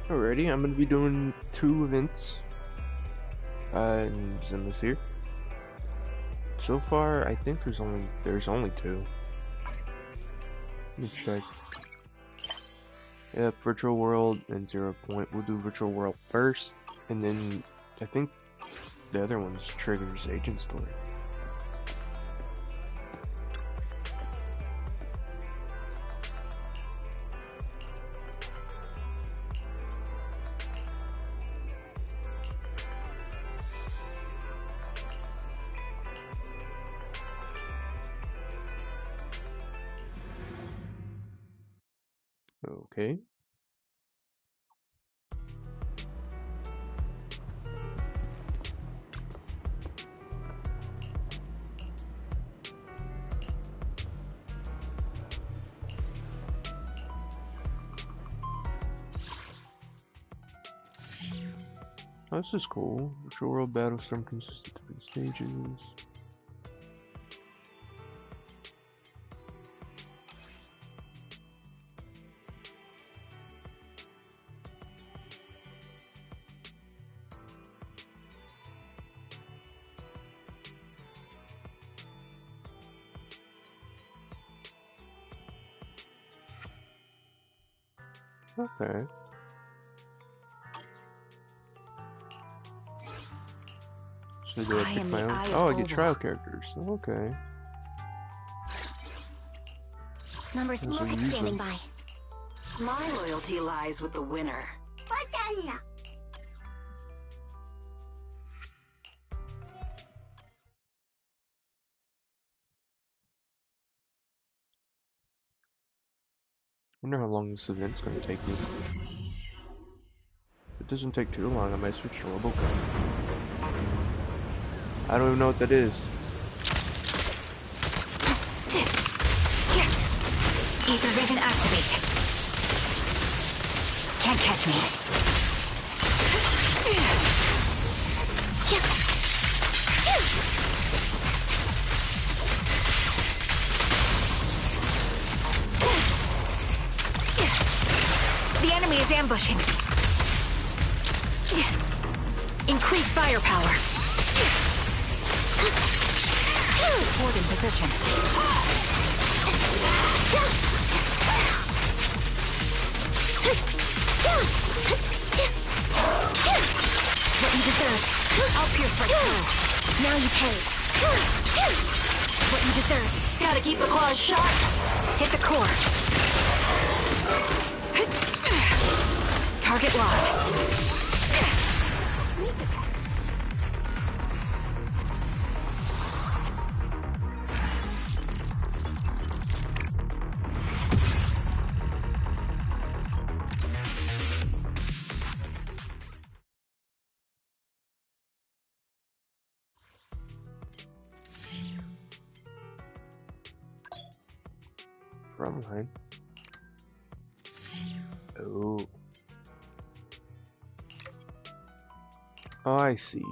Alrighty, I'm gonna be doing 2 events in Zenless here. So far, I think there's only 2. Let me check. Yep, Virtual World and 0 Point. We'll do Virtual World first, and then I think the other one's triggers Agent Story. Okay. Oh, this is cool. Virtual World Battlestorm consists of 3 stages. Okay. So do I pick my own? Oh, I get trial characters. Okay. Number smoke standing by. My loyalty lies with the winner. Wonder how long this event's gonna take me. If it doesn't take too long, I might switch to Robocop. I don't even know what that is. Ether vision activate. Can't catch me. The enemy is ambushing. Increase firepower. Support in position. What you deserve. I'll pierce right through. Now you pay. What you deserve. Gotta keep the claws sharp. Hit the core. Target locked. From line. Oh. Oh, I see.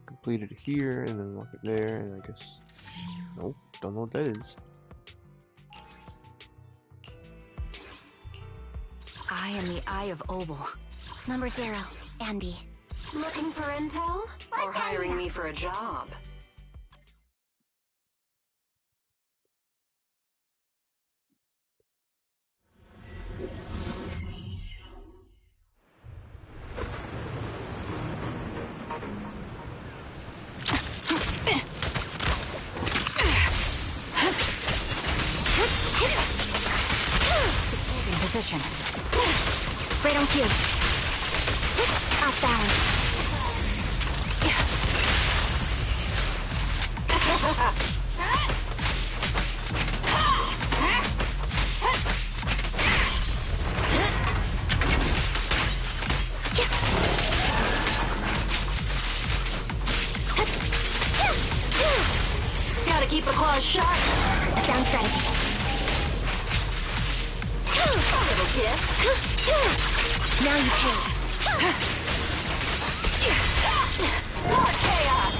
Completed it here, and then lock it there, and I guess... Nope, don't know what that is. I am the Eye of Obel. Number 0, Andy. Looking for intel? Or hiring me for a job? Position. Right on cue. Off balance. Gotta keep the claws sharp. Sound strategy. Little gift. Now you pay. More chaos.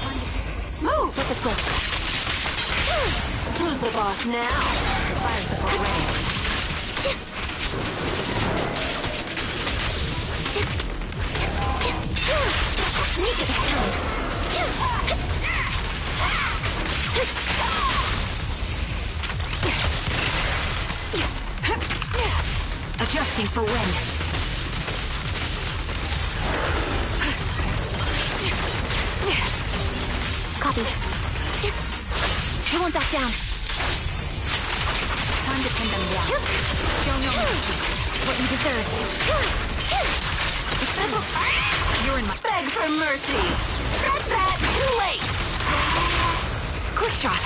Move. Flip the switch. Who's the boss now? Fire support ready. Sneak it time. Adjusting for wind. Copy. I won't back down. Time to pin them down. Show no mercy. What you deserve. You're in my Beg for mercy. Scratch that. Too late. quick shot.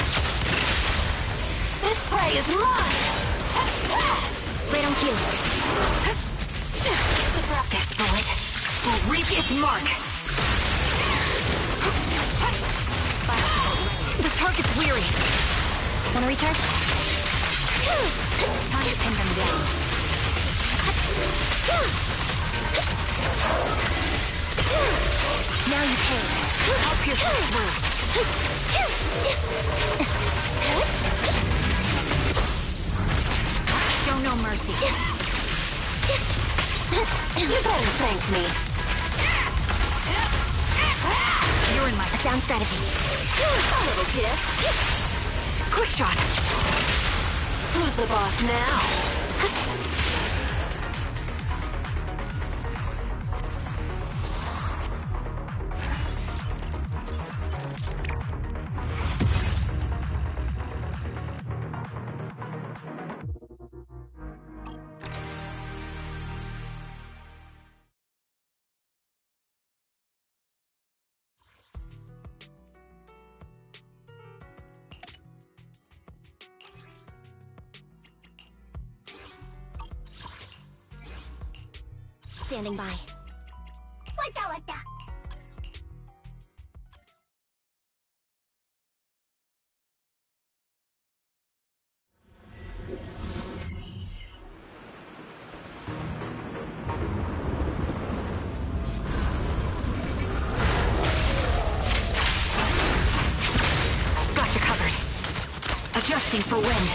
This prey is mine. Right on cue. This bullet will reach its mark. The target's weary. Wanna recharge? Time to pin them down. Now you pay. I'll pierce through. Show no mercy. You better thank me. You're in my A sound strategy. A little gift. Quick shot. Who's the boss now? Standing by. Got you covered. Adjusting for wind.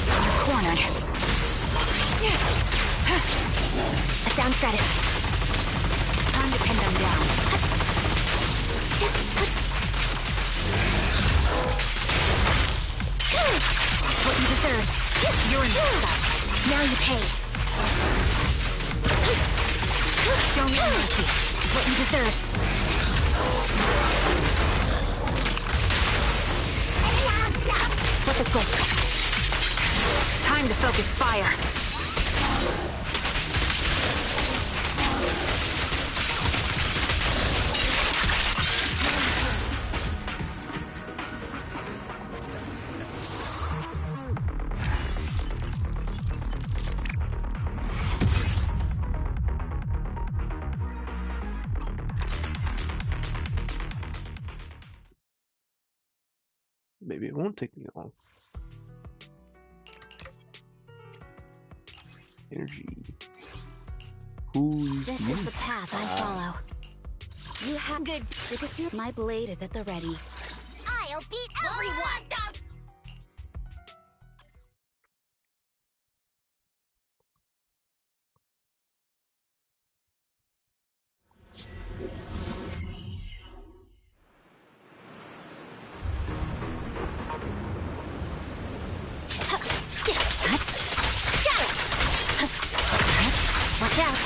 You're cornered. A sound strategy. Time to pin them down. What you deserve. You're in the sight. Now you pay. Show no mercy. What you deserve. Flip the switch. Time to focus fire. Maybe it won't take me long. Energy. Who's This is the path I follow. You have good because my blade is at the ready. I'll beat everyone! Watch out!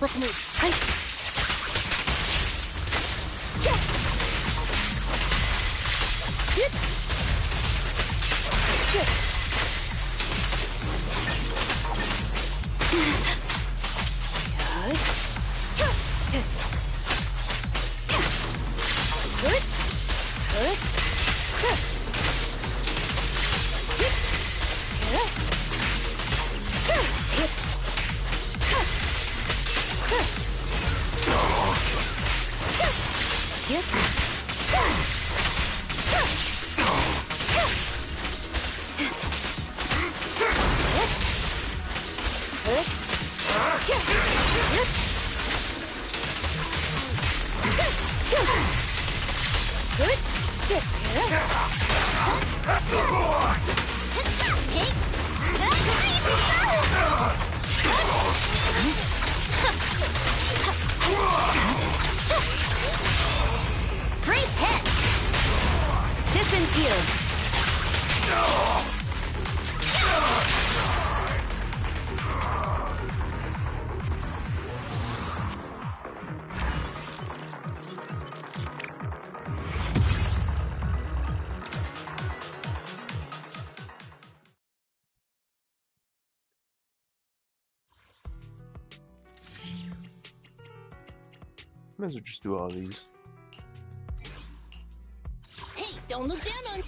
Let's move. Might as well just do all these. Hey, don't look down on...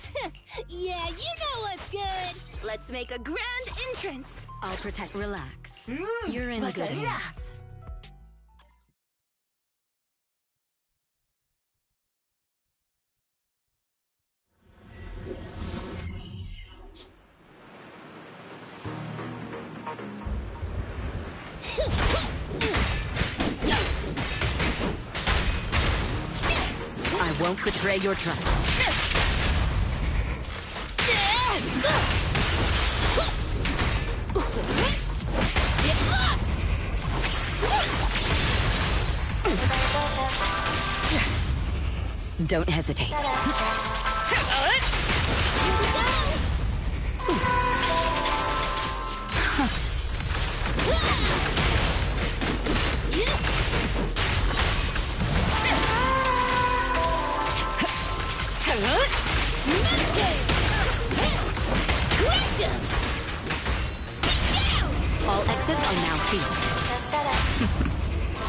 Yeah, you know what's good. Let's make a grand entrance. I'll protect. Relax. You're in good Batería. hands. I won't betray your trust. Get lost! Don't hesitate. Here we go! All exits are now sealed.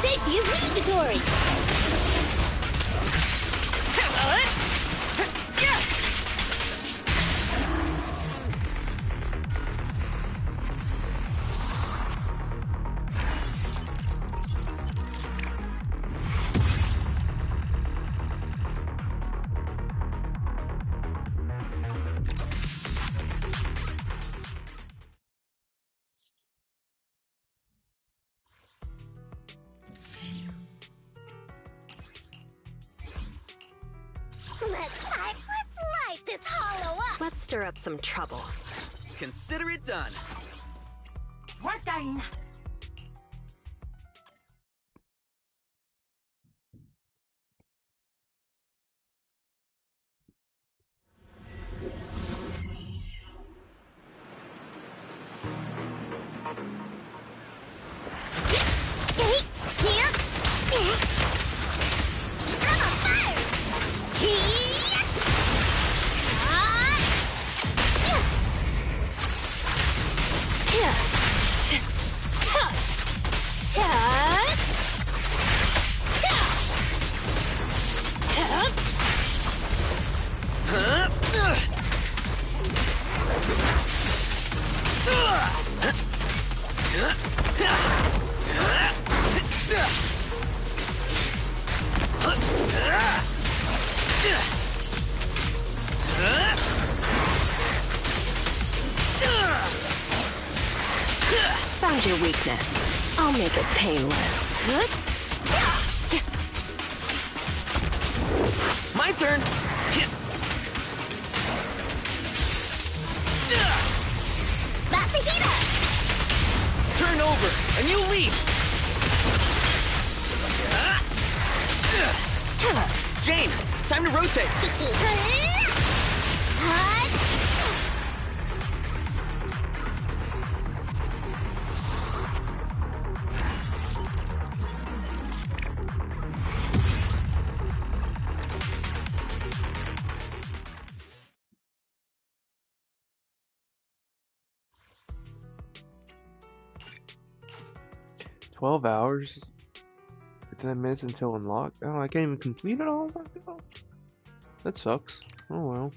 Safety is mandatory! Let's light this hollow up. Let's stir up some trouble. Consider it done. Work done! Found your weakness. I'll make it painless. My turn. About to heat up. Turn over, and you leave. Jane, time to rotate. Hut. 12 hours? 10 minutes until unlocked? Oh, I can't even complete it all? That sucks. Oh well.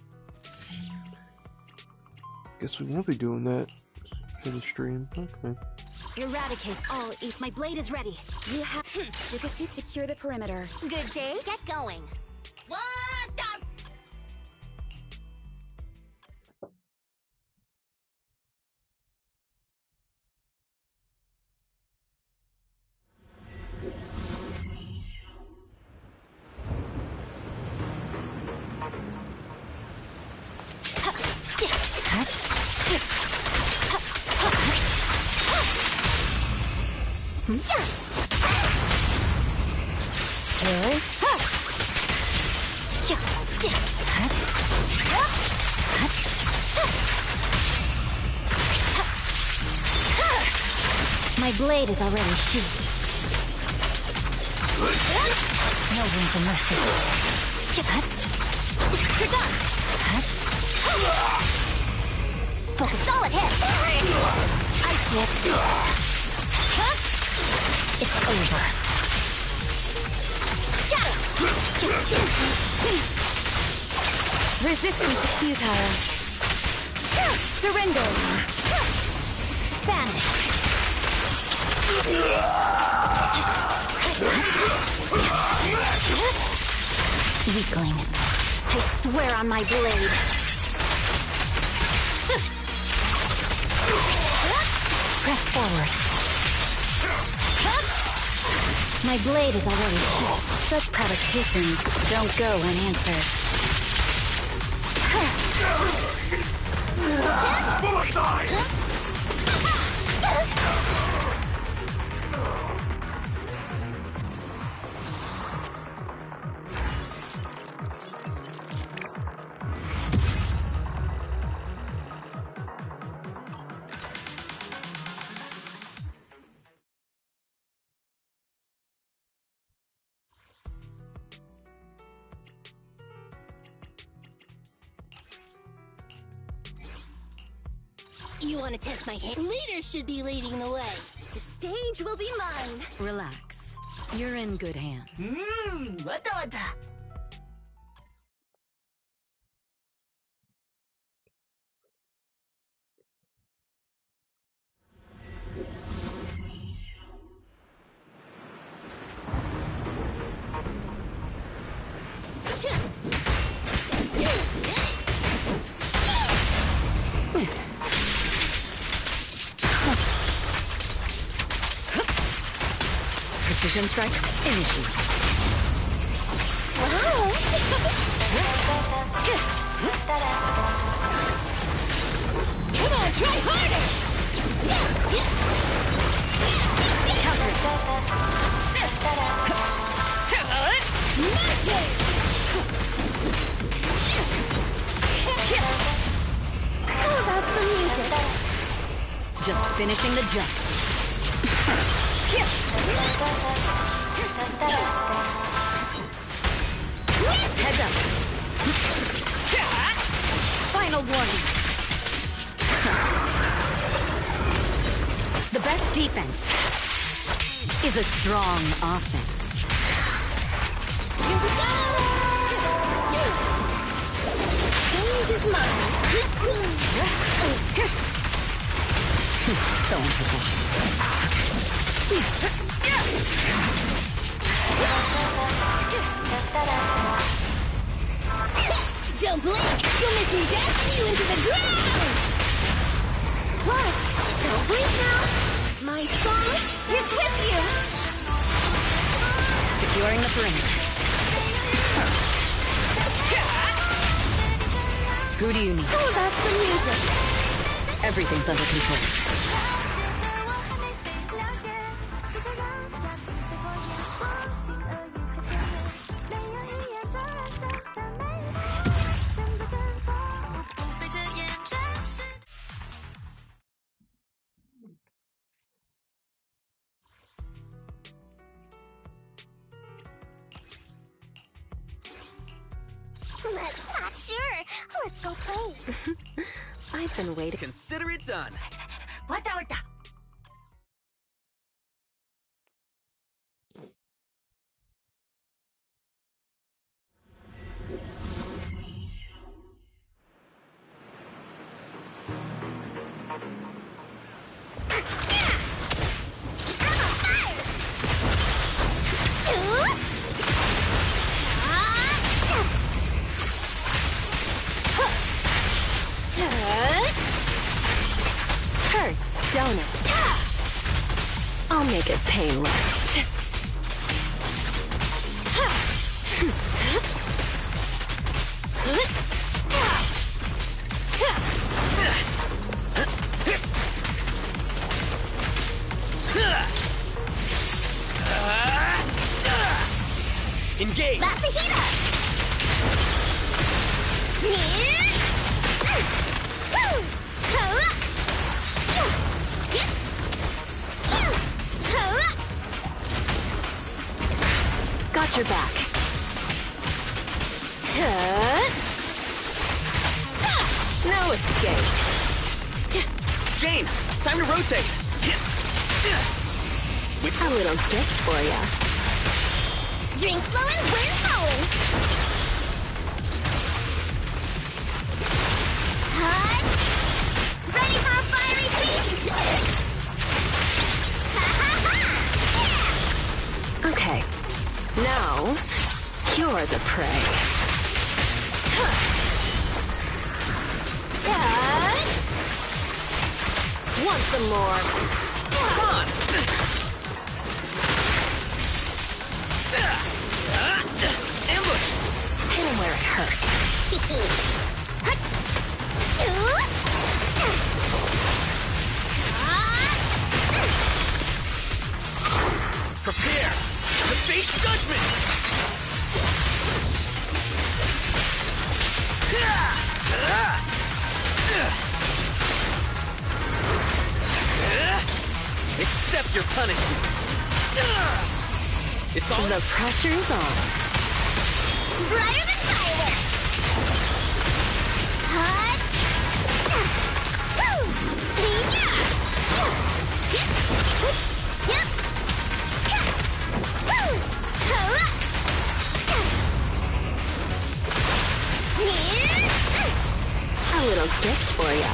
Guess we won't be doing that for the stream. Okay. Eradicate all eat. My blade is ready. You have Ricochet, secure the perimeter. Good day. Get going. What the? My blade is already sheathed. No room for mercy. You're done. Focus, solid hit. I see it. It's over. Resistance is futile. Surrender. Vanish. Weakling. I swear on my blade. Press forward. My blade is already hit. Such provocations don't go unanswered. You want to test my hand? Leaders should be leading the way. The stage will be mine. Relax. You're in good hands. Wata wata. Precision strike, initiate. Come on, try harder! How about some music? Just finishing the jump. Heads up. Final warning. The best defense is a strong offense. Here we go! Change is mine. So unprofessional. Don't blink! You'll make me dash you into the ground! Watch! Don't blink now! My song is with you! Securing the perimeter. Who do you need? How about some music? Everything's under control. Sure, let's go play. I've been waiting. Consider it done. Wata wata. Hurts, don't it? I'll make it painless. Engage! That's a heater! Got your back. No escape. Jane, time to rotate! A little gift for ya. Drinks flowing, we're flowing. Hut! Ready for a fiery feast? Ha ha ha! Okay. Now, you're the prey. Want some more? Come on! Ambush! Hit him where it hurts. Hut! Shoot! Prepare to face judgment! Accept your punishment. It's all The pressure's on. Brighter than fireworks! Hut! A little gift for ya.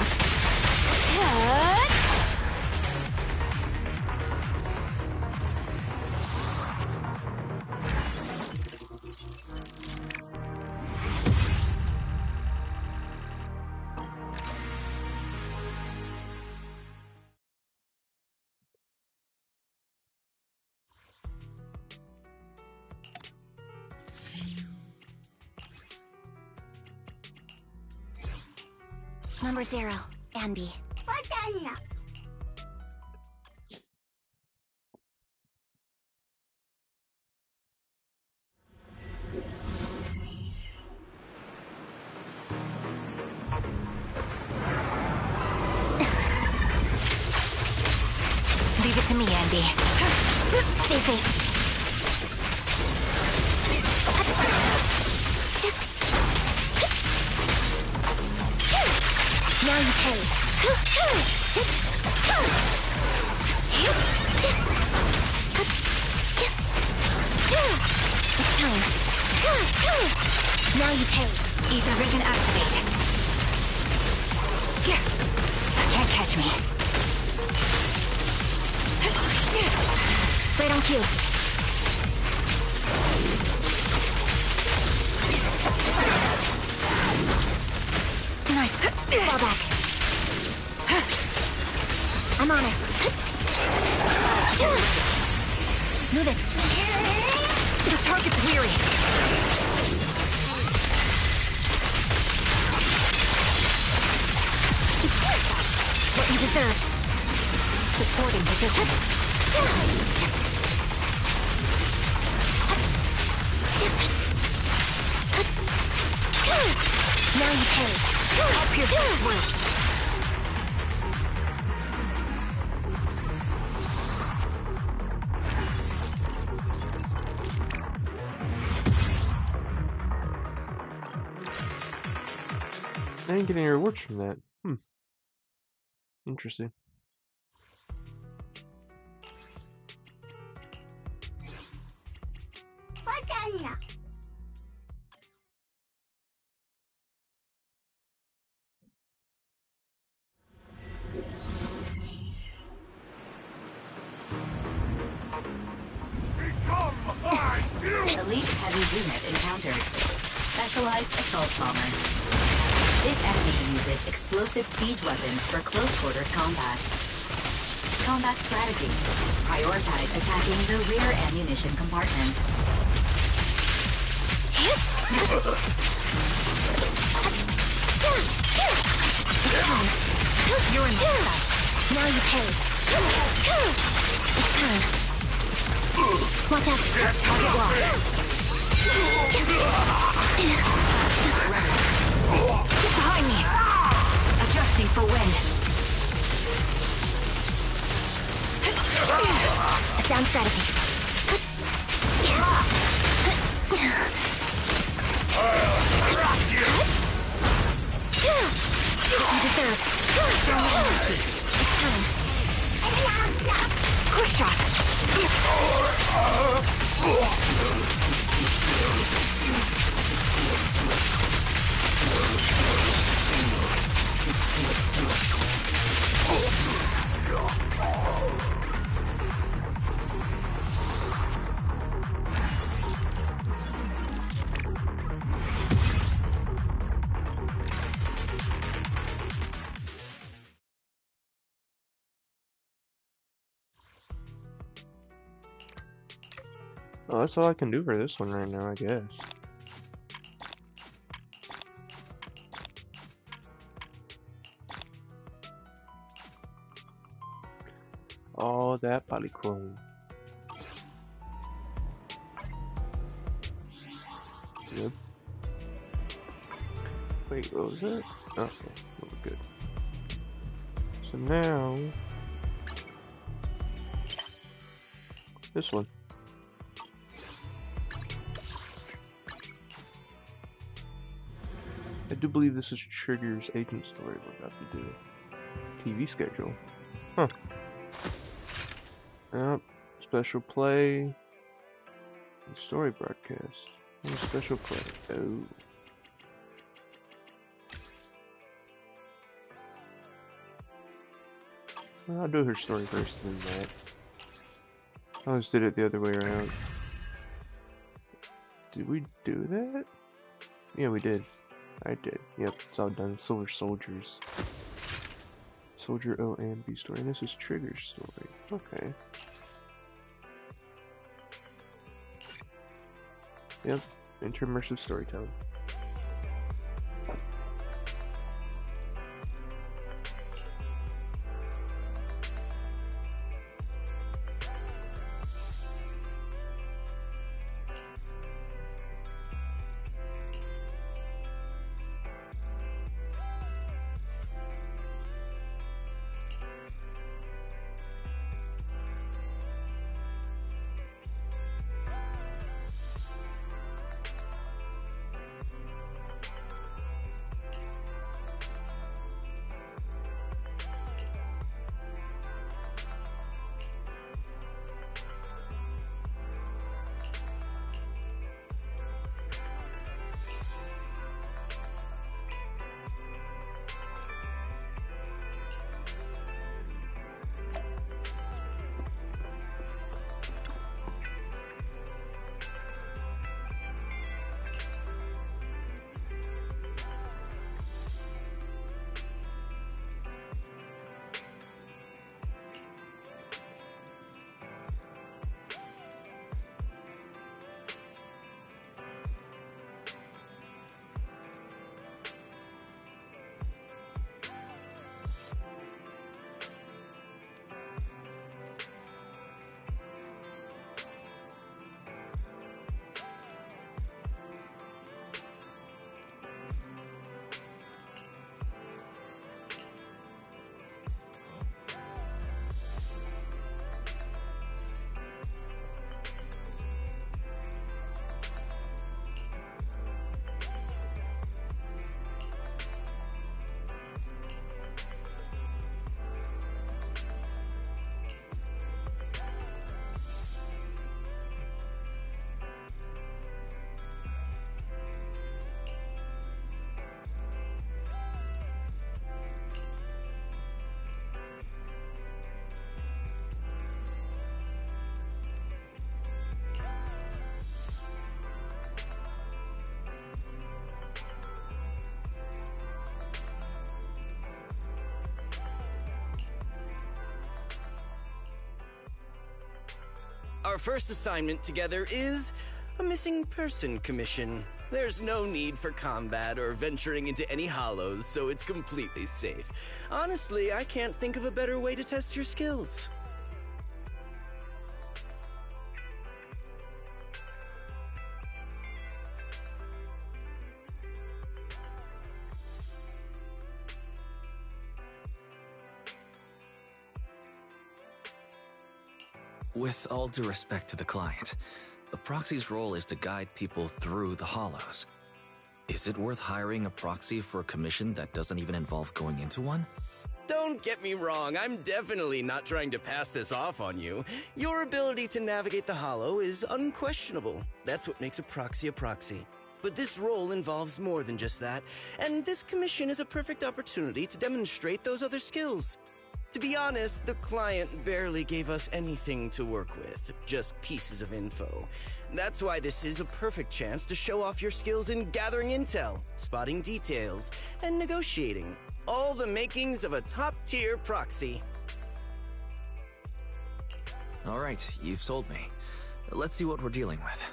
Number 0, Anby. Leave it to me, Anby. Stay safe. Now you pay. It's time. Now you pay. Ether vision activate. Can't catch me. Right on cue. Nice. Fall back. I'm on it. Move it. The target's weary. What you deserve. Supporting position. Now you pay. I'll pierce this through. I ain't getting any rewards from that. Interesting. Elite heavy unit encountered. Specialized assault bomber. This enemy uses explosive siege weapons for close quarters combat. Combat strategy. Prioritize attacking the rear ammunition compartment. You're in the Now you pay. It's time. Watch out. Target locked. Get behind me. Adjusting for wind. A sound strategy. You deserve. It's time. Quick shot. Oh, that's all I can do for this one right now, I guess. Oh, that polychrome. Yep. Wait, what was that? Okay, we're good. So now, this one. I do believe this is Trigger's agent story we're about to do. TV schedule. Huh. Yep. Special play. Story broadcast. Special play. Oh. Well, I'll do her story first and then that. I always did it the other way around. Did we do that? Yeah, we did. I did. Yep, it's all done. Silver Soldiers. Soldier O and B story. And this is Trigger's story. Okay. Yep, interimmersive storytelling. Our first assignment together is a missing person commission. There's no need for combat or venturing into any hollows, so it's completely safe. Honestly, I can't think of a better way to test your skills. With all due respect to the client, the proxy's role is to guide people through the hollows. Is it worth hiring a proxy for a commission that doesn't even involve going into one? Don't get me wrong, I'm definitely not trying to pass this off on you. Your ability to navigate the hollow is unquestionable. That's what makes a proxy. But this role involves more than just that, and this commission is a perfect opportunity to demonstrate those other skills. To be honest, the client barely gave us anything to work with, just pieces of info. That's why this is a perfect chance to show off your skills in gathering intel, spotting details, and negotiating. All the makings of a top-tier proxy. All right, you've sold me. Let's see what we're dealing with.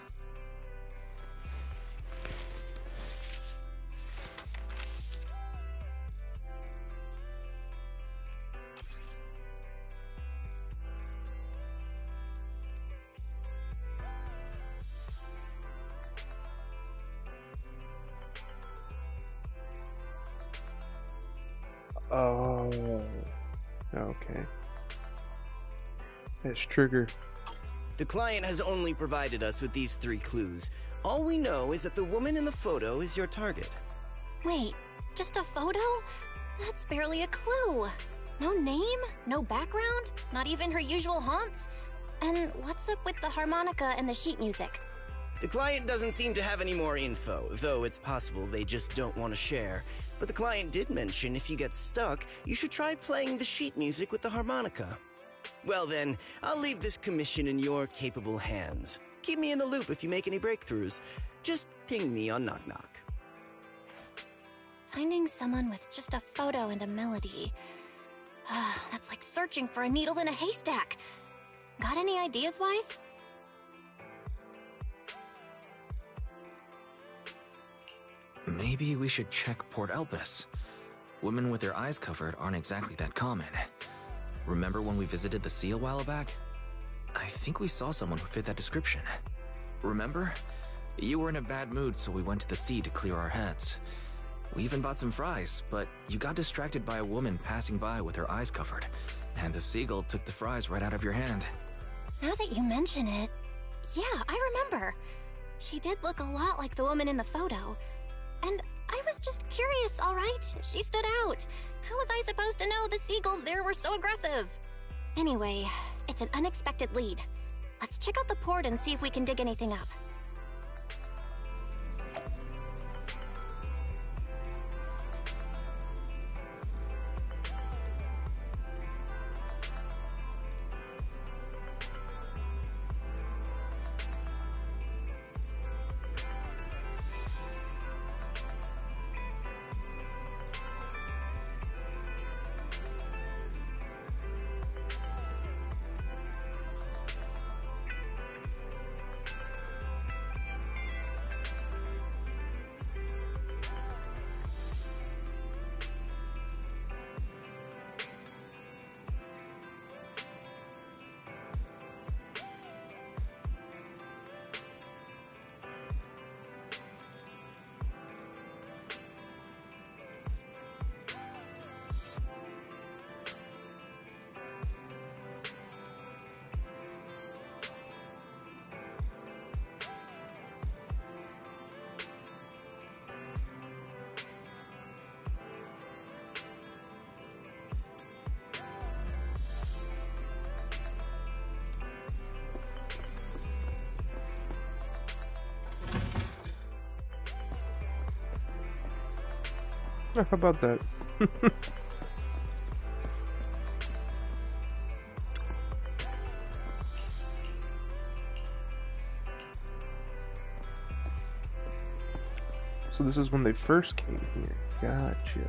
Oh, okay. That's trigger. The client has only provided us with these 3 clues. All we know is that the woman in the photo is your target. Wait, just a photo? That's barely a clue. No name, no background, not even her usual haunts. And what's up with the harmonica and the sheet music? The client doesn't seem to have any more info, though it's possible they just don't want to share. But the client did mention if you get stuck, you should try playing the sheet music with the harmonica. Well then, I'll leave this commission in your capable hands. Keep me in the loop if you make any breakthroughs. Just ping me on Knock Knock. Finding someone with just a photo and a melody. That's like searching for a needle in a haystack. Got any ideas, Wise? Maybe we should check Port Elpis. Women with their eyes covered aren't exactly that common. Remember when we visited the sea a while back? I think we saw someone who fit that description. Remember? You were in a bad mood, so we went to the sea to clear our heads. We even bought some fries, but you got distracted by a woman passing by with her eyes covered, and the seagull took the fries right out of your hand. Now that you mention it, yeah, I remember. She did look a lot like the woman in the photo. And I was just curious, all right? She stood out. How was I supposed to know the seagulls there were so aggressive? Anyway, it's an unexpected lead. Let's check out the port and see if we can dig anything up. How about that? So this is when they first came here. Gotcha.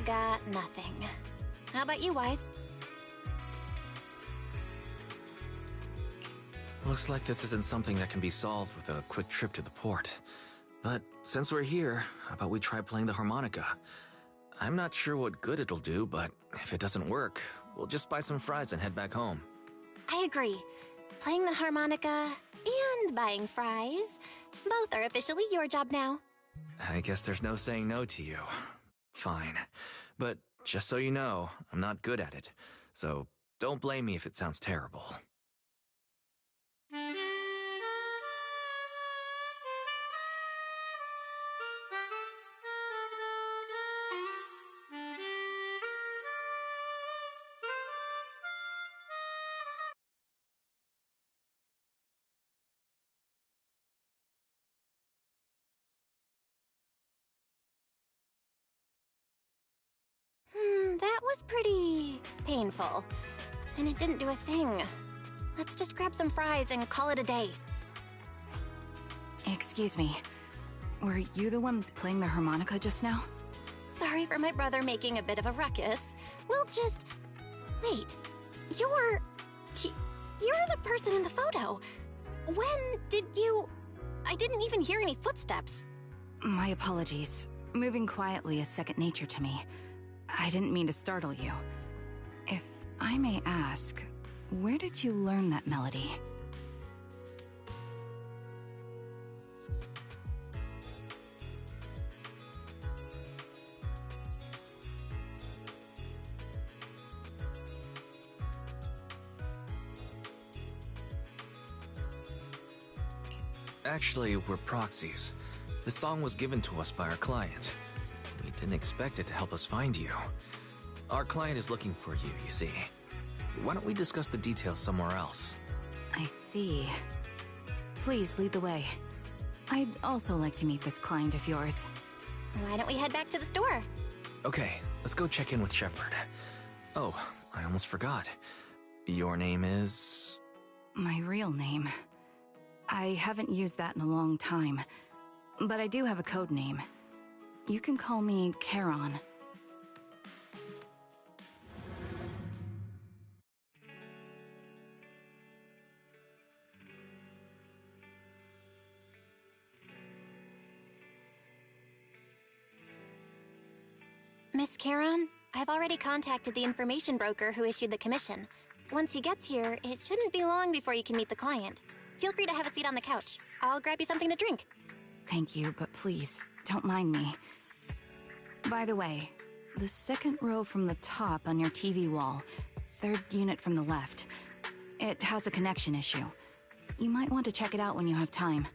I've got nothing. How about you, Wise? Looks like this isn't something that can be solved with a quick trip to the port. But since we're here, how about we try playing the harmonica? I'm not sure what good it'll do, but if it doesn't work, we'll just buy some fries and head back home. I agree. Playing the harmonica and buying fries, both are officially your job now. I guess there's no saying no to you. Fine. But just so you know, I'm not good at it. So don't blame me if it sounds terrible. That was pretty painful. And it didn't do a thing. Let's just grab some fries and call it a day. Excuse me. Were you the ones playing the harmonica just now? Sorry for my brother making a bit of a ruckus. We'll just... Wait. You're the person in the photo. When did you... I didn't even hear any footsteps. My apologies. Moving quietly is second nature to me. I didn't mean to startle you. If I may ask, where did you learn that melody? Actually, we're proxies. The song was given to us by our client. We didn't expect it to help us find you. Our client is looking for you, you see. Why don't we discuss the details somewhere else? I see. Please lead the way. I'd also like to meet this client of yours. Why don't we head back to the store? Okay, let's go check in with Shepard. Oh, I almost forgot. Your name is... My real name. I haven't used that in a long time, but I do have a code name. You can call me Charon. Miss Charon, I've already contacted the information broker who issued the commission. Once he gets here, it shouldn't be long before you can meet the client. Feel free to have a seat on the couch. I'll grab you something to drink. Thank you, but please, don't mind me. By the way, the second row from the top on your TV wall, third unit from the left, it has a connection issue. You might want to check it out when you have time.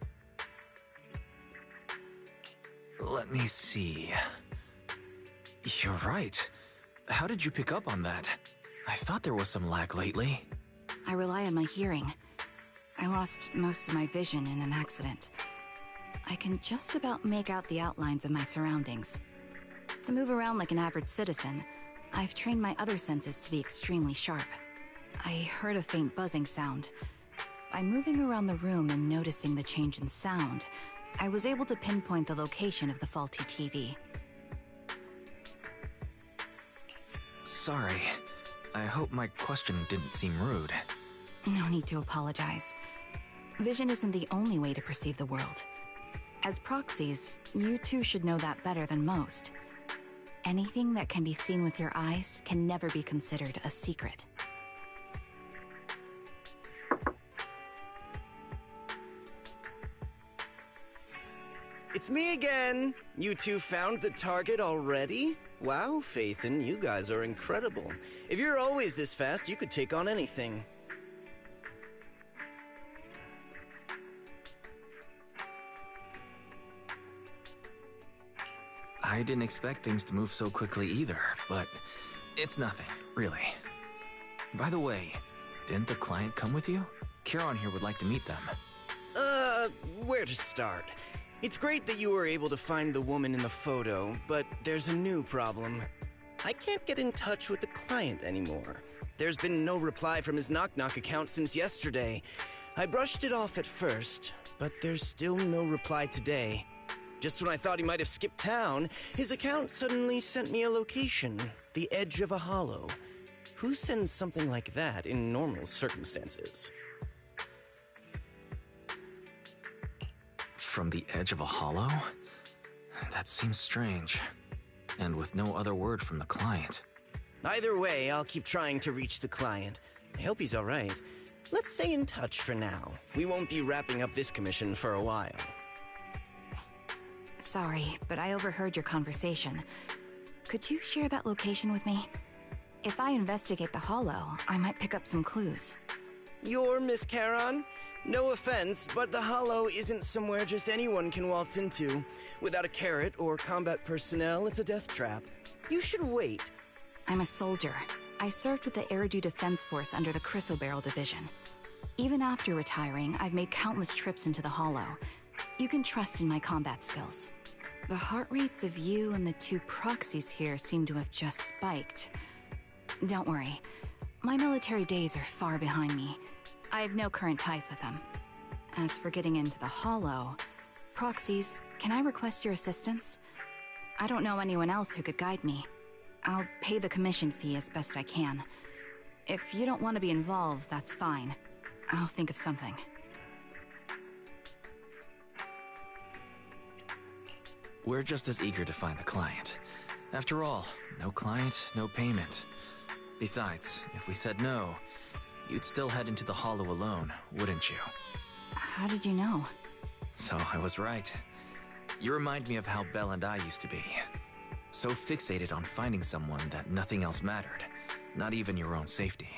Let me see. You're right. How did you pick up on that? I thought there was some lag lately. I rely on my hearing. I lost most of my vision in an accident. I can just about make out the outlines of my surroundings. To move around like an average citizen, I've trained my other senses to be extremely sharp. I heard a faint buzzing sound. By moving around the room and noticing the change in sound, I was able to pinpoint the location of the faulty TV. Sorry. I hope my question didn't seem rude. No need to apologize. Vision isn't the only way to perceive the world. As proxies, you two should know that better than most. Anything that can be seen with your eyes can never be considered a secret. It's me again! You two found the target already? Wow, Phaethon, you guys are incredible. If you're always this fast, you could take on anything. I didn't expect things to move so quickly either, but it's nothing, really. By the way, didn't the client come with you? Charon here would like to meet them. Where to start? It's great that you were able to find the woman in the photo, but there's a new problem. I can't get in touch with the client anymore. There's been no reply from his Knock Knock account since yesterday. I brushed it off at first, but there's still no reply today. Just when I thought he might have skipped town, his account suddenly sent me a location, the edge of a hollow. Who sends something like that in normal circumstances? From the edge of a hollow? That seems strange. And with no other word from the client. Either way, I'll keep trying to reach the client. I hope he's alright. Let's stay in touch for now. We won't be wrapping up this commission for a while. Sorry, but I overheard your conversation. Could you share that location with me? If I investigate the hollow, I might pick up some clues. You're Miss Charon? No offense, but the hollow isn't somewhere just anyone can waltz into. Without a carrot or combat personnel, it's a death trap. You should wait. I'm a soldier. I served with the Eridu Defense Force under the Chrysoberyl Division. Even after retiring, I've made countless trips into the hollow. You can trust in my combat skills. The heart rates of you and the two proxies here seem to have just spiked. Don't worry. My military days are far behind me. I have no current ties with them. As for getting into the hollow, proxies, can I request your assistance? I don't know anyone else who could guide me. I'll pay the commission fee as best I can. If you don't want to be involved, that's fine. I'll think of something. We're just as eager to find the client. After all, no client, no payment. Besides, if we said no, you'd still head into the hollow alone, wouldn't you? How did you know? So I was right. You remind me of how Belle and I used to be. So fixated on finding someone that nothing else mattered, not even your own safety.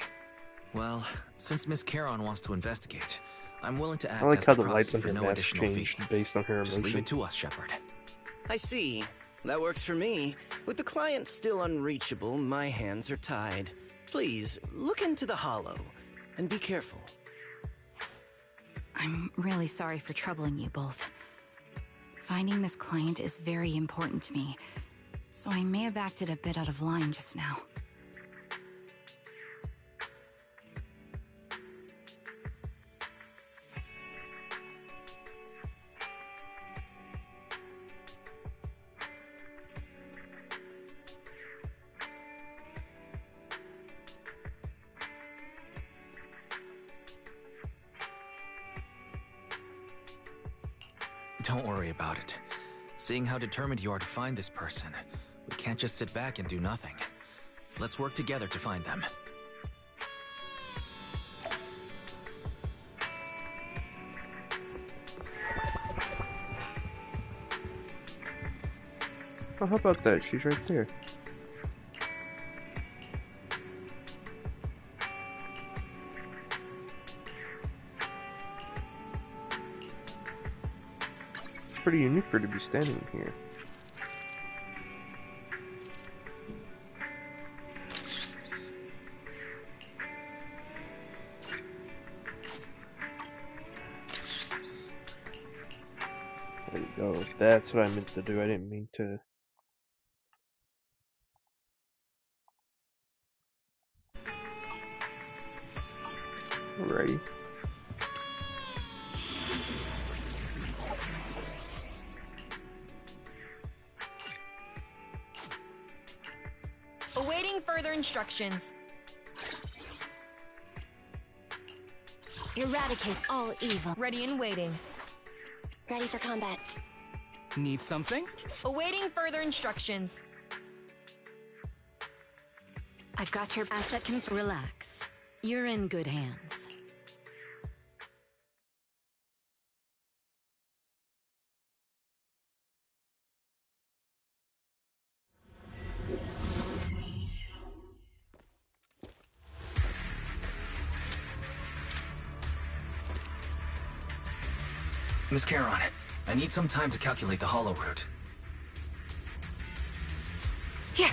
Well, since Miss Charon wants to investigate, I'm willing to act I like as how the the lights proxy on for her no mask additional fee. changed based on her Just leave emotion. it to us, Shepard. I see. That works for me. With the client still unreachable, my hands are tied. Please, look into the hollow, and be careful. I'm really sorry for troubling you both. Finding this client is very important to me, so I may have acted a bit out of line just now. Don't worry about it. Seeing how determined you are to find this person, we can't just sit back and do nothing. Let's work together to find them. Oh, how about that? She's right there. Pretty unique for her to be standing here. There you go. That's what I meant to do. I didn't mean to. Alrighty. Awaiting further instructions. Eradicate all evil. Ready and waiting. Ready for combat. Need something? Awaiting further instructions. I've got your asset Relax. You're in good hands. Miss Charon, I need some time to calculate the hollow route. Yeah.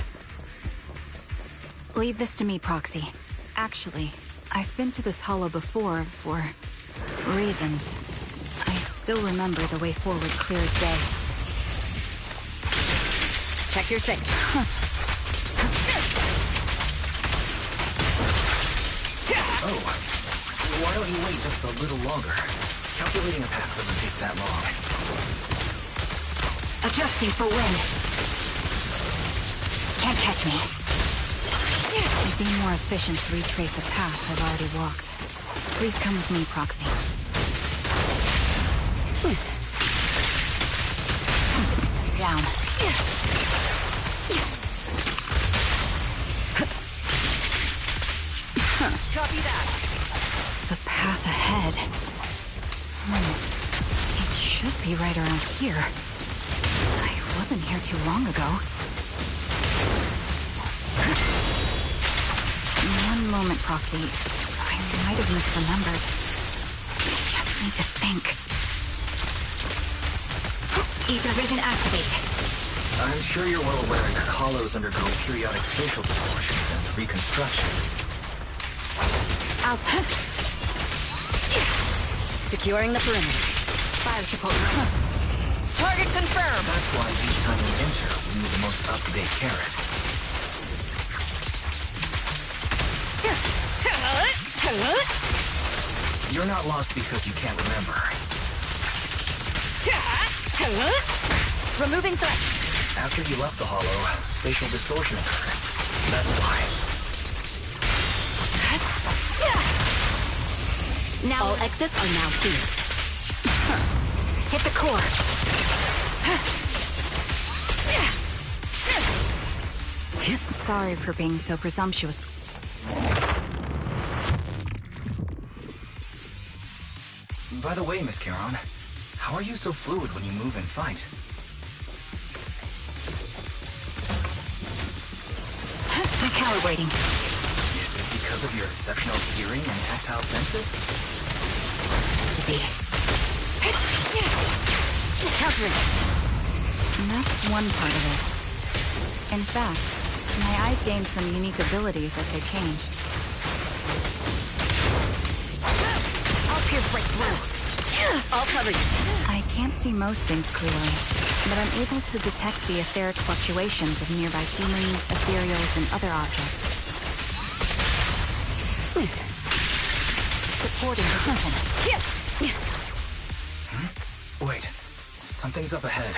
Leave this to me, Proxy. Actually, I've been to this hollow before for reasons. I still remember the way forward clear as day. Check your six. Oh, why don't you wait just a little longer? Calculating a path doesn't take that long. Adjusting for wind. Can't catch me. It'd be more efficient to retrace a path I've already walked. Please come with me, Proxy. Down. Copy that. The path ahead. It should be right around here. I wasn't here too long ago. One moment, Proxy. I might have misremembered. I just need to think. Ether vision activate. I'm sure you're well aware that hollows undergo periodic spatial distortions and reconstructions. Output. Securing the perimeter. Fire support. Target confirmed. That's why each time we enter, we need the most up-to-date carrot. You're not lost because you can't remember. Removing threat. After you left the hollow, spatial distortion occurred. That's why. Now all exits are now sealed. Hit the core. Sorry for being so presumptuous. By the way, Miss Charon, how are you so fluid when you move and fight? Recalibrating. Is it because of your exceptional hearing and tactile senses? Countering. That's one part of it. In fact, my eyes gained some unique abilities as they changed. I'll pierce right through. I'll cover you. I can't see most things clearly, but I'm able to detect the etheric fluctuations of nearby humans, ethereals, and other objects. Supporting position. Wait, something's up ahead.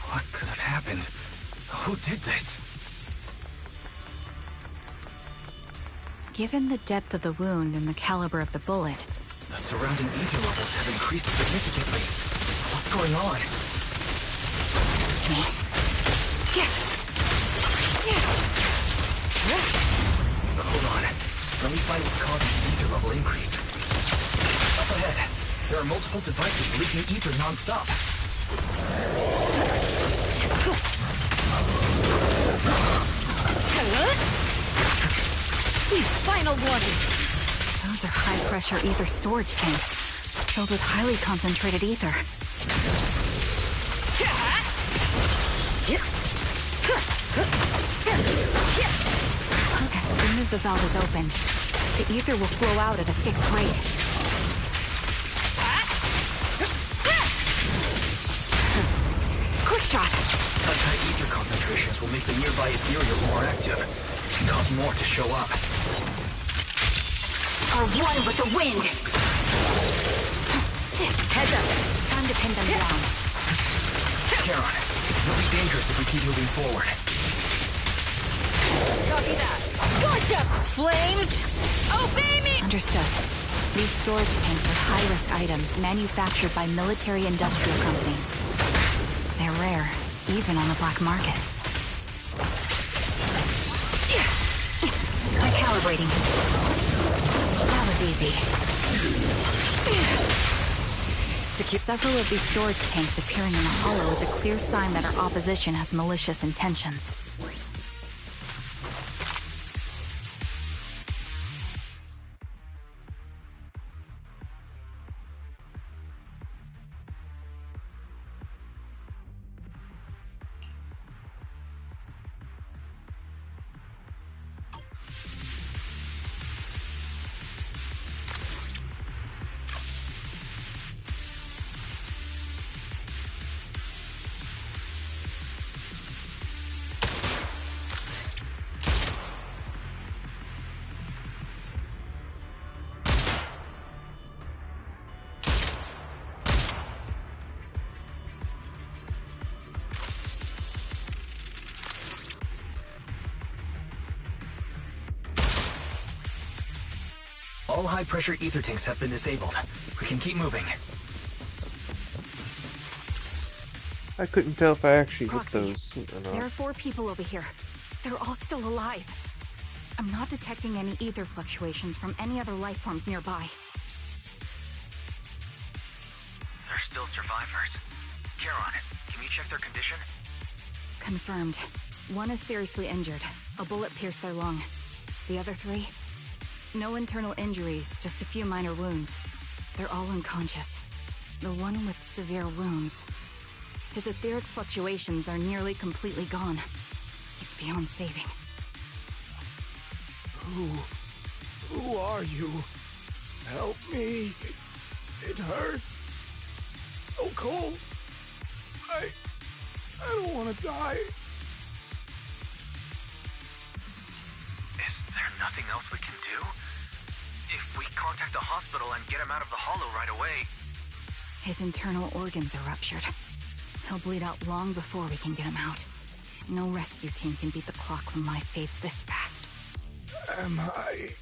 What could have happened? Who did this? Given the depth of the wound and the caliber of the bullet, The surrounding ether levels have increased significantly. What's going on? Hold on. Let me find what's causing the ether level increase. Up ahead, there are multiple devices leaking ether non-stop. Final warning. those are high-pressure ether storage tanks, filled with highly concentrated ether. As soon as the valve is opened, the ether will flow out at a fixed rate. Quick shot! Such high ether concentrations will make the nearby ethereals more active, and cause more to show up. Are one with the wind! Heads up. Time to pin them down. Charon, it'll be dangerous if we keep moving forward. Copy that. Gotcha! Flames! Obey me! Understood. These storage tanks are high-risk items manufactured by military-industrial companies. They're rare, even on the black market. Recalibrating. That was easy. Several of these storage tanks appearing in the hollow is a clear sign that our opposition has malicious intentions. All high-pressure ether tanks have been disabled. We can keep moving. I couldn't tell if I actually hit Proxy, those or not. there are 4 people over here. They're all still alive. I'm not detecting any ether fluctuations from any other life forms nearby. They're still survivors. Charon, can you check their condition? Confirmed. 1 is seriously injured. A bullet pierced their lung. The other 3? No internal injuries, just a few minor wounds. They're all unconscious. The one with severe wounds. His etheric fluctuations are nearly completely gone. He's beyond saving. Who are you? Help me. It hurts. So cold. I don't want to die. Is there nothing else we can do? If we contact the hospital and get him out of the hollow right away... His internal organs are ruptured. He'll bleed out long before we can get him out. No rescue team can beat the clock when life fades this fast. Am I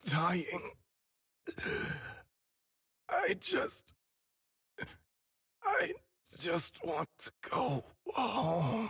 dying? I just want to go home.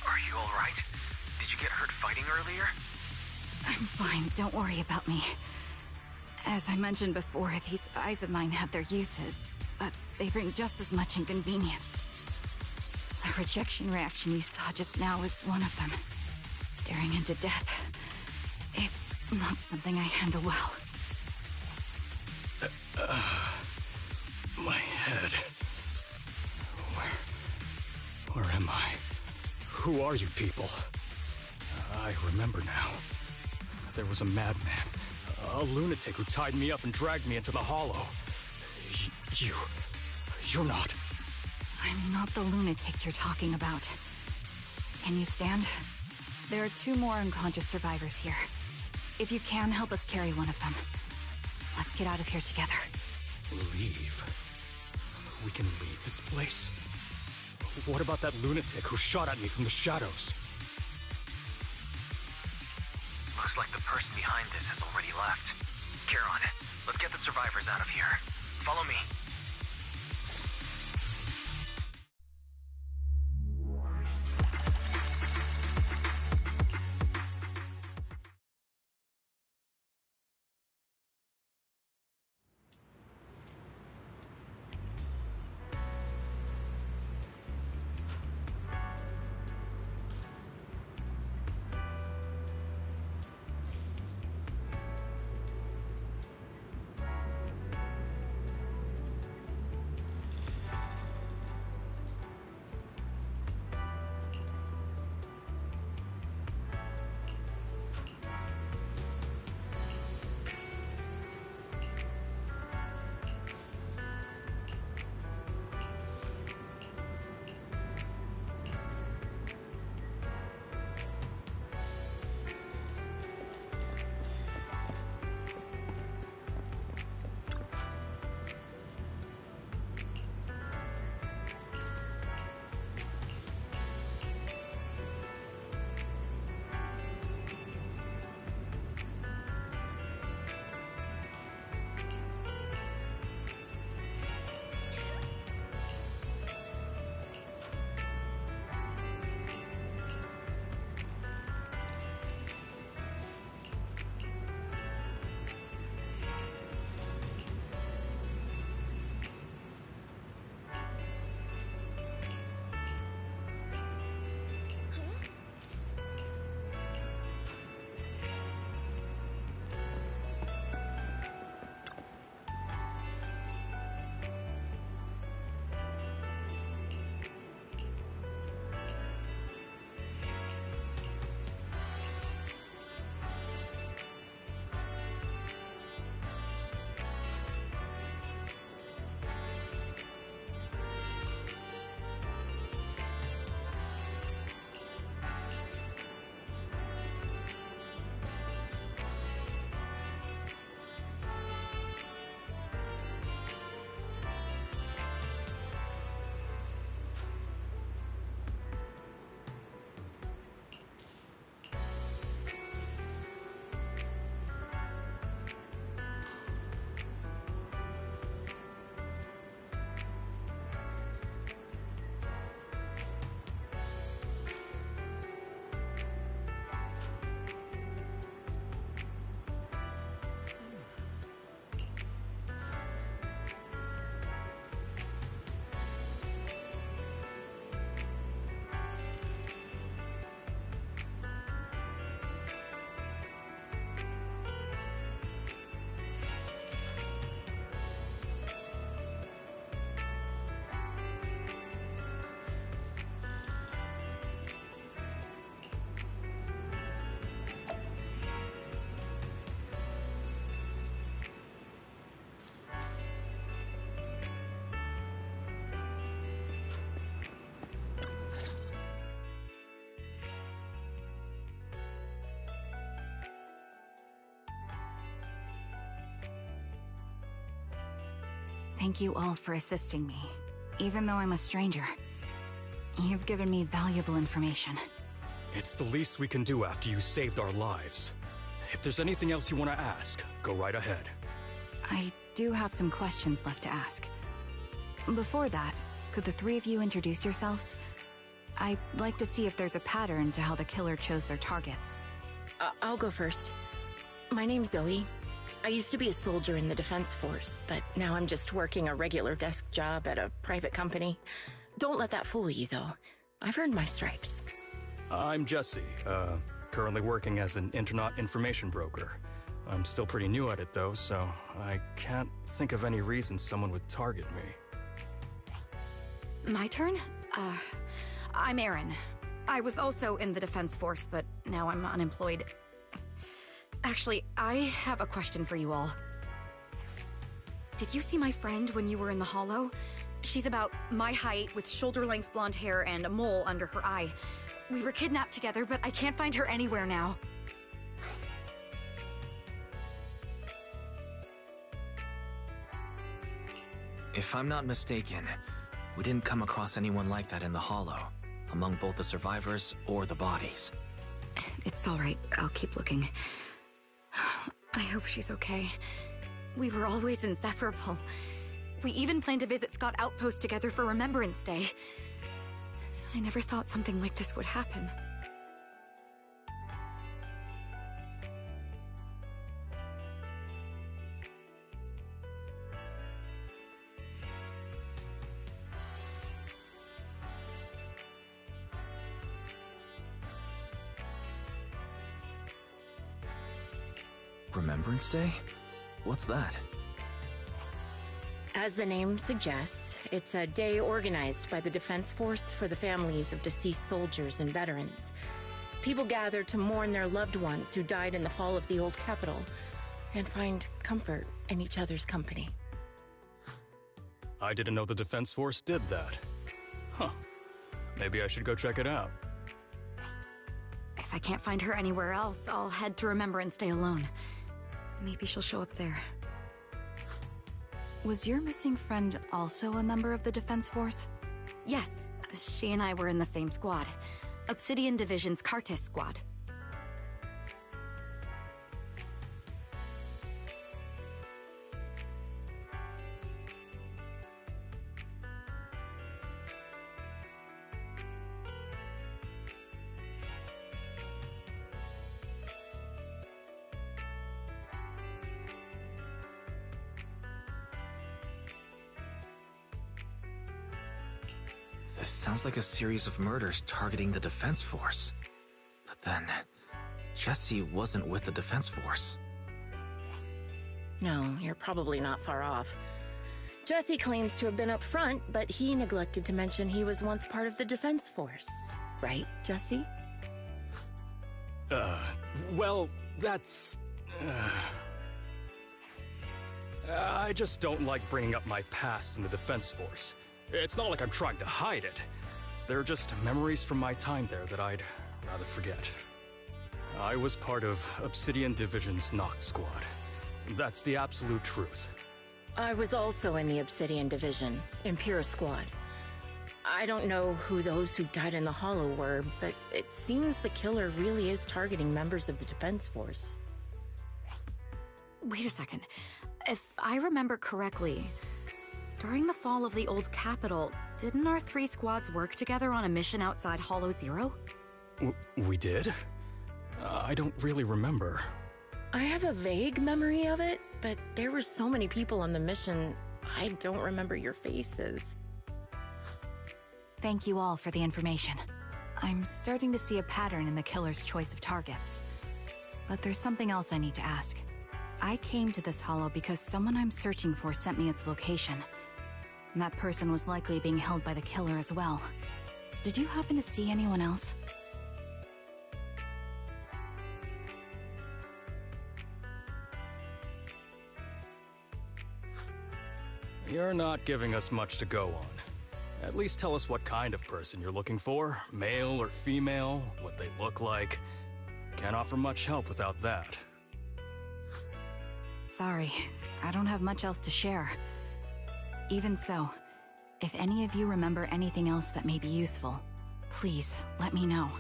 Are you alright? Did you get hurt fighting earlier? I'm fine, don't worry about me. As I mentioned before, these eyes of mine have their uses, but they bring just as much inconvenience. The rejection reaction you saw just now was one of them. Staring into death. It's not something I handle well. My head. Where am I? Who are you people? I remember now. There was a madman, a lunatic who tied me up and dragged me into the hollow. You're not... I'm not the lunatic you're talking about. Can you stand? There are 2 more unconscious survivors here. If you can, help us carry one of them. Let's get out of here together. Leave? We can leave this place? What about that lunatic who shot at me from the shadows? Looks like the person behind this has already left. Charon, let's get the survivors out of here. Follow me. Thank you all for assisting me, even though I'm a stranger. You've given me valuable information. It's the least we can do after you saved our lives. If there's anything else you want to ask, go right ahead. I do have some questions left to ask. Before that, could the three of you introduce yourselves? I'd like to see if there's a pattern to how the killer chose their targets. I'll go first. My name's Zoe. I used to be a soldier in the Defense Force, but now I'm just working a regular desk job at a private company. Don't let that fool you, though. I've earned my stripes. I'm Jesse, currently working as an internet information broker. I'm still pretty new at it, though, so I can't think of any reason someone would target me. My turn? I'm Erin. I was also in the Defense Force, but now I'm unemployed. Actually, I have a question for you all. Did you see my friend when you were in the Hollow? She's about my height, with shoulder-length blonde hair and a mole under her eye. We were kidnapped together, but I can't find her anywhere now. If I'm not mistaken, we didn't come across anyone like that in the Hollow, among both the survivors or the bodies. It's all right. I'll keep looking. I hope she's okay. We were always inseparable. We even planned to visit Scott Outpost together for Remembrance Day. I never thought something like this would happen. Remembrance Day? What's that? As the name suggests, it's a day organized by the Defense Force for the families of deceased soldiers and veterans. People gather to mourn their loved ones who died in the fall of the old capital and find comfort in each other's company. I didn't know the Defense Force did that. Huh. Maybe I should go check it out. If I can't find her anywhere else, I'll head to Remembrance Day alone. Maybe she'll show up there. Was your missing friend also a member of the Defense Force? Yes, she and I were in the same squad. Obsidian Division's Cartis squad. This sounds like a series of murders targeting the Defense Force. But then, Jesse wasn't with the Defense Force. No, you're probably not far off. Jesse claims to have been up front, but he neglected to mention he was once part of the Defense Force. Right, Jesse? Well, that's... I just don't like bringing up my past in the Defense Force. It's not like I'm trying to hide it. They're just memories from my time there that I'd rather forget. I was part of Obsidian Division's Noct Squad. That's the absolute truth. I was also in the Obsidian Division, Impera Squad. I don't know who those who died in the Hollow were, but it seems the killer really is targeting members of the Defense Force. Wait a second. If I remember correctly, during the fall of the old capital, didn't our three squads work together on a mission outside Hollow Zero? We did? I don't really remember. I have a vague memory of it, but there were so many people on the mission, I don't remember your faces. Thank you all for the information. I'm starting to see a pattern in the killer's choice of targets. But there's something else I need to ask. I came to this hollow because someone I'm searching for sent me its location. And that person was likely being held by the killer as well. Did you happen to see anyone else? You're not giving us much to go on. At least tell us what kind of person you're looking for, male or female, what they look like. Can't offer much help without that. Sorry, I don't have much else to share. Even so, if any of you remember anything else that may be useful, please let me know.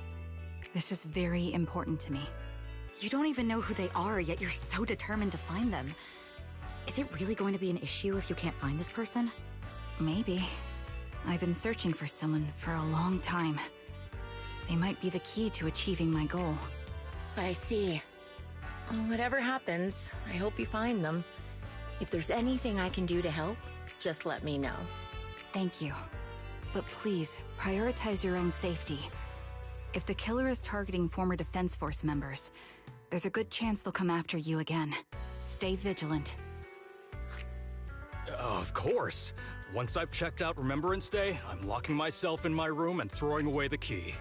This is very important to me. You don't even know who they are, yet you're so determined to find them. Is it really going to be an issue if you can't find this person? Maybe. I've been searching for someone for a long time. They might be the key to achieving my goal. I see. Well, whatever happens, I hope you find them. If there's anything I can do to help, just let me know. Thank you. But please, prioritize your own safety. If the killer is targeting former Defense Force members, there's a good chance they'll come after you again. Stay vigilant. Of course. Once I've checked out Remembrance Day, I'm locking myself in my room and throwing away the key.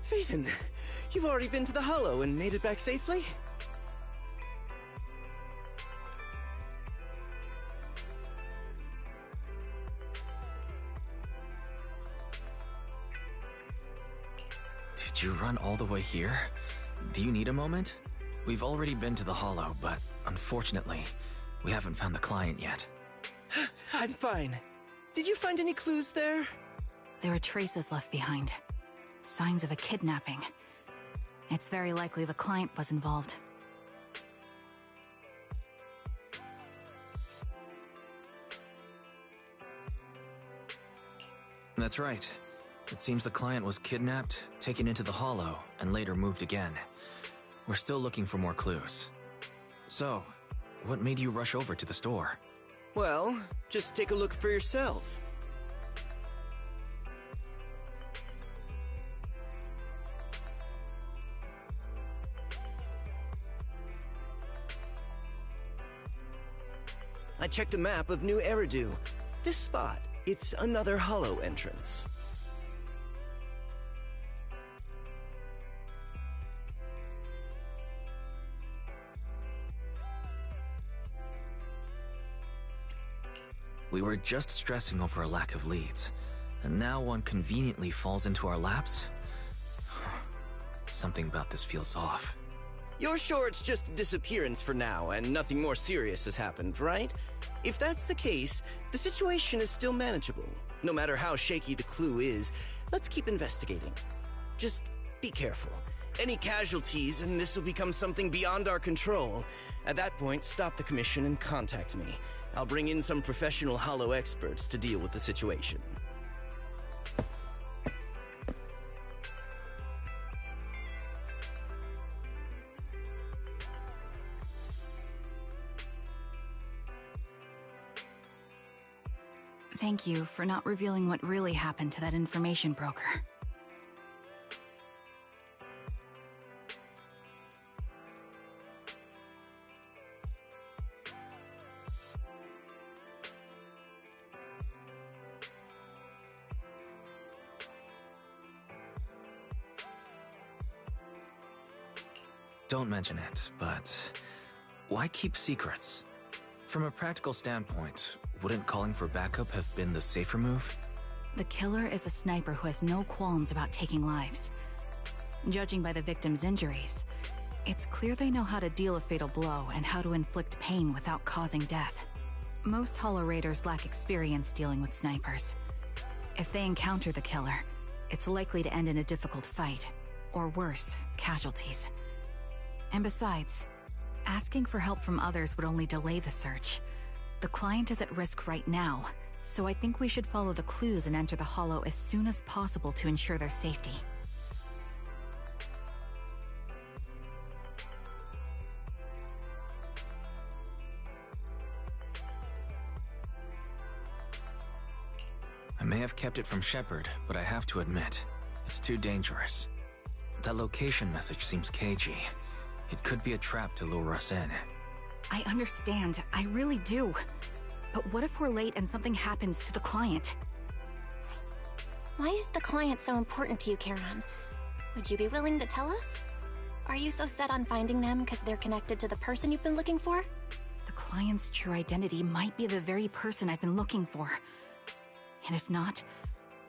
Phaethon, you've already been to the Hollow and made it back safely? Did you run all the way here? Do you need a moment? We've already been to the Hollow, but unfortunately, we haven't found the client yet. I'm fine. Did you find any clues there? There are traces left behind. Signs of a kidnapping. It's very likely the client was involved. That's right. It seems the client was kidnapped, taken into the Hollow, and later moved again. We're still looking for more clues. So, what made you rush over to the store? Well, just take a look for yourself. I checked a map of New Eridu. This spot, it's another Hollow entrance. We were just stressing over a lack of leads, and now one conveniently falls into our laps? Something about this feels off. You're sure it's just a disappearance for now and nothing more serious has happened, right? If that's the case, the situation is still manageable. No matter how shaky the clue is, let's keep investigating. Just be careful. Any casualties and this will become something beyond our control. At that point, stop the commission and contact me. I'll bring in some professional Hollow experts to deal with the situation. Thank you for not revealing what really happened to that information broker. Don't mention it, but why keep secrets? From a practical standpoint, wouldn't calling for backup have been the safer move? The killer is a sniper who has no qualms about taking lives. Judging by the victim's injuries, it's clear they know how to deal a fatal blow and how to inflict pain without causing death. Most Hollow Raiders lack experience dealing with snipers. If they encounter the killer, it's likely to end in a difficult fight, or worse, casualties. And besides, asking for help from others would only delay the search. The client is at risk right now, so I think we should follow the clues and enter the Hollow as soon as possible to ensure their safety. I may have kept it from Shepard, but I have to admit, it's too dangerous. That location message seems cagey. It could be a trap to lure us in. I understand, I really do. But what if we're late and something happens to the client? Why is the client so important to you, Charon? Would you be willing to tell us? Are you so set on finding them because they're connected to the person you've been looking for? The client's true identity might be the very person I've been looking for. And if not,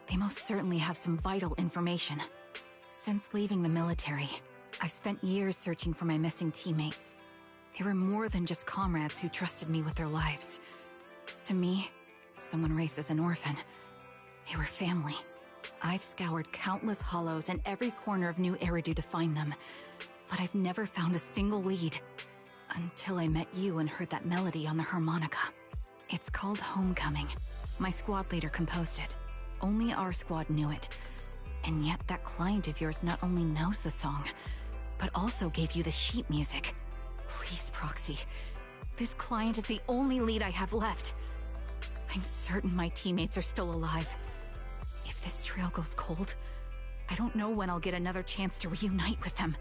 they most certainly have some vital information. Since leaving the military, I've spent years searching for my missing teammates. They were more than just comrades who trusted me with their lives. To me, someone raised as an orphan, they were family. I've scoured countless hollows and every corner of New Eridu to find them, but I've never found a single lead. Until I met you and heard that melody on the harmonica. It's called Homecoming. My squad leader composed it. Only our squad knew it. And yet that client of yours not only knows the song, but also gave you the sheet music. Please, Proxy. This client is the only lead I have left. I'm certain my teammates are still alive. If this trail goes cold, I don't know when I'll get another chance to reunite with them.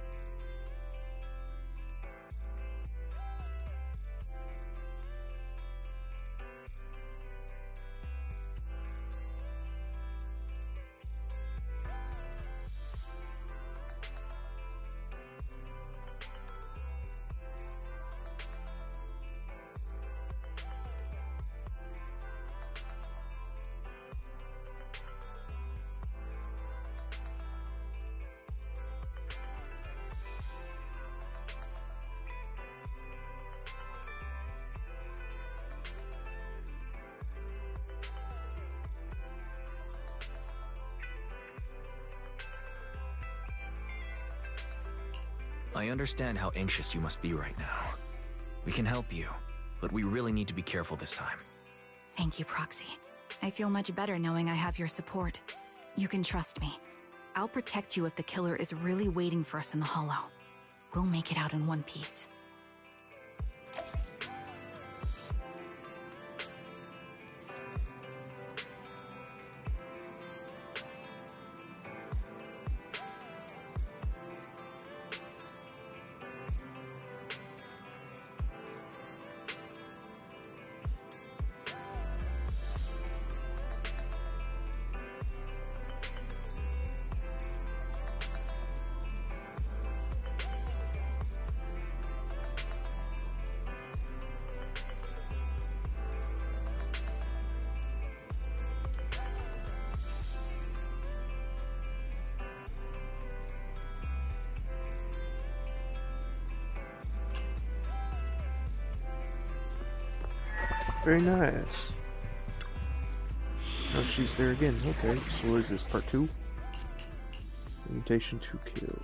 I understand how anxious you must be right now. We can help you, but we really need to be careful this time. Thank you, Proxy. I feel much better knowing I have your support. You can trust me. I'll protect you if the killer is really waiting for us in the Hollow. We'll make it out in one piece. Very nice. Oh, she's there again. Okay, so what is this, part 2? Invitation to kill.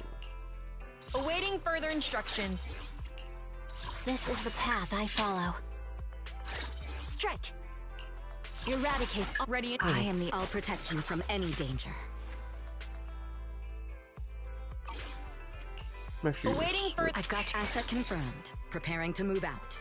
Awaiting further instructions. This is the path I follow. Strike! Eradicate. Ready. I am the all protection from any danger. Awaiting for. I've got asset confirmed. Preparing to move out.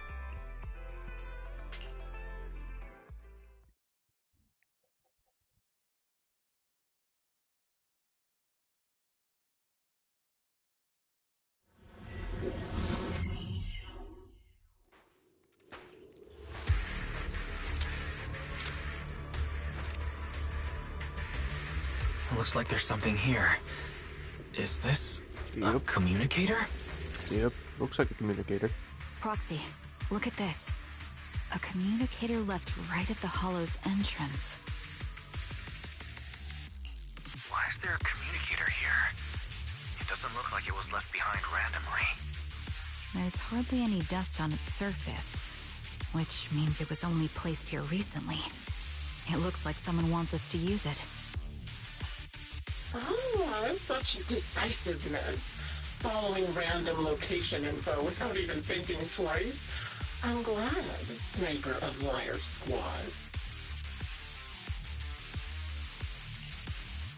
Looks like there's something here. Is this a communicator? Yep, looks like a communicator. Proxy, look at this. A communicator left right at the hollow's entrance. Why is there a communicator here? It doesn't look like it was left behind randomly. There's hardly any dust on its surface, which means it was only placed here recently. It looks like someone wants us to use it. Ah, such decisiveness. Following random location info without even thinking twice. I'm glad, Sniper of Liar Squad.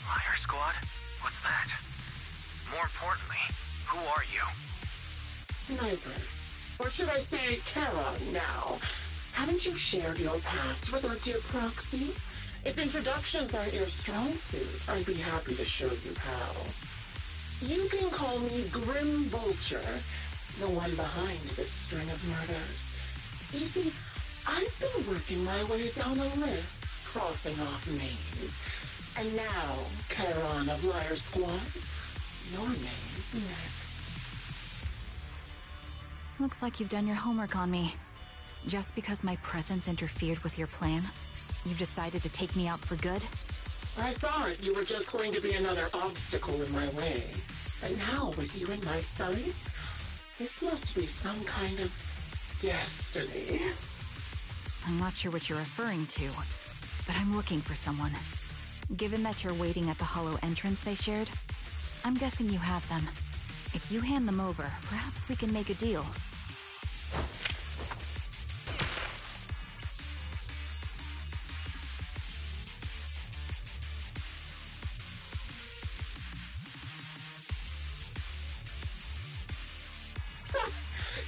Liar Squad? What's that? More importantly, who are you? Sniper. Or should I say Charon now? Haven't you shared your past with our dear Proxy? If introductions aren't your strong suit, I'd be happy to show you how. You can call me Grim Vulture, the one behind this string of murders. You see, I've been working my way down a list, crossing off names. And now, Charon of Liar Squad, your name's next. Looks like you've done your homework on me. Just because my presence interfered with your plan, you've decided to take me out for good? I thought you were just going to be another obstacle in my way. But now, with you in my sights, this must be some kind of destiny. I'm not sure what you're referring to, but I'm looking for someone. Given that you're waiting at the hollow entrance they shared, I'm guessing you have them. If you hand them over, perhaps we can make a deal.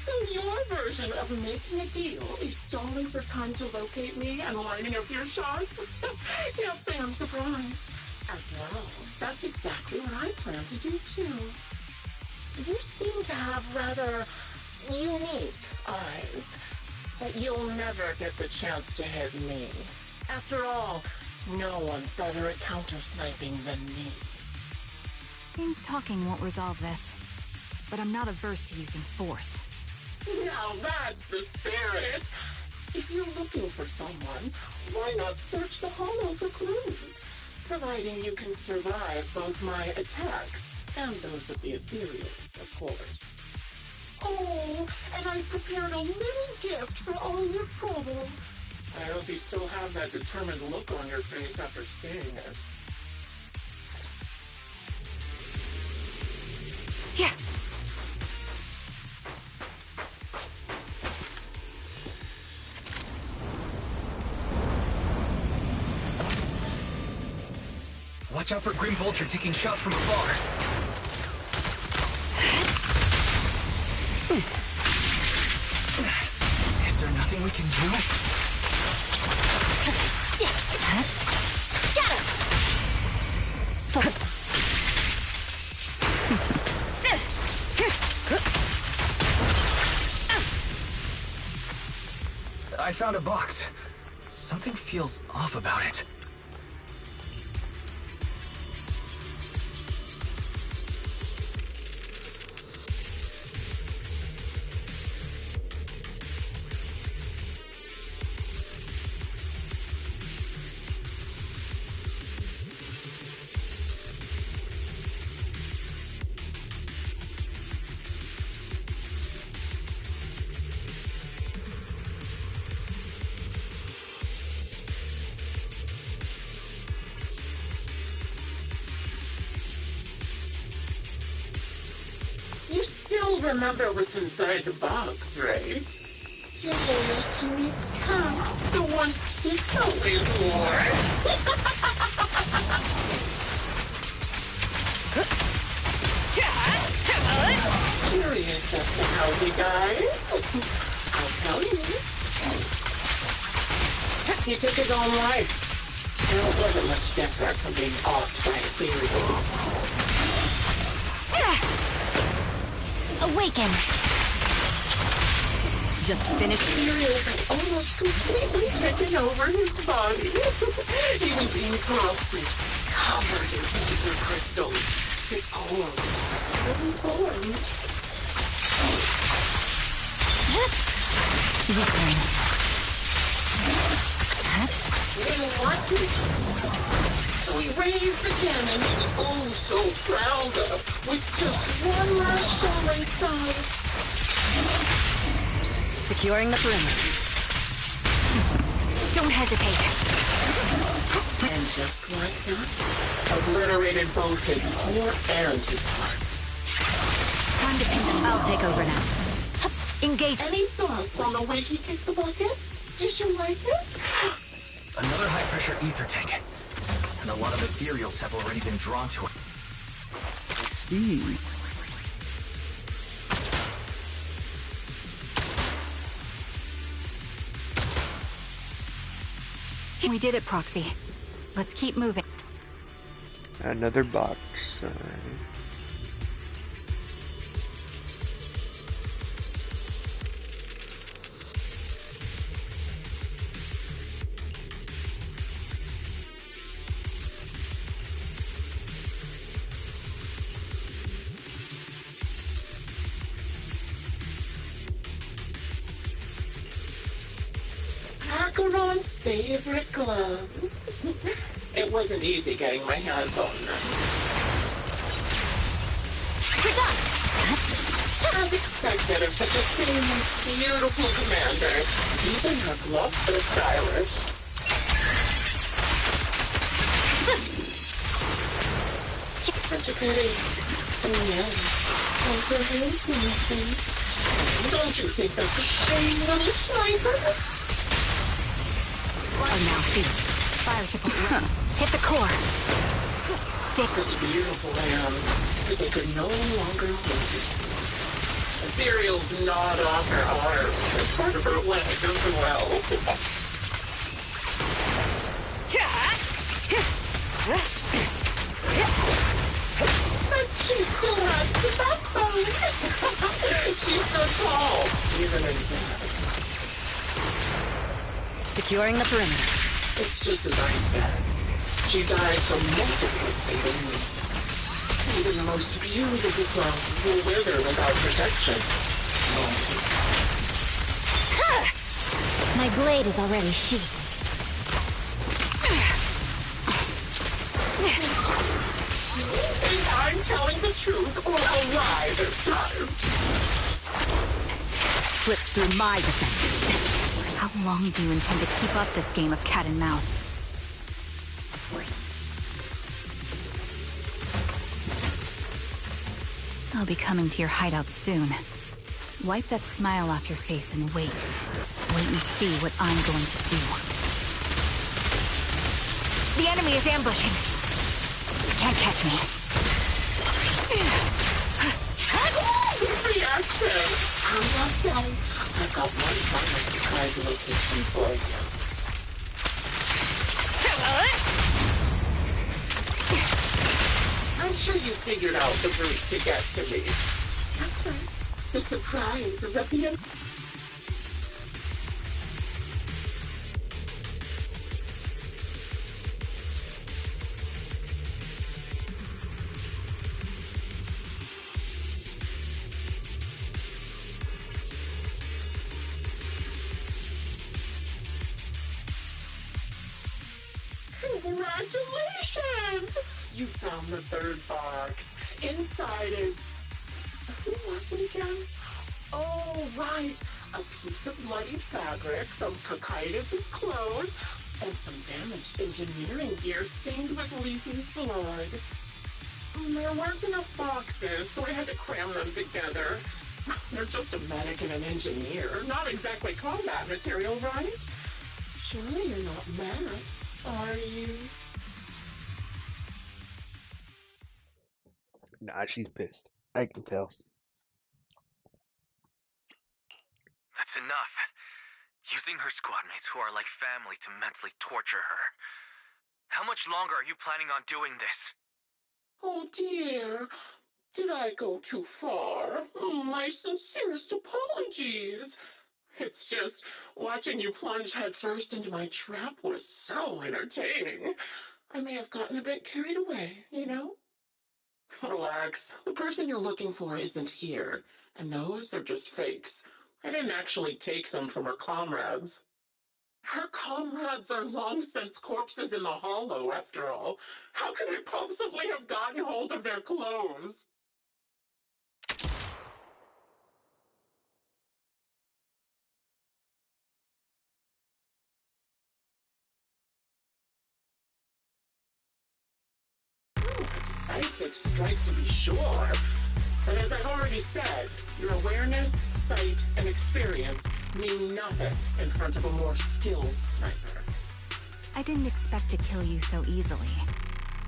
So your version of making a deal is stalling for time to locate me and lining up your shots? Can't say I'm surprised. After all, that's exactly what I plan to do too. You seem to have rather unique eyes, but you'll never get the chance to hit me. After all, no one's better at counter-sniping than me. Seems talking won't resolve this, but I'm not averse to using force. Now that's the spirit! If you're looking for someone, why not search the hollow for clues? Providing you can survive both my attacks and those of the ethereals, of course. Oh, and I prepared a little gift for all your trouble. I hope you still have that determined look on your face after seeing it. Yeah. Watch out for Grim Vulture taking shots from afar. Is there nothing we can do? Get him! I found a box. Something feels off about it. Remember what's inside the box, right? Your loyalty meets count, the one stick always wore. Curious as to how he died? I'll tell you. He took his own life. There wasn't much different from being offed by ethereals. Awaken! Just finished. Ethereals had almost completely taken over his body. He was encrusted, covered in ether crystals. His core was fully formed. We raise the cannon, oh so proud of, with just one last shell inside. Securing the perimeter. Don't hesitate. And just like that, obliterated both his core and his heart. Time to pin them. I'll take over now. Engage. Any thoughts on the way he kicked the bucket? Did you like it? Another high-pressure ether tank. And a lot of ethereals have already been drawn to it. Let's see. We did it, Proxy. Let's keep moving. Another box. Acheron's favorite gloves. It wasn't easy getting my hands on them. As expected of such a famous, beautiful commander, even her gloves are stylish. Such a pity. And yet, her hands were missing. Don't you think that's a shame, little sniper? Oh, now see. Fire support. Hit the core. Stick. Such beautiful hands, but they could no longer hold it. Ethereal's gnawed off her arm, and part of her leg as well. But she still has the backbone. She's so tall, even in death. Securing the perimeter. It's just as I said. She died from multiple fatal wounds. Even the most beautiful clown will wither without protection. My blade is already sheathed. And I'm telling the truth or a lie this time. Slips through my defense. How long do you intend to keep up this game of cat and mouse? I'll be coming to your hideout soon. Wipe that smile off your face and wait. Wait and see what I'm going to do. The enemy is ambushing. Can't catch me. Reaction! I'm not saying I've got one final surprise location for you. I'm sure you figured out the route to get to me. That's right. The surprise is at the end. Congratulations! You found the third box. Inside is... Who was it again? Oh, right. A piece of bloodied fabric from Cocytus's clothes and some damaged engineering gear stained with Lethan's blood. There weren't enough boxes, so I had to cram them together. They're just a medic and an engineer. Not exactly combat material, right? Surely you're not mad, are you? Nah, she's pissed. I can tell. That's enough. Using her squadmates who are like family to mentally torture her. How much longer are you planning on doing this? Oh dear. Did I go too far? My sincerest apologies. It's just, watching you plunge headfirst into my trap was so entertaining. I may have gotten a bit carried away, you know? Relax. Relax. The person you're looking for isn't here. And those are just fakes. I didn't actually take them from her comrades. Her comrades are long since corpses in the hollow, after all. How could I possibly have gotten hold of their clothes? A decisive strike to be sure. But as I've already said, your awareness, sight, and experience mean nothing in front of a more skilled sniper. I didn't expect to kill you so easily.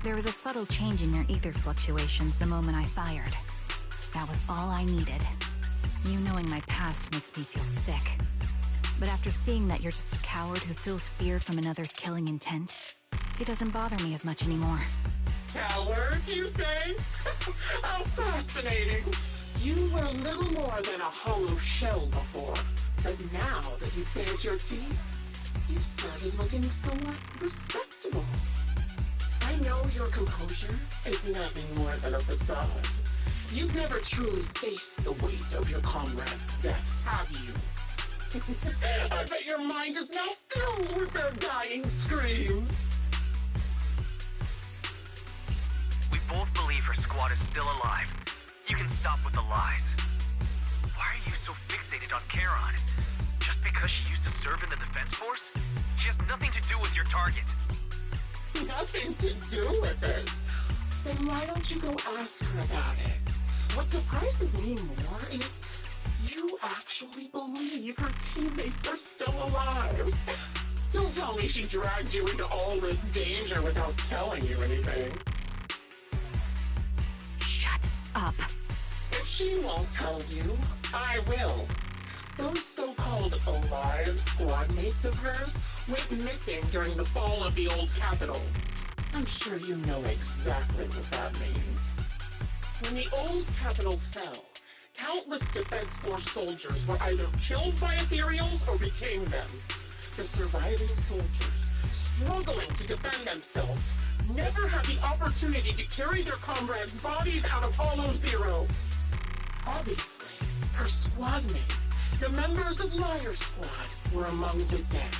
There was a subtle change in your ether fluctuations the moment I fired. That was all I needed. You knowing my past makes me feel sick. But after seeing that you're just a coward who feels fear from another's killing intent, it doesn't bother me as much anymore. Coward, you say? How fascinating. You were little more than a hollow shell before. But now that you've bared your teeth, you've started looking somewhat respectable. I know your composure is nothing more than a facade. You've never truly faced the weight of your comrades' deaths, have you? I bet your mind is now filled with their dying screams. We both believe her squad is still alive. You can stop with the lies. Why are you so fixated on Charon? Just because she used to serve in the defense force? She has nothing to do with your target. Nothing to do with it? Then why don't you go ask her about it? What surprises me more is you actually believe her teammates are still alive. Don't tell me she dragged you into all this danger without telling you anything. Shut up. If she won't tell you, I will. Those so-called alive squad mates of hers went missing during the fall of the old capital. I'm sure you know exactly what that means. When the old capital fell, countless Defense Force soldiers were either killed by ethereals or became them. The surviving soldiers, struggling to defend themselves, never had the opportunity to carry their comrades' bodies out of Hollow Zero. Obviously, her squad mates, the members of Liar Squad, were among the dead.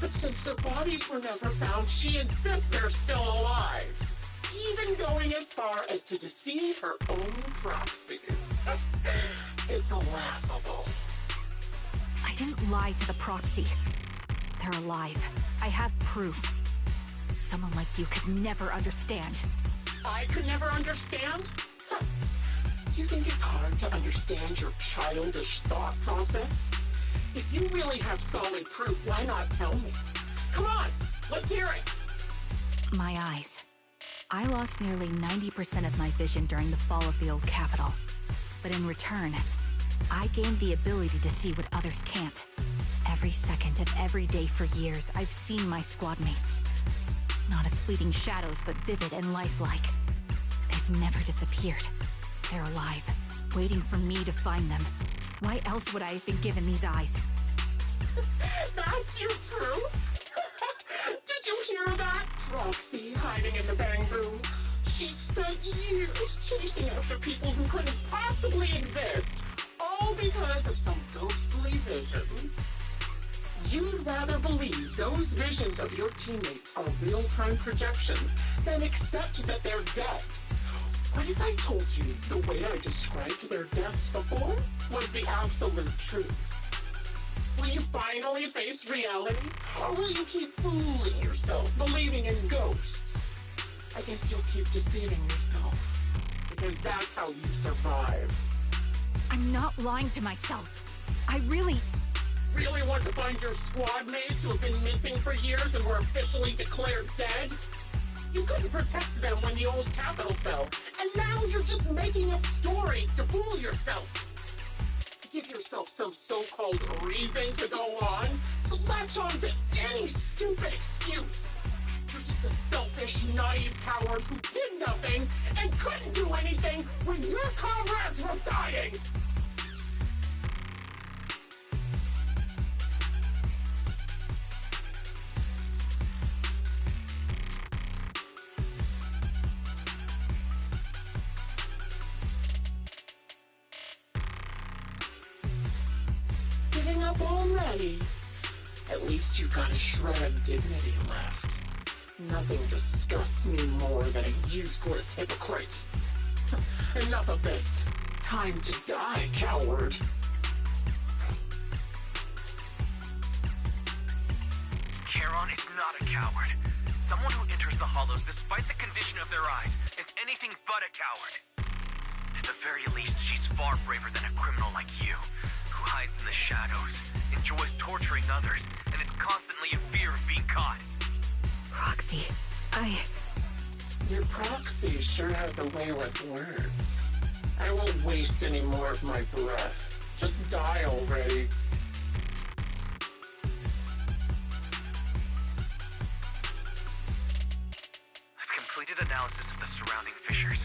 But since their bodies were never found, she insists they're still alive. Even going as far as to deceive her own proxy. It's laughable. I didn't lie to the proxy. They're alive. I have proof. Someone like you could never understand. I could never understand? Huh. You think it's hard to understand your childish thought process? If you really have solid proof, why not tell me? Come on, let's hear it. My eyes. I lost nearly 90% of my vision during the fall of the old capital. But in return, I gained the ability to see what others can't. Every second of every day for years, I've seen my squad mates. Not as fleeting shadows, but vivid and lifelike. They've never disappeared. They're alive, waiting for me to find them. Why else would I have been given these eyes? That's your proof? Did you hear that? Proxy hiding in the bamboo. She spent years chasing after people who couldn't possibly exist, all because of some ghostly visions. You'd rather believe those visions of your teammates are real-time projections than accept that they're dead. What if I told you the way I described their deaths before was the absolute truth? Will you finally face reality? Or will you keep fooling yourself, believing in ghosts? I guess you'll keep deceiving yourself, because that's how you survive. I'm not lying to myself. I really want to find your squad mates who have been missing for years and were officially declared dead? You couldn't protect them when the old capital fell, and now you're just making up stories to fool yourself. To give yourself some so-called reason to go on, to latch on to any stupid excuse. You're just a selfish, naive coward who did nothing and couldn't do anything when your comrades were dying. giving up already? At least you've got a shred of dignity left. Nothing disgusts me more than a useless hypocrite. Enough of this. Time to die, coward. Charon is not a coward. Someone who enters the hollows despite the condition of their eyes is anything but a coward. At the very least, she's far braver than a criminal like you, who hides in the shadows, enjoys torturing others, and is constantly in fear of being caught. Roxy, Your proxy sure has a way with words. I won't waste any more of my breath. Just die already. I've completed analysis of the surrounding fissures.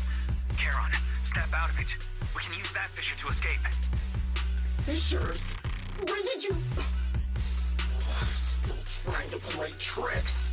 Charon, snap out of it. We can use that fissure to escape. Fissures? Where did you... Still trying to play tricks.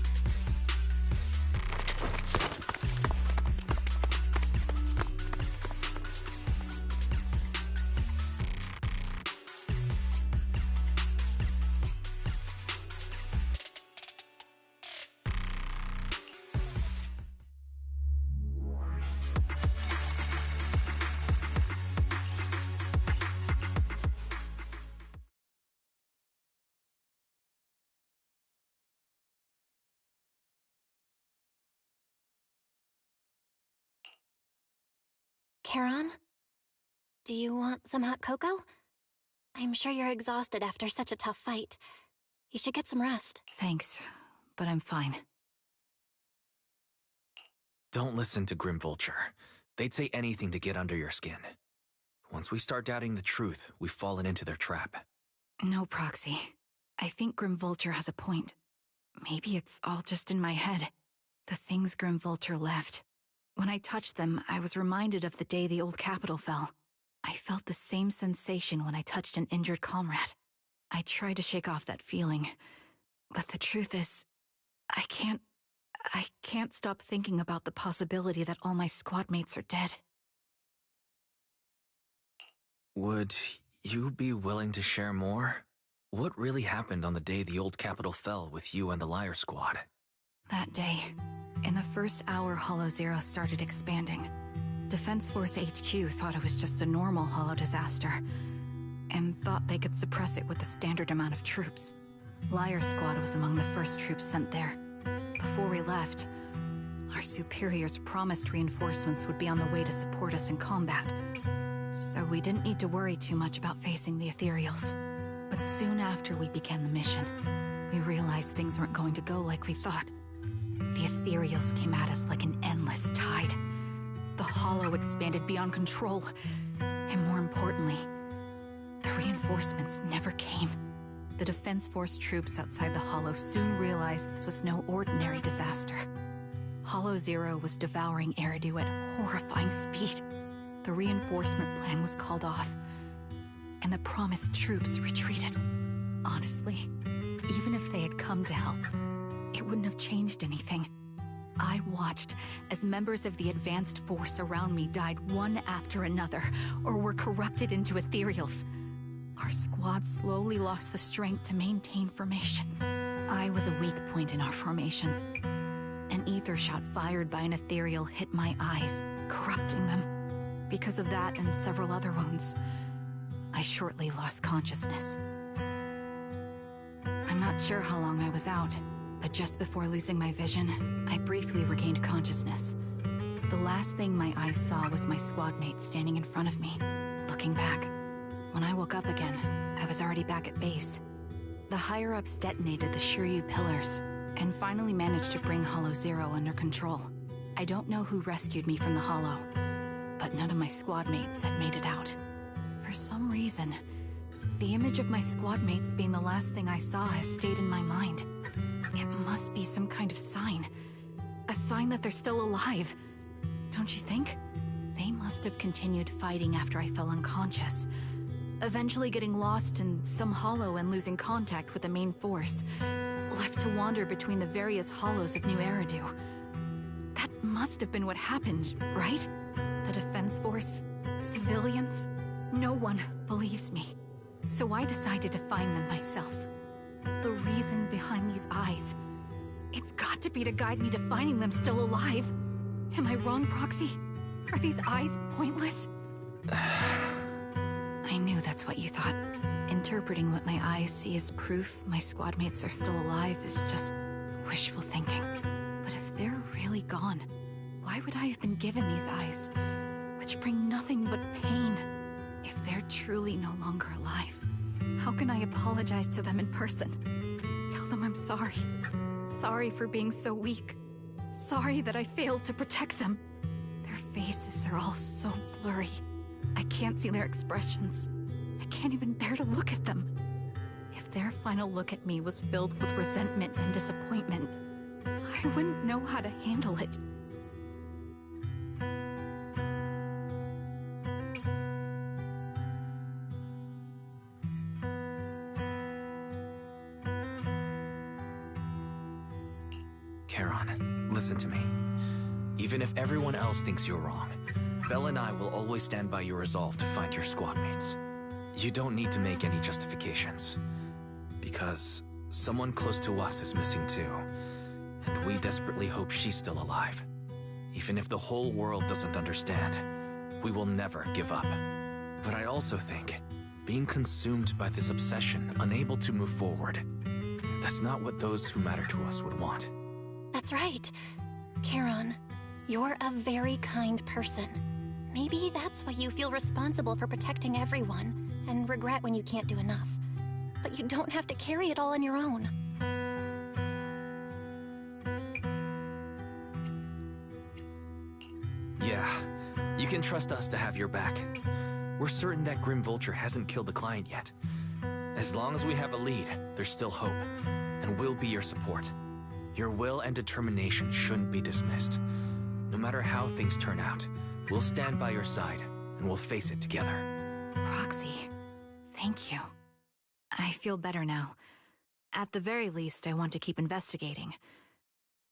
Charon? Do you want some hot cocoa? I'm sure you're exhausted after such a tough fight. You should get some rest. thanks, but I'm fine. Don't listen to Grim Vulture. They'd say anything to get under your skin. Once we start doubting the truth, we've fallen into their trap. No, Proxy. I think Grim Vulture has a point. Maybe it's all just in my head. The things Grim Vulture left. When I touched them, I was reminded of the day the old capital fell. I felt the same sensation when I touched an injured comrade. I tried to shake off that feeling, but the truth is, I can't stop thinking about the possibility that all my squad mates are dead. Would you be willing to share more? What really happened on the day the old capital fell with you and the Liar Squad? That day, in the first hour Hollow Zero started expanding, Defense Force HQ thought it was just a normal Hollow disaster, and thought they could suppress it with the standard amount of troops. Liar Squad was among the first troops sent there. Before we left, our superiors promised reinforcements would be on the way to support us in combat, so we didn't need to worry too much about facing the Ethereals. But soon after we began the mission, we realized things weren't going to go like we thought. The Ethereals came at us like an endless tide. The Hollow expanded beyond control, and more importantly, the reinforcements never came. The Defense Force troops outside the Hollow soon realized this was no ordinary disaster. Hollow Zero was devouring Eridu at horrifying speed. The reinforcement plan was called off, and the promised troops retreated. Honestly, even if they had come to help, it wouldn't have changed anything. I watched as members of the advanced force around me died one after another, or were corrupted into ethereals. Our squad slowly lost the strength to maintain formation. I was a weak point in our formation. An ether shot fired by an ethereal hit my eyes, corrupting them. Because of that and several other wounds, I shortly lost consciousness. I'm not sure how long I was out, but just before losing my vision, I briefly regained consciousness. The last thing my eyes saw was my squad mate standing in front of me, looking back. When I woke up again, I was already back at base. The higher-ups detonated the Shiryu pillars, and finally managed to bring Hollow Zero under control. I don't know who rescued me from the Hollow, but none of my squad mates had made it out. For some reason, the image of my squad mates being the last thing I saw has stayed in my mind. It must be some kind of sign. A sign that they're still alive. Don't you think? They must have continued fighting after I fell unconscious, eventually getting lost in some hollow and losing contact with the main force, left to wander between the various hollows of New Eridu. That must have been what happened, right? The Defense Force, civilians, no one believes me. So I decided to find them myself. The reason behind these eyes. It's got to be to guide me to finding them still alive. Am I wrong, Proxy? Are these eyes pointless? I knew that's what you thought. Interpreting what my eyes see as proof my squad mates are still alive is just wishful thinking. But if they're really gone, why would I have been given these eyes, which bring nothing but pain? If they're truly no longer alive, how can I apologize to them in person? Tell them I'm sorry. Sorry for being so weak. Sorry that I failed to protect them. Their faces are all so blurry. I can't see their expressions. I can't even bear to look at them. If their final look at me was filled with resentment and disappointment, I wouldn't know how to handle it. Charon, listen to me. Even if everyone else thinks you're wrong, Belle and I will always stand by your resolve to find your squad mates. You don't need to make any justifications. Because someone close to us is missing too. And we desperately hope she's still alive. Even if the whole world doesn't understand, we will never give up. But I also think, being consumed by this obsession, unable to move forward, that's not what those who matter to us would want. That's right. Charon, you're a very kind person. Maybe that's why you feel responsible for protecting everyone, and regret when you can't do enough. But you don't have to carry it all on your own. Yeah, you can trust us to have your back. We're certain that Grim Vulture hasn't killed the client yet. As long as we have a lead, there's still hope, and we'll be your support. Your will and determination shouldn't be dismissed. No matter how things turn out, we'll stand by your side, and we'll face it together. Roxy, thank you. I feel better now. At the very least, I want to keep investigating.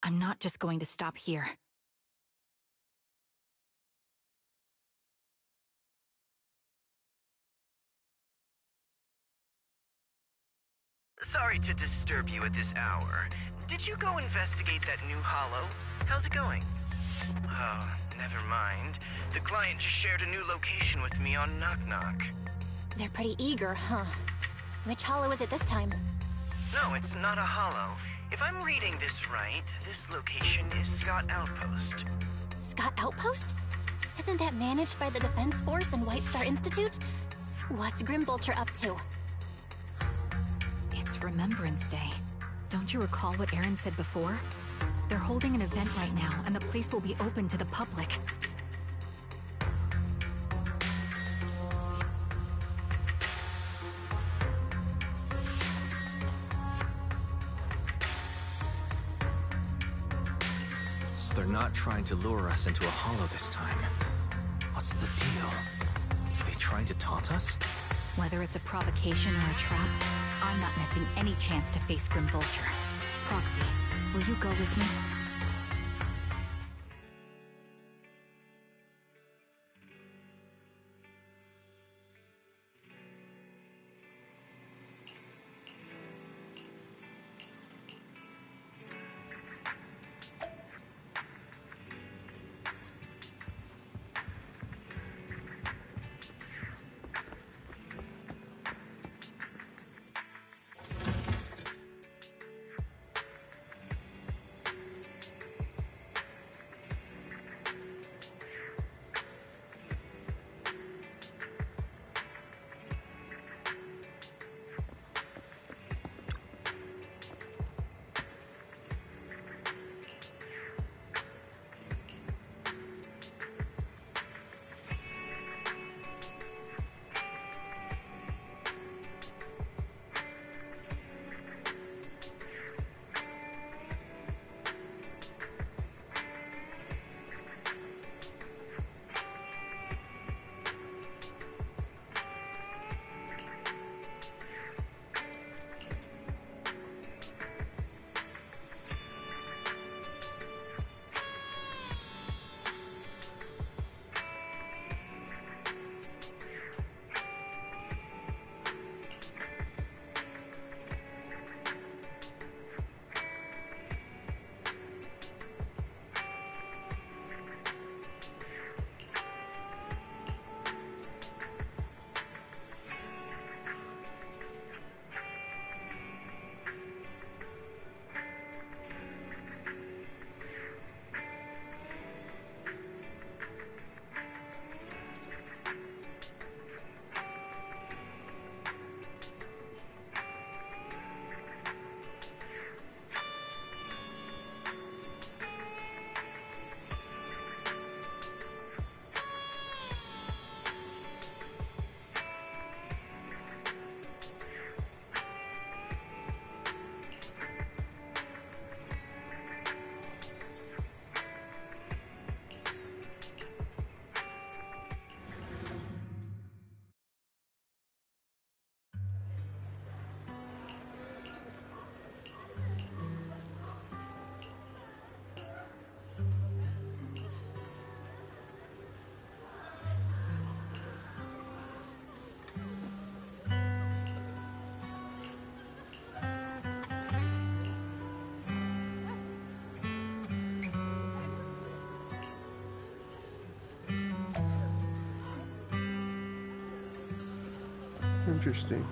I'm not just going to stop here. Sorry to disturb you at this hour. Did you go investigate that new hollow? How's it going? Oh, never mind. The client just shared a new location with me on Knock Knock. They're pretty eager, huh? Which hollow is it this time? No, it's not a hollow. If I'm reading this right, this location is Scott Outpost. Scott Outpost? Isn't that managed by the Defense Force and White Star Institute? What's Grim Vulture up to? It's Remembrance Day. Don't you recall what Aaron said before? They're holding an event right now, and the place will be open to the public. So they're not trying to lure us into a hollow this time. What's the deal? Are they trying to taunt us? Whether it's a provocation or a trap, I'm not missing any chance to face Grim Vulture. Proxy, will you go with me? Interesting.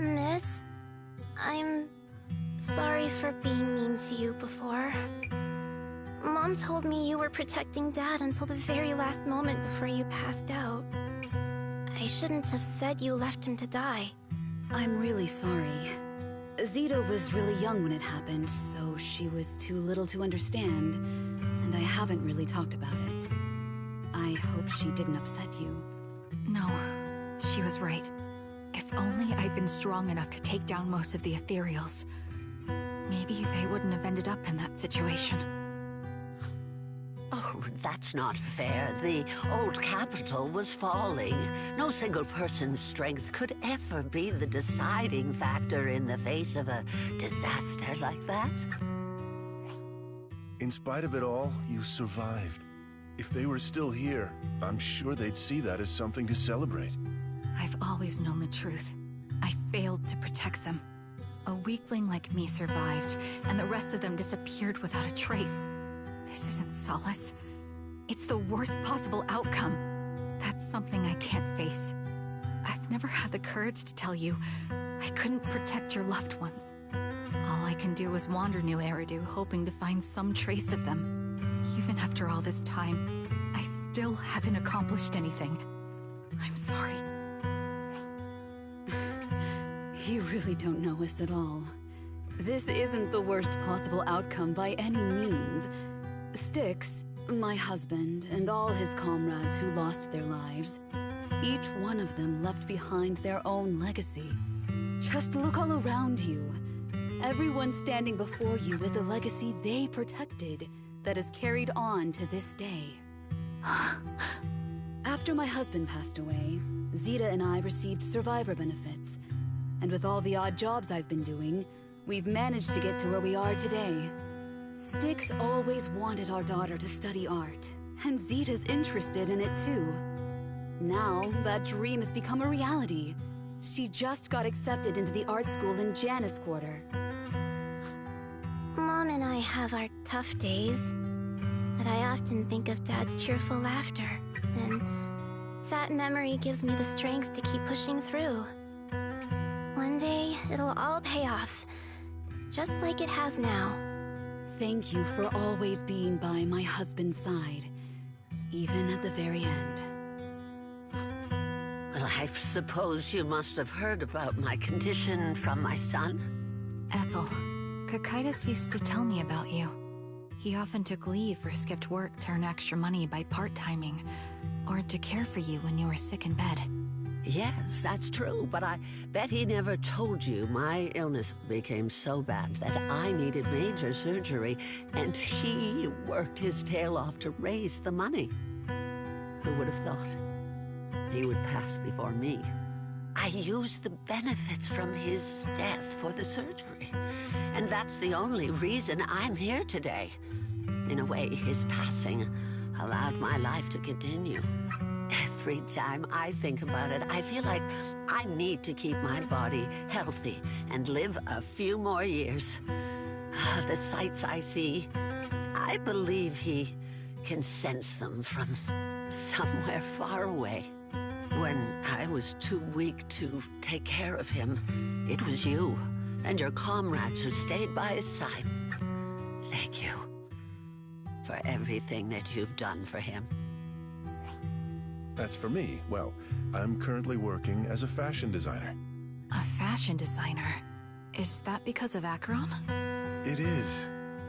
Miss, I'm sorry for being mean to you before. Mom told me you were protecting Dad until the very last moment before you passed out. I shouldn't have said you left him to die. I'm really sorry. Zita was really young when it happened, so she was too little to understand, and I haven't really talked about it. I hope she didn't upset you. No, she was right. If only I'd been strong enough to take down most of the ethereals, maybe they wouldn't have ended up in that situation. Oh, that's not fair. The old capital was falling. No single person's strength could ever be the deciding factor in the face of a disaster like that. In spite of it all, you survived. If they were still here, I'm sure they'd see that as something to celebrate. I've always known the truth. I failed to protect them. A weakling like me survived, and the rest of them disappeared without a trace. This isn't solace. It's the worst possible outcome. That's something I can't face. I've never had the courage to tell you I couldn't protect your loved ones. All I can do is wander New Eridu, hoping to find some trace of them. Even after all this time, I still haven't accomplished anything. I'm sorry. You really don't know us at all. This isn't the worst possible outcome by any means. Styx, my husband, and all his comrades who lost their lives, each one of them left behind their own legacy. Just look all around you. Everyone standing before you with a legacy they protected that is carried on to this day. After my husband passed away, Zeta and I received survivor benefits. And with all the odd jobs I've been doing, we've managed to get to where we are today. Styx always wanted our daughter to study art, and Zeta's interested in it too. Now, that dream has become a reality. She just got accepted into the art school in Janus Quarter. Mom and I have our tough days, but I often think of Dad's cheerful laughter, and that memory gives me the strength to keep pushing through. One day, it'll all pay off, just like it has now. Thank you for always being by my husband's side, even at the very end. Well, I suppose you must have heard about my condition from my son. Ethel, Kakaitis used to tell me about you. He often took leave or skipped work to earn extra money by part-timing, or to care for you when you were sick in bed. Yes, that's true, but I bet he never told you my illness became so bad that I needed major surgery, and he worked his tail off to raise the money. Who would have thought he would pass before me? I used the benefits from his death for the surgery, and that's the only reason I'm here today. In a way, his passing allowed my life to continue. Every time I think about it, I feel like I need to keep my body healthy and live a few more years. The sights I see, I believe he can sense them from somewhere far away. When I was too weak to take care of him, it was you and your comrades who stayed by his side. Thank you for everything that you've done for him. As for me, well, I'm currently working as a fashion designer. A fashion designer? Is that because of Acheron? It is.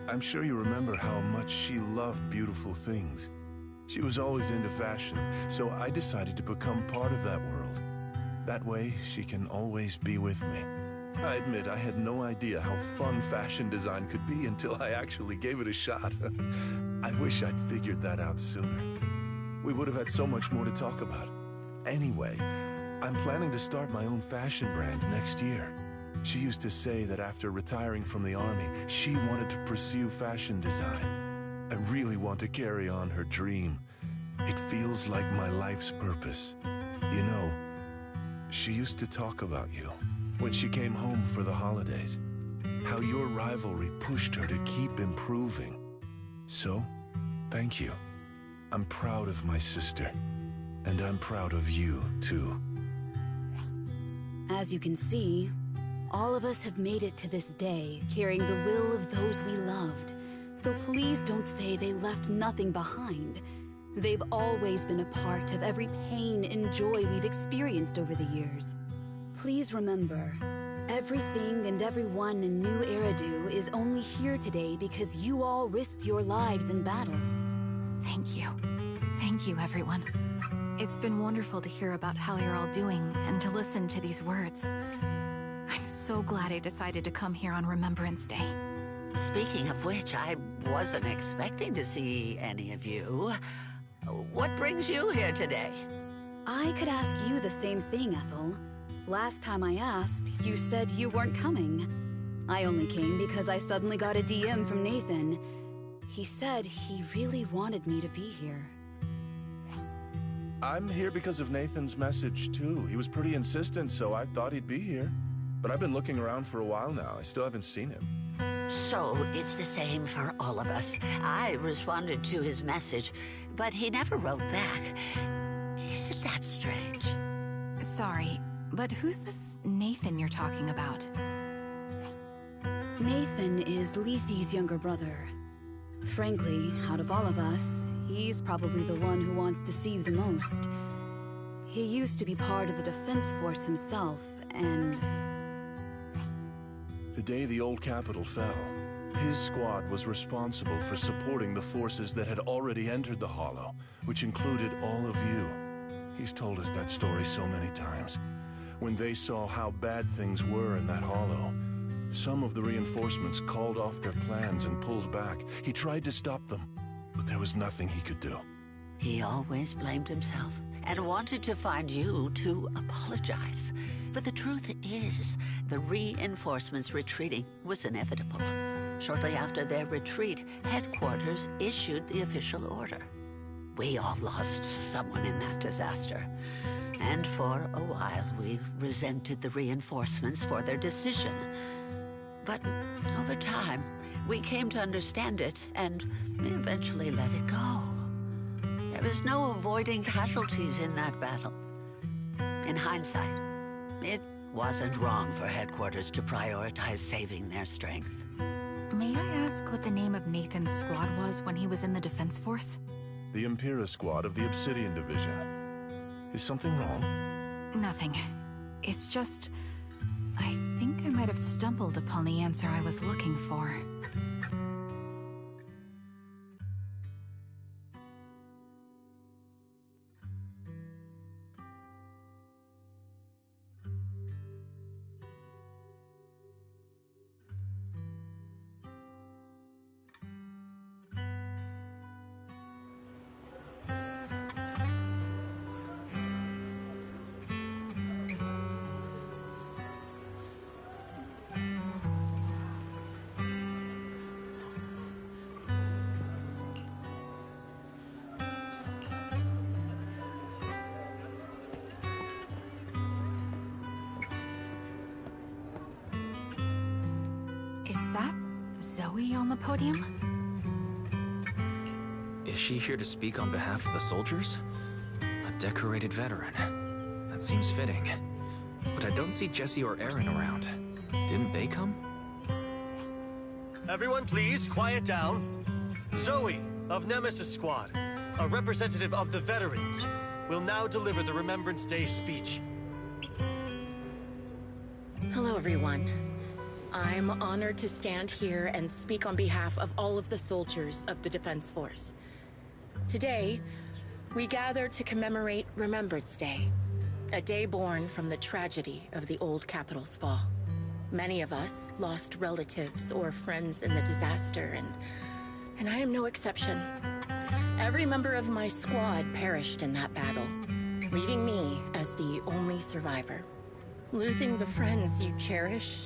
I'm sure you remember how much she loved beautiful things. She was always into fashion, so I decided to become part of that world. That way, she can always be with me. I admit I had no idea how fun fashion design could be until I actually gave it a shot. I wish I'd figured that out sooner. We would have had so much more to talk about. Anyway, I'm planning to start my own fashion brand next year. She used to say that after retiring from the army, she wanted to pursue fashion design. I really want to carry on her dream. It feels like my life's purpose. You know, she used to talk about you when she came home for the holidays. How your rivalry pushed her to keep improving. So, thank you. I'm proud of my sister, and I'm proud of you, too. As you can see, all of us have made it to this day, carrying the will of those we loved. So please don't say they left nothing behind. They've always been a part of every pain and joy we've experienced over the years. Please remember, everything and everyone in New Eridu is only here today because you all risked your lives in battle. Thank you. Thank you, everyone. It's been wonderful to hear about how you're all doing and to listen to these words. I'm so glad I decided to come here on Remembrance Day. Speaking of which, I wasn't expecting to see any of you. What brings you here today? I could ask you the same thing, Ethel. Last time I asked, you said you weren't coming. I only came because I suddenly got a DM from Nathan. He said he really wanted me to be here. I'm here because of Nathan's message, too. He was pretty insistent, so I thought he'd be here. But I've been looking around for a while now. I still haven't seen him. So, it's the same for all of us. I responded to his message, but he never wrote back. Isn't that strange? Sorry, but who's this Nathan you're talking about? Nathan is Lethe's younger brother. Frankly, out of all of us, he's probably the one who wants to see you the most. He used to be part of the Defense Force himself, and... The day the old capital fell, his squad was responsible for supporting the forces that had already entered the Hollow, which included all of you. He's told us that story so many times. When they saw how bad things were in that Hollow, some of the reinforcements called off their plans and pulled back. He tried to stop them, but there was nothing he could do. He always blamed himself and wanted to find you to apologize. But the truth is, the reinforcements retreating was inevitable. Shortly after their retreat, headquarters issued the official order. We all lost someone in that disaster. And for a while, we resented the reinforcements for their decision. But over time, we came to understand it and eventually let it go. There was no avoiding casualties in that battle. In hindsight, it wasn't wrong for headquarters to prioritize saving their strength. May I ask what the name of Nathan's squad was when he was in the Defense Force? The Impera squad of the Obsidian Division. Is something wrong? Nothing. It's just... I think I might have stumbled upon the answer I was looking for. Is that Zoe on the podium? Is she here to speak on behalf of the soldiers? A decorated veteran. That seems fitting. But I don't see Jesse or Aaron around. Didn't they come? Everyone please, quiet down. Zoe, of Nemesis Squad, a representative of the veterans, will now deliver the Remembrance Day speech. Hello, everyone. I'm honored to stand here and speak on behalf of all of the soldiers of the Defense Force. Today, we gather to commemorate Remembrance Day, a day born from the tragedy of the old capital's fall. Many of us lost relatives or friends in the disaster, and I am no exception. Every member of my squad perished in that battle, leaving me as the only survivor. Losing the friends you cherish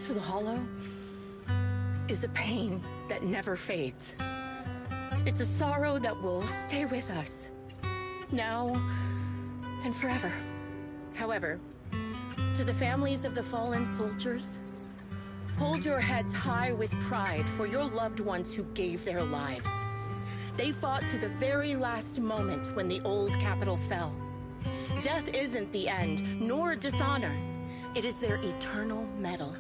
to the Hollow is a pain that never fades. It's a sorrow that will stay with us, now and forever. However, to the families of the fallen soldiers, hold your heads high with pride for your loved ones who gave their lives. They fought to the very last moment when the old capital fell. Death isn't the end, nor dishonor. It is their eternal medal.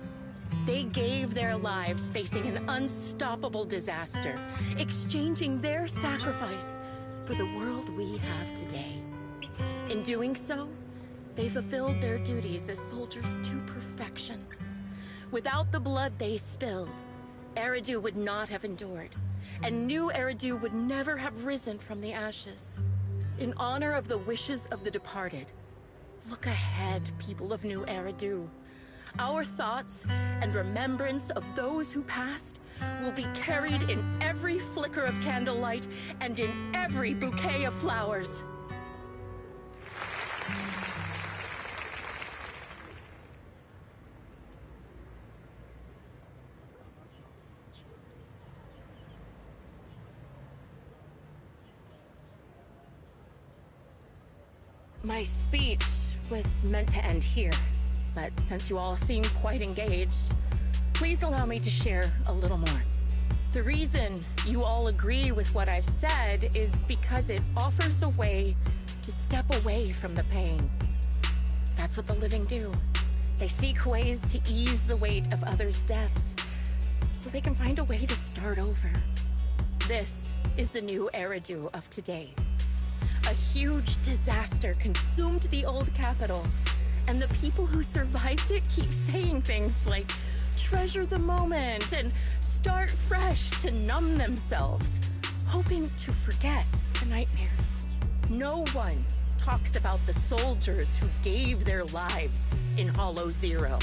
They gave their lives facing an unstoppable disaster, exchanging their sacrifice for the world we have today. In doing so, they fulfilled their duties as soldiers to perfection. Without the blood they spilled, Eridu would not have endured, and new Eridu would never have risen from the ashes. In honor of the wishes of the departed, look ahead, people of New Eridu. Our thoughts and remembrance of those who passed will be carried in every flicker of candlelight and in every bouquet of flowers. My speech was meant to end here, but since you all seem quite engaged, please allow me to share a little more. The reason you all agree with what I've said is because it offers a way to step away from the pain. That's what the living do. They seek ways to ease the weight of others' deaths, so they can find a way to start over. This is the new Eridu of today. A huge disaster consumed the old capital, and the people who survived it keep saying things like, treasure the moment and start fresh to numb themselves, hoping to forget the nightmare. No one talks about the soldiers who gave their lives in Hollow Zero.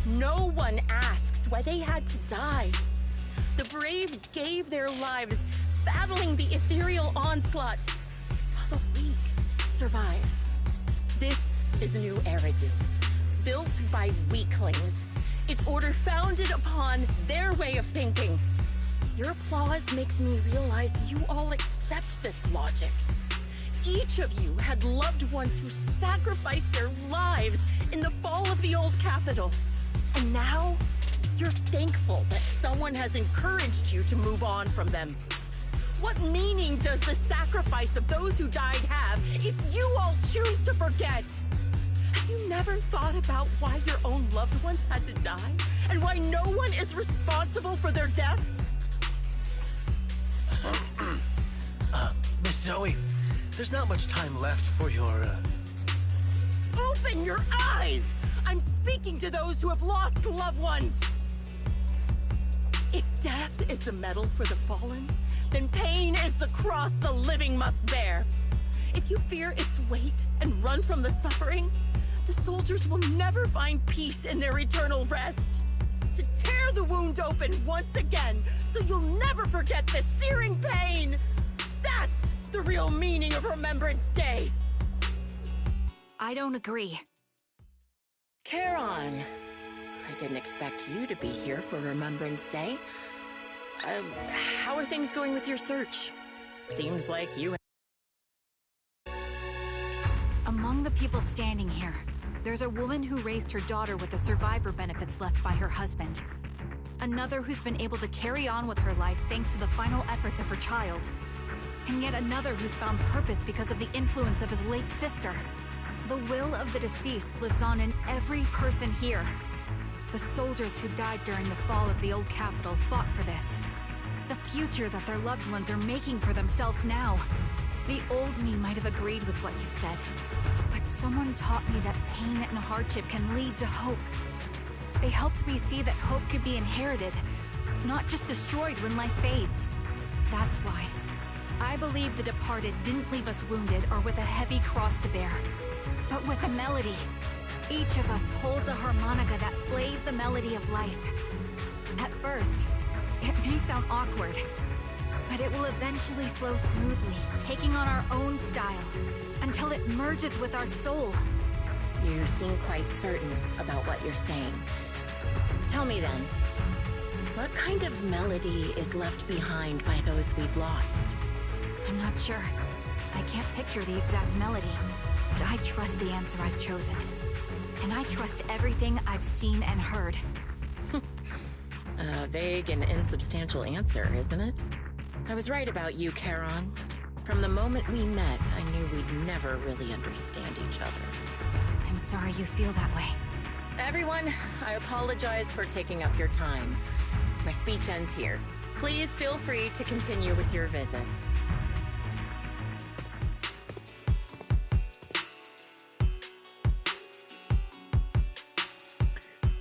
No one asks why they had to die. The brave gave their lives battling the ethereal onslaught, while the weak survived. This is a new Eridu, built by weaklings. Its order founded upon their way of thinking. Your applause makes me realize you all accept this logic. Each of you had loved ones who sacrificed their lives in the fall of the old capital. And now, you're thankful that someone has encouraged you to move on from them. What meaning does the sacrifice of those who died have if you all choose to forget? Have you never thought about why your own loved ones had to die? And why no one is responsible for their deaths? Miss Zoe, there's not much time left for your, Open your eyes! I'm speaking to those who have lost loved ones! If death is the medal for the fallen, then pain is the cross the living must bear. If you fear its weight and run from the suffering, the soldiers will never find peace in their eternal rest. To tear the wound open once again, so you'll never forget the searing pain! That's the real meaning of Remembrance Day! I don't agree. Charon, I didn't expect you to be here for Remembrance Day. How are things going with your search? Seems like you... Among the people standing here, there's a woman who raised her daughter with the survivor benefits left by her husband. Another who's been able to carry on with her life thanks to the final efforts of her child. And yet another who's found purpose because of the influence of his late sister. The will of the deceased lives on in every person here. The soldiers who died during the fall of the old capital fought for this. The future that their loved ones are making for themselves now. The old me might have agreed with what you said, but someone taught me that pain and hardship can lead to hope. They helped me see that hope could be inherited, not just destroyed when life fades. That's why I believe the departed didn't leave us wounded or with a heavy cross to bear, but with a melody. Each of us holds a harmonica that plays the melody of life. At first, it may sound awkward, but it will eventually flow smoothly, taking on our own style, until it merges with our soul. You seem quite certain about what you're saying. Tell me then, what kind of melody is left behind by those we've lost? I'm not sure. I can't picture the exact melody, but I trust the answer I've chosen. And I trust everything I've seen and heard. A vague and insubstantial answer, isn't it? I was right about you, Charon. From the moment we met, I knew we'd never really understand each other. I'm sorry you feel that way. Everyone, I apologize for taking up your time. My speech ends here. Please feel free to continue with your visit.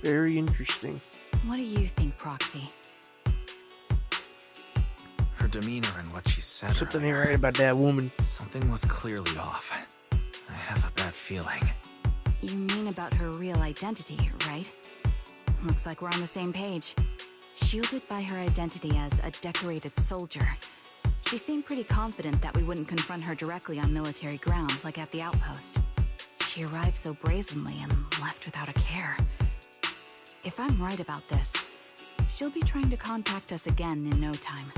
Very interesting. What do you think, Proxy? Her demeanor and what she said Something ain't earlier. right about that woman. Something was clearly off. I have a bad feeling. You mean about her real identity, right? Looks like we're on the same page. Shielded by her identity as a decorated soldier, she seemed pretty confident that we wouldn't confront her directly on military ground like at the outpost. She arrived so brazenly and left without a care. If I'm right about this, she'll be trying to contact us again in no time.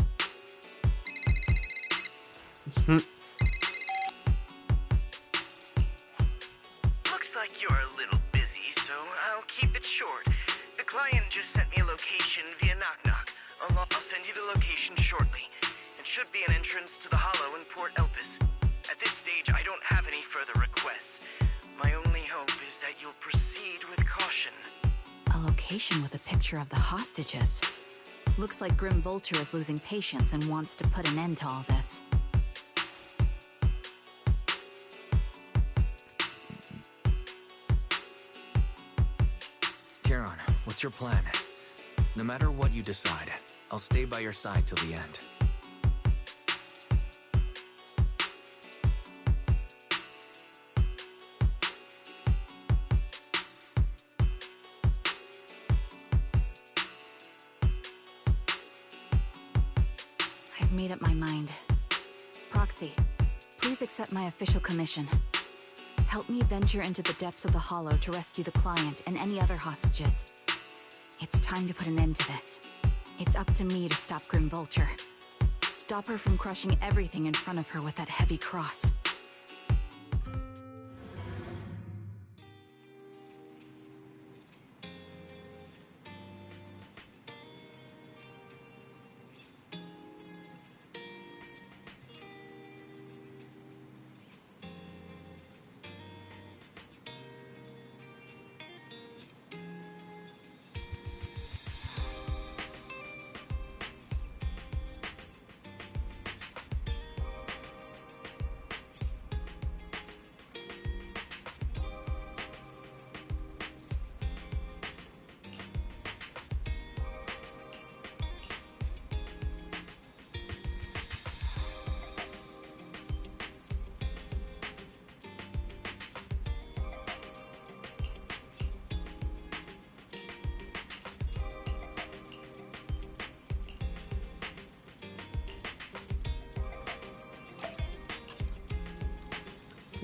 Looks like you're a little busy, so I'll keep it short. The client just sent me a location via Knock Knock. I'll send you the location shortly. It should be an entrance to the Hollow in Port Elpis. At this stage, I don't have any further requests. My only hope is caution. A location with a picture of the hostages. Looks like Grim Vulture is losing patience and wants to put an end to all this. Charon, what's your plan? No matter what you decide, I'll stay by your side till the end. I've made up my mind. Proxy, please accept my official commission. Help me venture into the depths of the Hollow to rescue the client and any other hostages. It's time to put an end to this. It's up to me to stop Grim Vulture. Stop her from crushing everything in front of her with that heavy cross.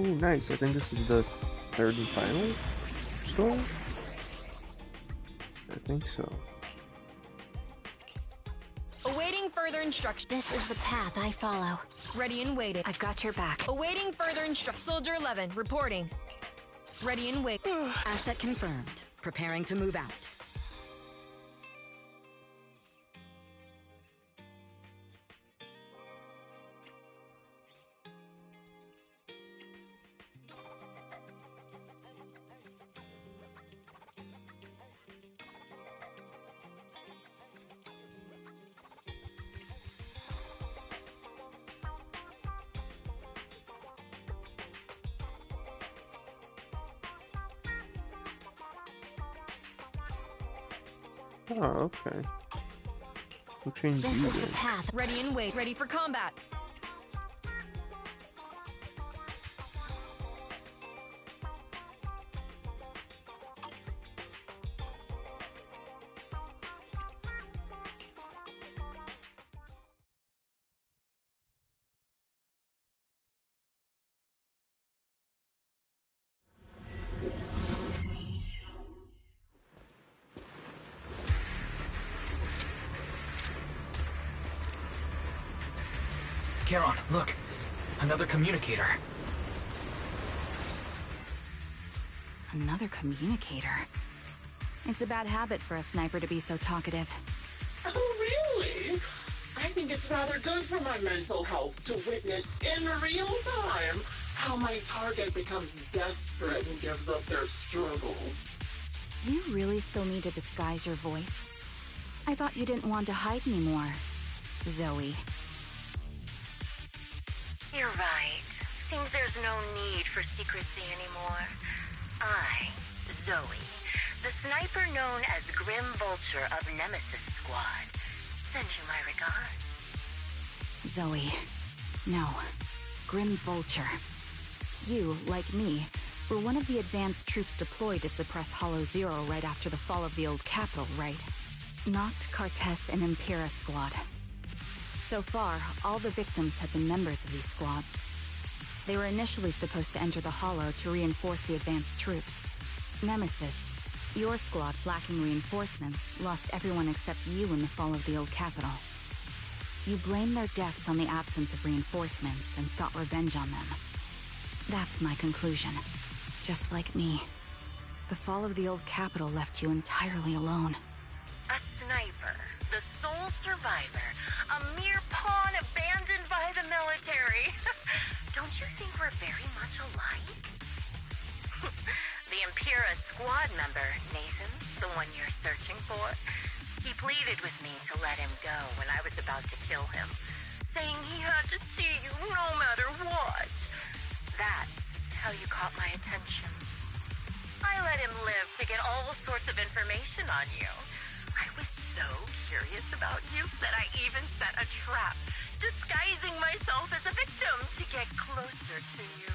Oh, nice. I think this is the third and final story? I think so. Awaiting further instructions. This is the path I follow. Ready and waiting. I've got your back. Awaiting further instructions. Soldier 11, reporting. Ready and wait. Asset confirmed. Preparing to move out. Oh, okay. Who trains This you is the then? path. Ready and wait. Ready for combat. Charon, look! Another communicator. Another communicator. It's a bad habit for a sniper to be so talkative. Oh, really? I think it's rather good for my mental health to witness in real time how my target becomes desperate and gives up their struggle. Do you really still need to disguise your voice? I thought you didn't want to hide anymore, Zoe. You're right. Seems there's no need for secrecy anymore. I, Zoe, the sniper known as Grim Vulture of Nemesis Squad, send you my regards. Zoe. No. Grim Vulture. You, like me, were one of the advanced troops deployed to suppress Hollow Zero right after the fall of the old capital, right? Noct, Cartes, and Impera Squad. So far, all the victims have been members of these squads. They were initially supposed to enter the Hollow to reinforce the advanced troops. Nemesis, your squad lacking reinforcements, lost everyone except you in the fall of the old capital. You blamed their deaths on the absence of reinforcements and sought revenge on them. That's my conclusion. Just like me. The fall of the old capital left you entirely alone. A sniper, the sole survivor, a mere pawn abandoned by the military. Don't you think we're very much alike? The Impera squad member, Nathan, the one you're searching for, he pleaded with me to let him go when I was about to kill him, saying he had to see you no matter what. That's how you caught my attention. I let him live to get all sorts of information on you. I was so curious about you that I even set a trap, disguising myself as a victim to get closer to you.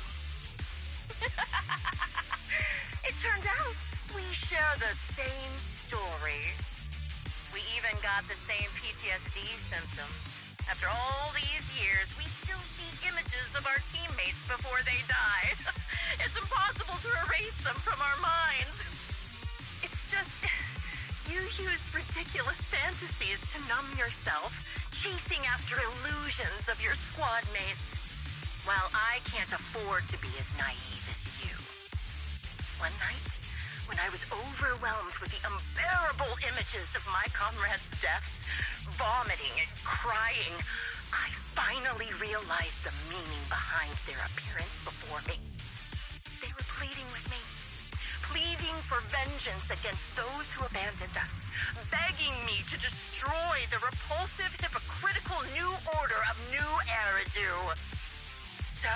It turned out we share the same story. We even got the same PTSD symptoms. After all these years, we still see images of our teammates before they die. It's impossible to erase them from our minds. It's just, you use ridiculous fantasies to numb yourself, chasing after illusions of your squad mates, while I can't afford to be as naive as you. One night, when I was overwhelmed with the unbearable images of my comrades' deaths, vomiting and crying, I finally realized the meaning behind their appearance before me. They were pleading with me, pleading for vengeance against those who abandoned us, begging me to destroy the repulsive, hypocritical new order of New Eridu. So,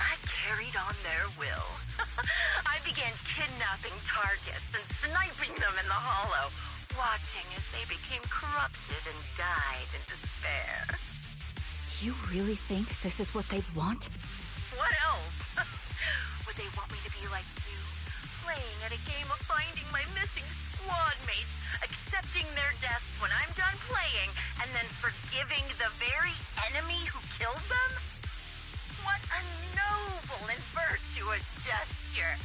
I carried on their will. I began kidnapping targets and sniping them in the hollow, watching as they became corrupted and died in despair. You really think this is what they'd want? What else? Would they want me to be like you, playing at a game of finding my missing squad mates, accepting their deaths when I'm done playing, and then forgiving the very enemy who killed them? What a noble and virtuous gesture.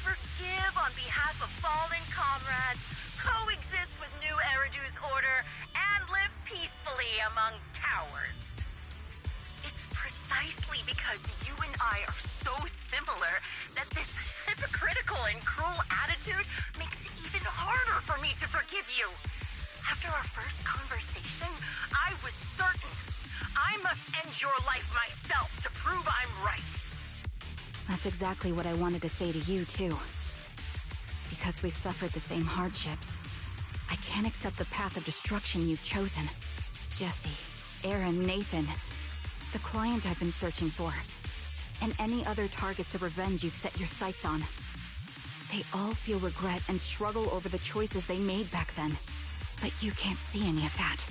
Forgive on behalf of fallen comrades, coexist with New Eridu's order, and live peacefully among cowards. It's precisely because you and I are so similar that this hypocritical and cruel attitude makes it even harder for me to forgive you. After our first conversation, I was certain I must end your life myself to prove I'm right. That's exactly what I wanted to say to you, too. Because we've suffered the same hardships, I can't accept the path of destruction you've chosen. Jesse, Aaron, Nathan, the client I've been searching for, and any other targets of revenge you've set your sights on. They all feel regret and struggle over the choices they made back then. But you can't see any of that.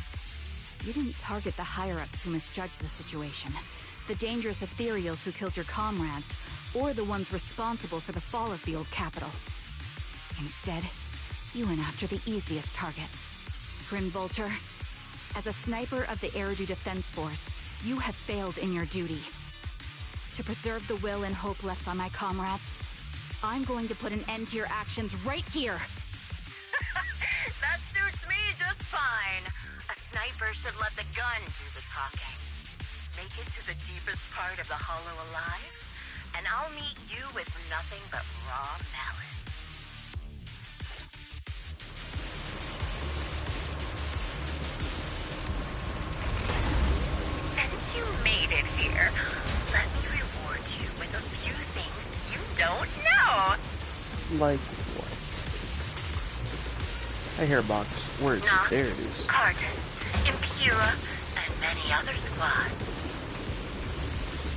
You didn't target the higher-ups who misjudged the situation, the dangerous ethereals who killed your comrades, or the ones responsible for the fall of the old capital. Instead, you went after the easiest targets. Grim Vulture, as a sniper of the Eridu Defense Force, you have failed in your duty. To preserve the will and hope left by my comrades, I'm going to put an end to your actions right here! That suits me just fine. A sniper should let the gun do the talking. Make it to the deepest part of the hollow alive, and I'll meet you with nothing but raw malice. Since you made it here, let me reward you with a few things you don't know. Like what? I hear a box. Where is it? There it is. Cartus, Impura, and many other squads.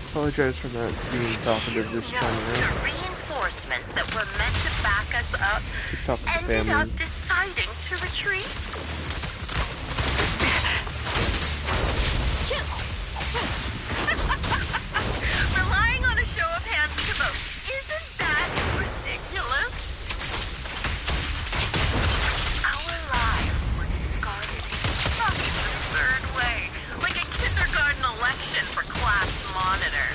Apologize for not being talkative this time around. The reinforcements that were meant to back us up ended up deciding to retreat. Relying on a show of hands to vote. Isn't that ridiculous? Our lives were discarded in such an absurd way, like a kindergarten election for class monitor.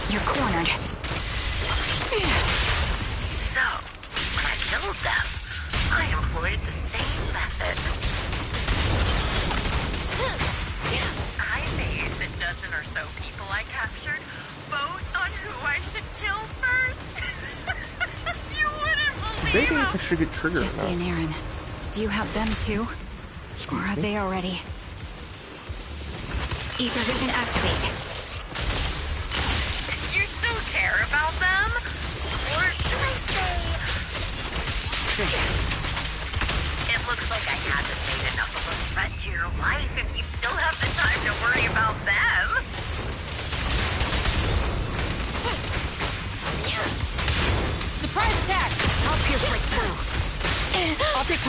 You're cornered. So, when I killed them, I employed the same method. I made the dozen or so people I captured vote on who I should kill first. You wouldn't believe They think I should get triggered. Jesse and Aaron, do you have them too? Or are they already? Ether vision activate. You still care about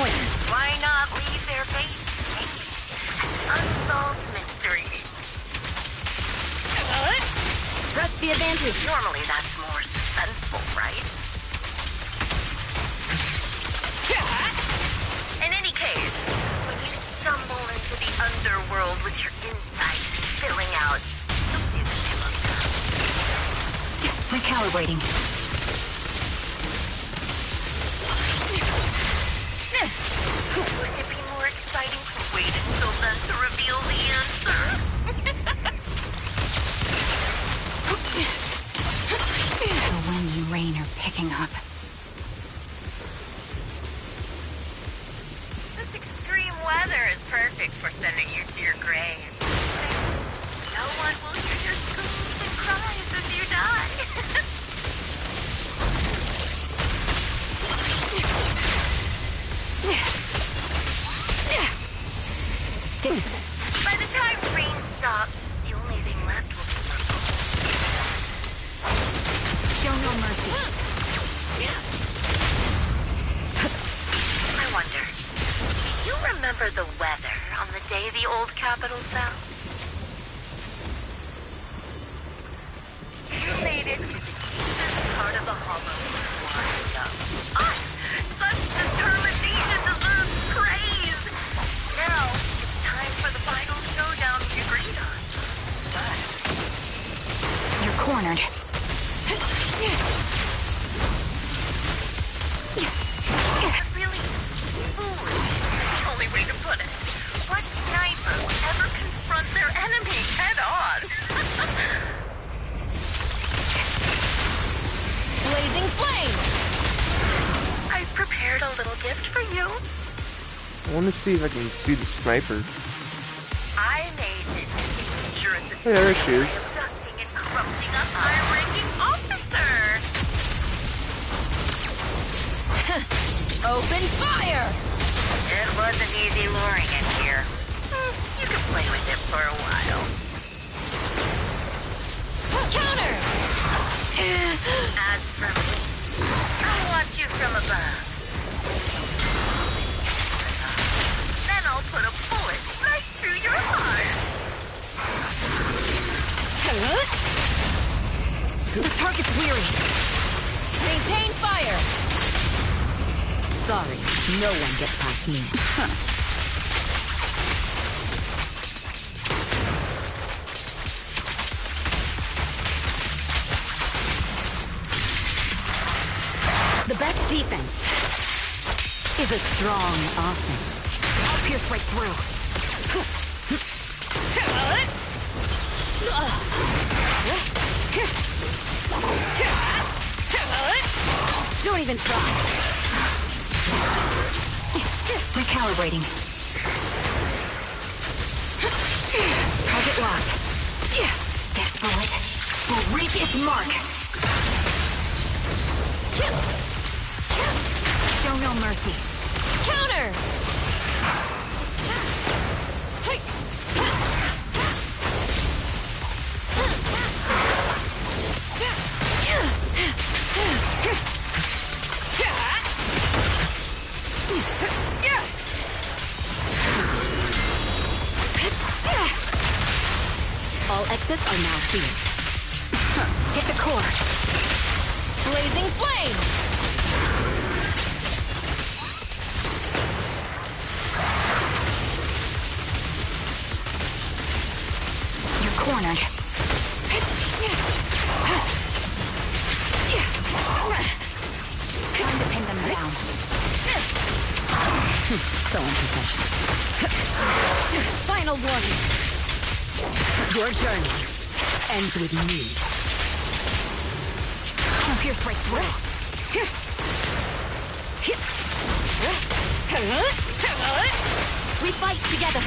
point. Why not leave their fate hanging? An unsolved mystery. Press the advantage. Normally that's more suspenseful, right? In any case, when you stumble into the underworld with your insight spilling out, don't do this too long. Recalibrating. Wouldn't it be more exciting to wait until then to reveal the answer? The wind and rain are picking up. This extreme weather is perfect for sending you to your grave. No one will hear your screams and cries as you die. Stick. By the time rain stops, the only thing left will be purple. Show no mercy. I wonder, do you remember the weather on the day the old capital fell? You made it to the eastern part of the hollow flying up. Ah, such determination deserves praise! Now, it's time for the final showdown we agreed on. But You're cornered. really foolish, the only way to put it. What sniper would ever confront their enemy head on? Blazing flame! I've prepared a little gift for you. I want to see if I can see the sniper. I made this dangerous Hey, there she is. abducting and corrupting a high-ranking officer. Open fire! It wasn't easy luring it here. You can play with it for a while. Counter! As for me, I'll watch you from above. Then I'll put a bullet right through your heart. The target's weary. Maintain fire! Sorry, no one gets past me. The best defense is a strong offense. I'll pierce right through. Don't even try. Recalibrating. Target locked. This bullet will reach its mark. Show no mercy. Counter! All exits are now sealed. Hit the core. Blazing flame! You're cornered. Time to pin them down. So unprofessional. Final warning. Your journey ends with me. Pierce right through. We fight together.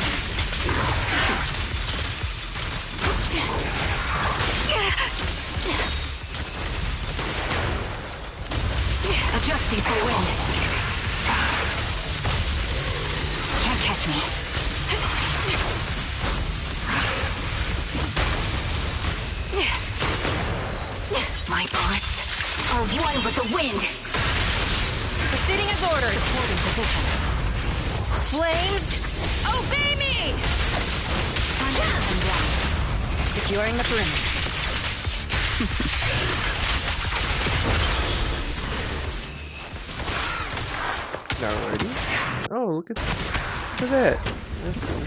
Adjusting for wind. Can't catch me. My bullets are one with the wind. Proceeding as ordered. Holding position. flames, obey me! Securing the perimeter. Alrighty. Oh, look at that. That's cool.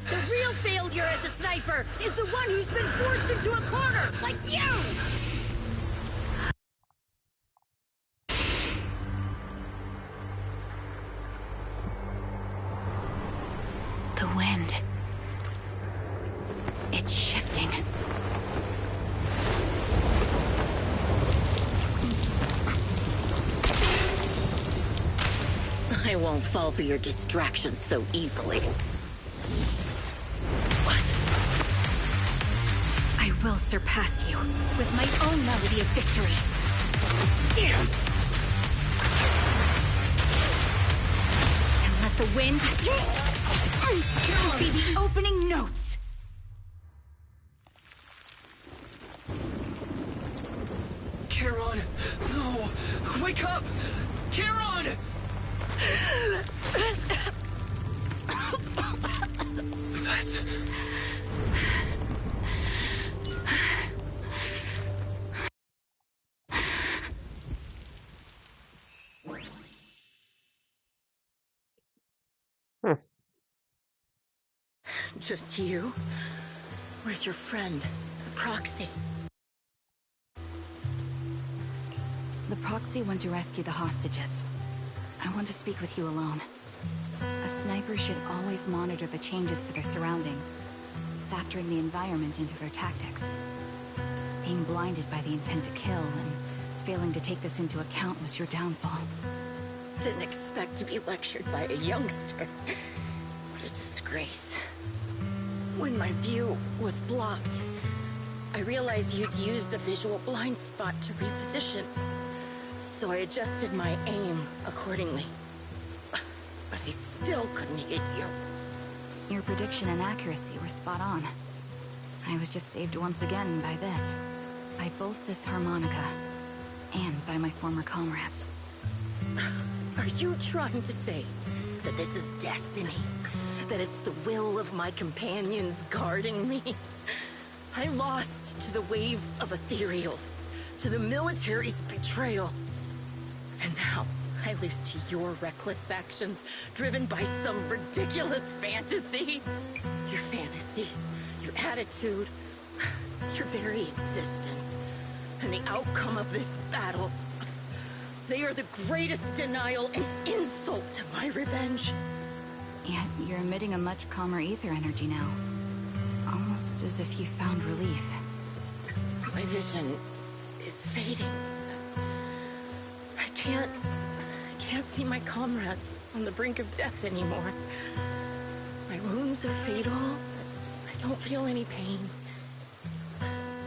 The real failure as a sniper is the one who's been forced into a corner, like you! The wind. It's shifting. I won't fall for your distractions so easily. What? I will surpass you with my own melody of victory. And let the wind be the opening notes. Charon! No! Wake up! Charon! That's... Just you? Where's your friend, the proxy? The proxy went to rescue the hostages. I want to speak with you alone. A sniper should always monitor the changes to their surroundings, factoring the environment into their tactics. Being blinded by the intent to kill and failing to take this into account was your downfall. Didn't expect to be lectured by a youngster. What a disgrace. When my view was blocked, I realized you'd used the visual blind spot to reposition. So I adjusted my aim accordingly. But I still couldn't hit you. Your prediction and accuracy were spot on. I was just saved once again by this. By both this harmonica, and by my former comrades. Are you trying to say that this is destiny? That it's the will of my companions guarding me? I lost to the wave of ethereals, to the military's betrayal. And now, I lose to your reckless actions, driven by some ridiculous fantasy. Your fantasy, your attitude, your very existence, and the outcome of this battle. They are the greatest denial and insult to my revenge. Yet you're emitting a much calmer ether energy now. Almost as if you found relief. My vision is fading. I can't see my comrades on the brink of death anymore. My wounds are fatal, but I don't feel any pain.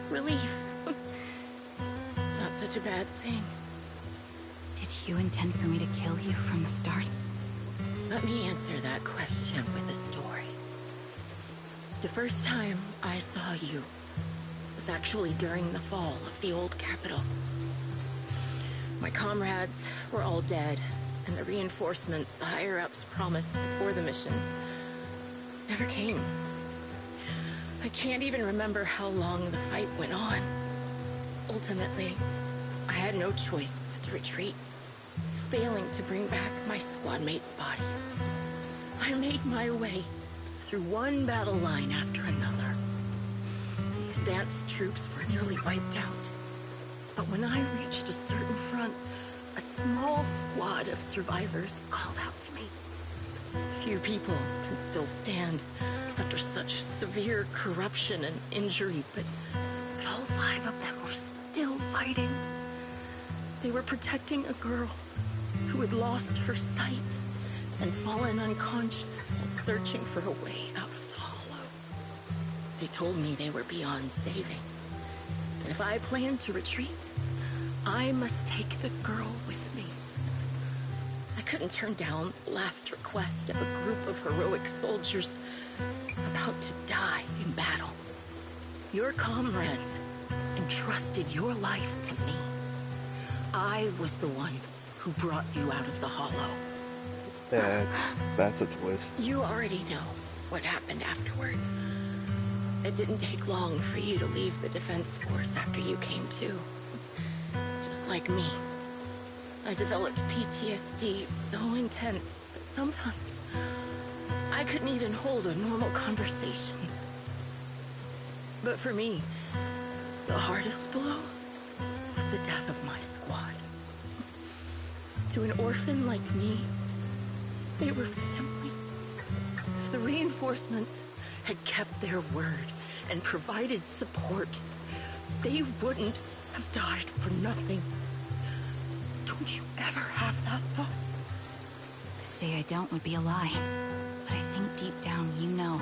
Relief. It's not such a bad thing. Did you intend for me to kill you from the start? Let me answer that question with a story. The first time I saw you was actually during the fall of the old capital. My comrades were all dead, and the reinforcements the higher-ups promised before the mission never came. I can't even remember how long the fight went on. Ultimately, I had no choice but to retreat, failing to bring back my squad mates' bodies. I made my way through one battle line after another. The advanced troops were nearly wiped out. But when I reached a certain front, a small squad of survivors called out to me. Few people can still stand after such severe corruption and injury, but all 5 of them were still fighting. They were protecting a girl who had lost her sight and fallen unconscious while searching for a way out of the hollow. They told me they were beyond saving, and if I planned to retreat, I must take the girl with me. I couldn't turn down the last request of a group of heroic soldiers about to die in battle. Your comrades entrusted your life to me. I was the one who brought you out of the Hollow. That's a twist. You already know what happened afterward. It didn't take long for you to leave the Defense Force after you came to. Just like me. I developed PTSD so intense that sometimes I couldn't even hold a normal conversation. But for me, the hardest blow was the death of my squad. To an orphan like me, they were family. If the reinforcements had kept their word and provided support, they wouldn't have died for nothing. Don't you ever have that thought? To say I don't would be a lie. But I think deep down you know.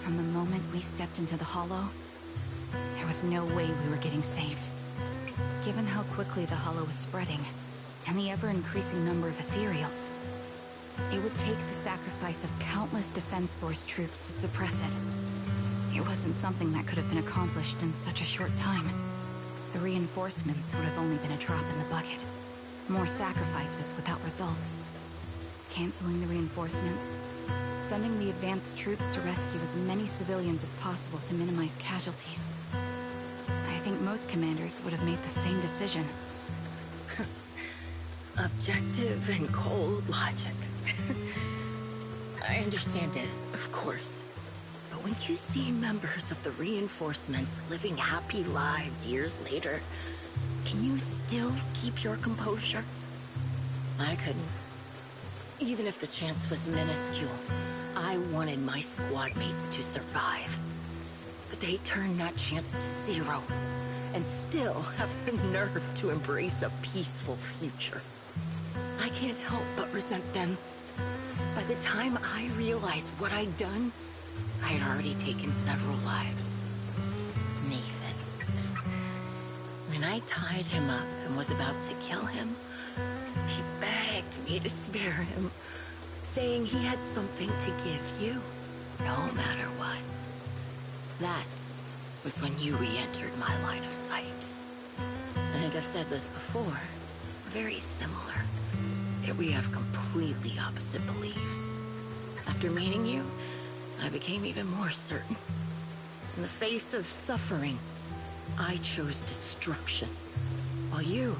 From the moment we stepped into the Hollow, there was no way we were getting saved. Given how quickly the Hollow was spreading, and the ever-increasing number of ethereals, it would take the sacrifice of countless Defense Force troops to suppress it. It wasn't something that could have been accomplished in such a short time. The reinforcements would have only been a drop in the bucket. More sacrifices without results. Canceling the reinforcements, sending the advanced troops to rescue as many civilians as possible to minimize casualties. I think most commanders would have made the same decision. Objective and cold logic. I understand it, of course. But when you see members of the reinforcements living happy lives years later, can you still keep your composure? I couldn't. Even if the chance was minuscule, I wanted my squad mates to survive. But they turned that chance to zero, and still have the nerve to embrace a peaceful future. I can't help but resent them. By the time I realized what I'd done, I had already taken several lives. Nathan. When I tied him up and was about to kill him, he begged me to spare him, saying he had something to give you, no matter what. That was when you re-entered my line of sight. I think I've said this before. Very similar. Yet we have completely opposite beliefs. After meeting you, I became even more certain. In the face of suffering, I chose destruction, while you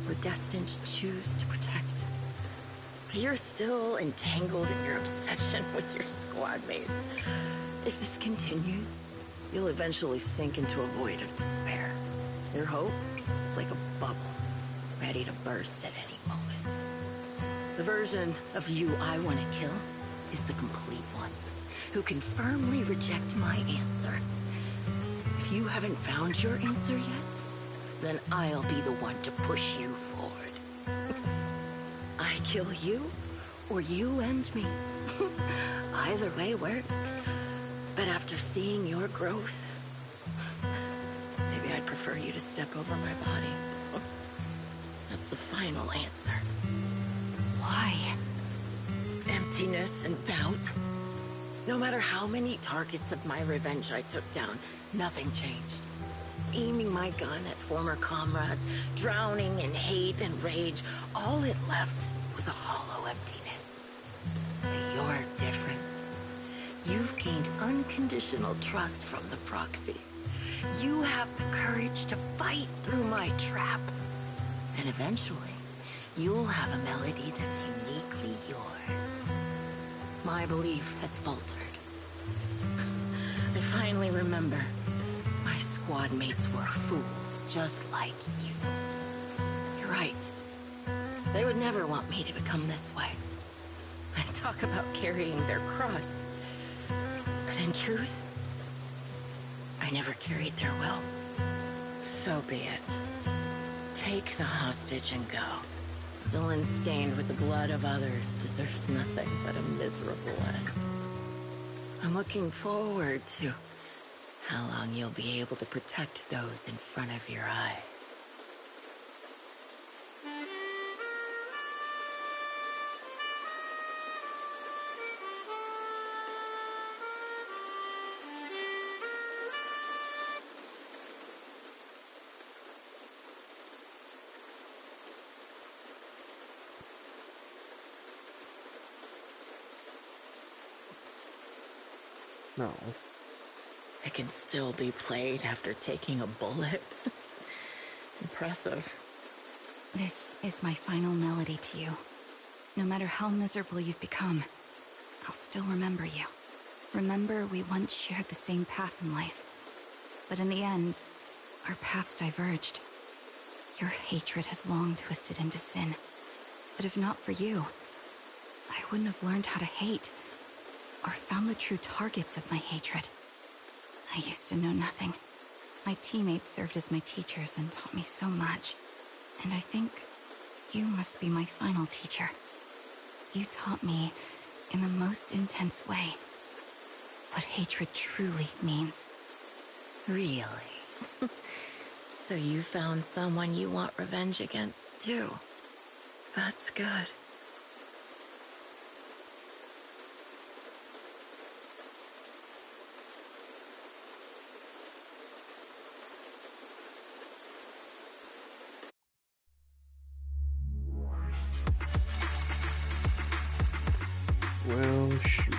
were destined to choose to protect. You're still entangled in your obsession with your squad mates. If this continues, you'll eventually sink into a void of despair. Your hope is like a bubble, ready to burst at any moment. The version of you I want to kill is the complete one, who can firmly reject my answer. If you haven't found your answer yet, then I'll be the one to push you forward. I kill you, or you end me. Either way works. But after seeing your growth, maybe I'd prefer you to step over my body. That's the final answer. Why? Emptiness and doubt. No matter how many targets of my revenge I took down, nothing changed. Aiming my gun at former comrades, drowning in hate and rage, all it left was a hollow emptiness. But you're different. You've gained unconditional trust from the proxy. You have the courage to fight through my trap. And eventually, you'll have a melody that's uniquely yours. My belief has faltered. I finally remember. My squad mates were fools, just like you. You're right. They would never want me to become this way. I talk about carrying their cross. But in truth, I never carried their will. So be it. Take the hostage and go. A villain stained with the blood of others deserves nothing but a miserable end. I'm looking forward to how long you'll be able to protect those in front of your eyes. No. It can still be played after taking a bullet. Impressive. This is my final melody to you. No matter how miserable you've become, I'll still remember you. Remember we once shared the same path in life. But in the end, our paths diverged. Your hatred has long twisted into sin. But if not for you, I wouldn't have learned how to hate, or found the true targets of my hatred. I used to know nothing. My teammates served as my teachers and taught me so much. And I think you must be my final teacher. You taught me, in the most intense way, what hatred truly means. Really? So you found someone you want revenge against, too. That's good. Well, shoot.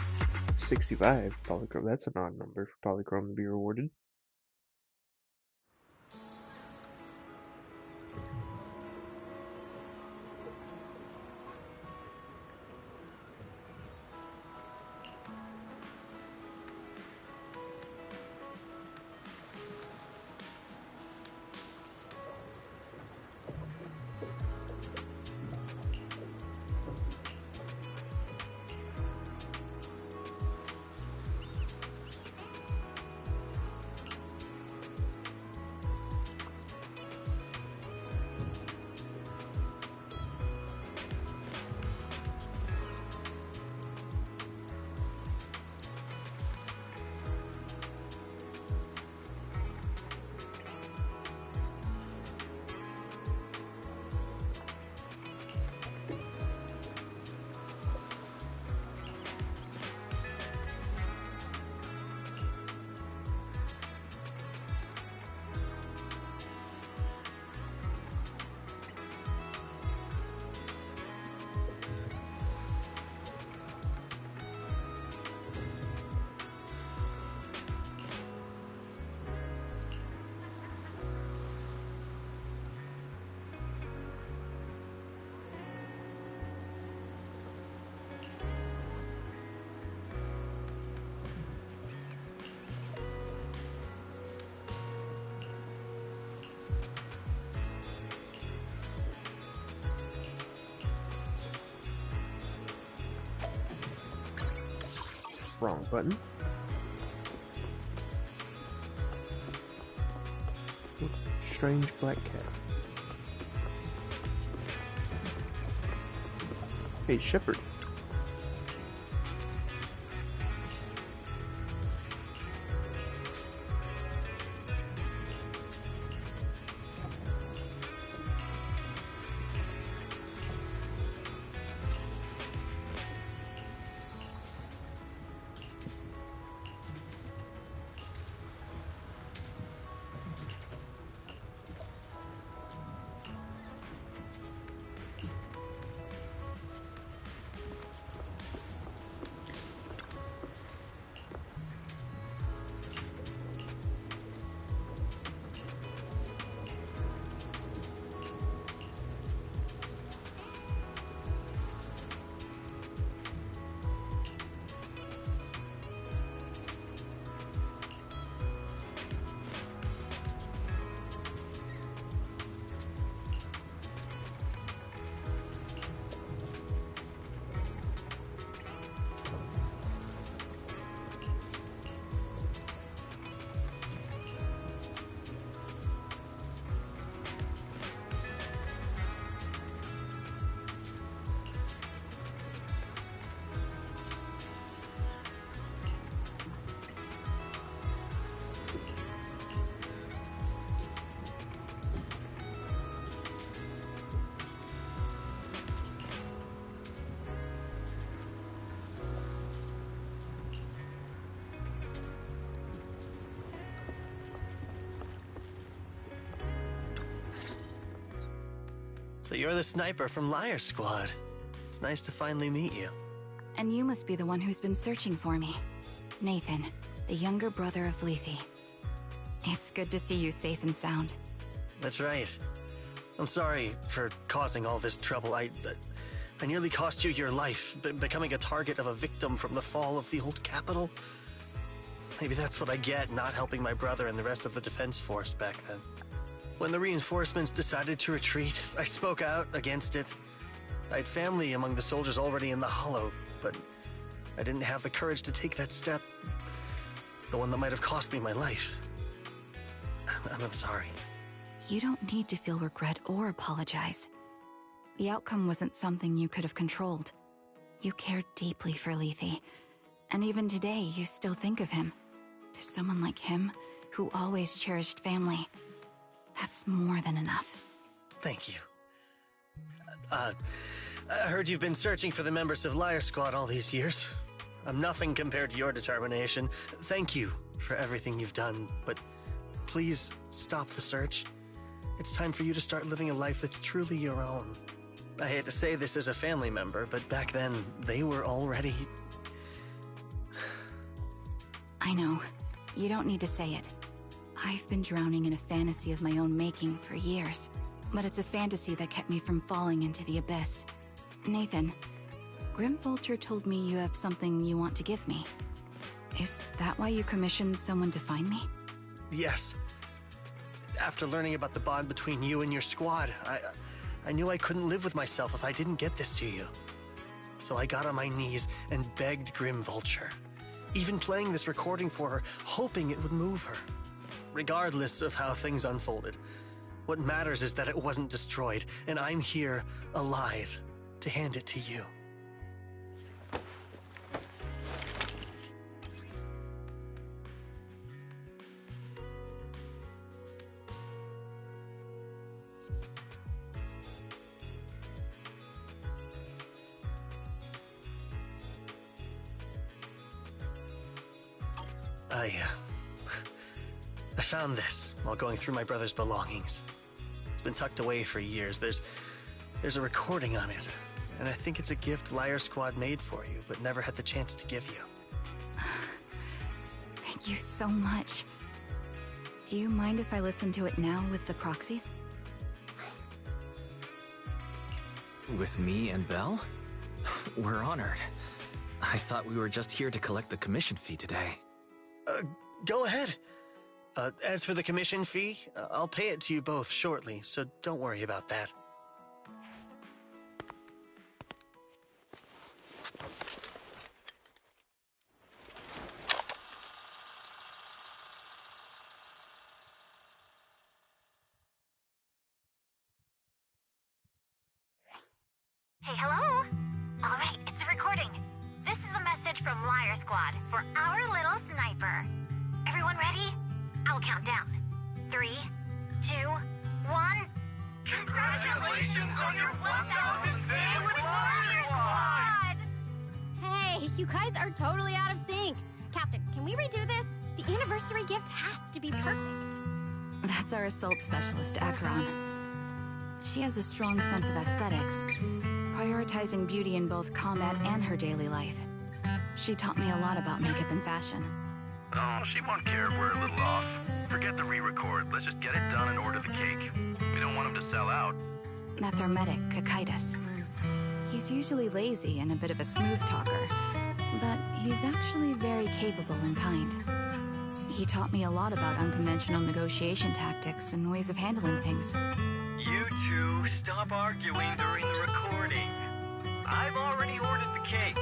65 polychrome. That's an odd number for polychrome to be rewarded. Wrong button. Strange black cat. Hey, Shepherd. So you're the sniper from Liar Squad. It's nice to finally meet you. And you must be the one who's been searching for me. Nathan, the younger brother of Lethe. It's good to see you safe and sound. That's right. I'm sorry for causing all this trouble. I nearly cost you your life, becoming a target of a victim from the fall of the old capital. Maybe that's what I get not helping my brother and the rest of the defense force back then. When the reinforcements decided to retreat, I spoke out against it. I had family among the soldiers already in the Hollow, but I didn't have the courage to take that step. The one that might have cost me my life. I'm sorry. You don't need to feel regret or apologize. The outcome wasn't something you could have controlled. You cared deeply for Lethe, and even today you still think of him. To someone like him, who always cherished family, that's more than enough. Thank you. I heard you've been searching for the members of Liar Squad all these years. I'm nothing compared to your determination. Thank you for everything you've done, but please stop the search. It's time for you to start living a life that's truly your own. I hate to say this as a family member, but back then, they were already... I know. You don't need to say it. I've been drowning in a fantasy of my own making for years, but it's a fantasy that kept me from falling into the abyss. Nathan, Grim Vulture told me you have something you want to give me. Is that why you commissioned someone to find me? Yes. After learning about the bond between you and your squad, I knew I couldn't live with myself if I didn't get this to you. So I got on my knees and begged Grim Vulture, even playing this recording for her, hoping it would move her. Regardless of how things unfolded, what matters is that it wasn't destroyed, and I'm here, alive, to hand it to you. I found this while going through my brother's belongings. It's been tucked away for years. There's a recording on it, and I think it's a gift Liar Squad made for you, but never had the chance to give you. Thank you so much. Do you mind if I listen to it now with the proxies? With me and Belle? We're honored. I thought we were just here to collect the commission fee today. Go ahead. As for the commission fee, I'll pay it to you both shortly, so don't worry about that. Hey, hello? Alright, it's a recording. This is a message from Liar Squad for our little sniper. Everyone ready? I'll count down. 3, 2, 1. Congratulations on your 1000th day with Liar Squad! Hey, you guys are totally out of sync. Captain, can we redo this? The anniversary gift has to be perfect. That's our assault specialist, Acheron. She has a strong sense of aesthetics, prioritizing beauty in both combat and her daily life. She taught me a lot about makeup and fashion. Oh, she won't care if we're a little off. Forget the re-record. Let's just get it done and order the cake. We don't want him to sell out. That's our medic, Kakaitis. He's usually lazy and a bit of a smooth talker, but he's actually very capable and kind. He taught me a lot about unconventional negotiation tactics and ways of handling things. You two, stop arguing during the recording. I've already ordered the cake.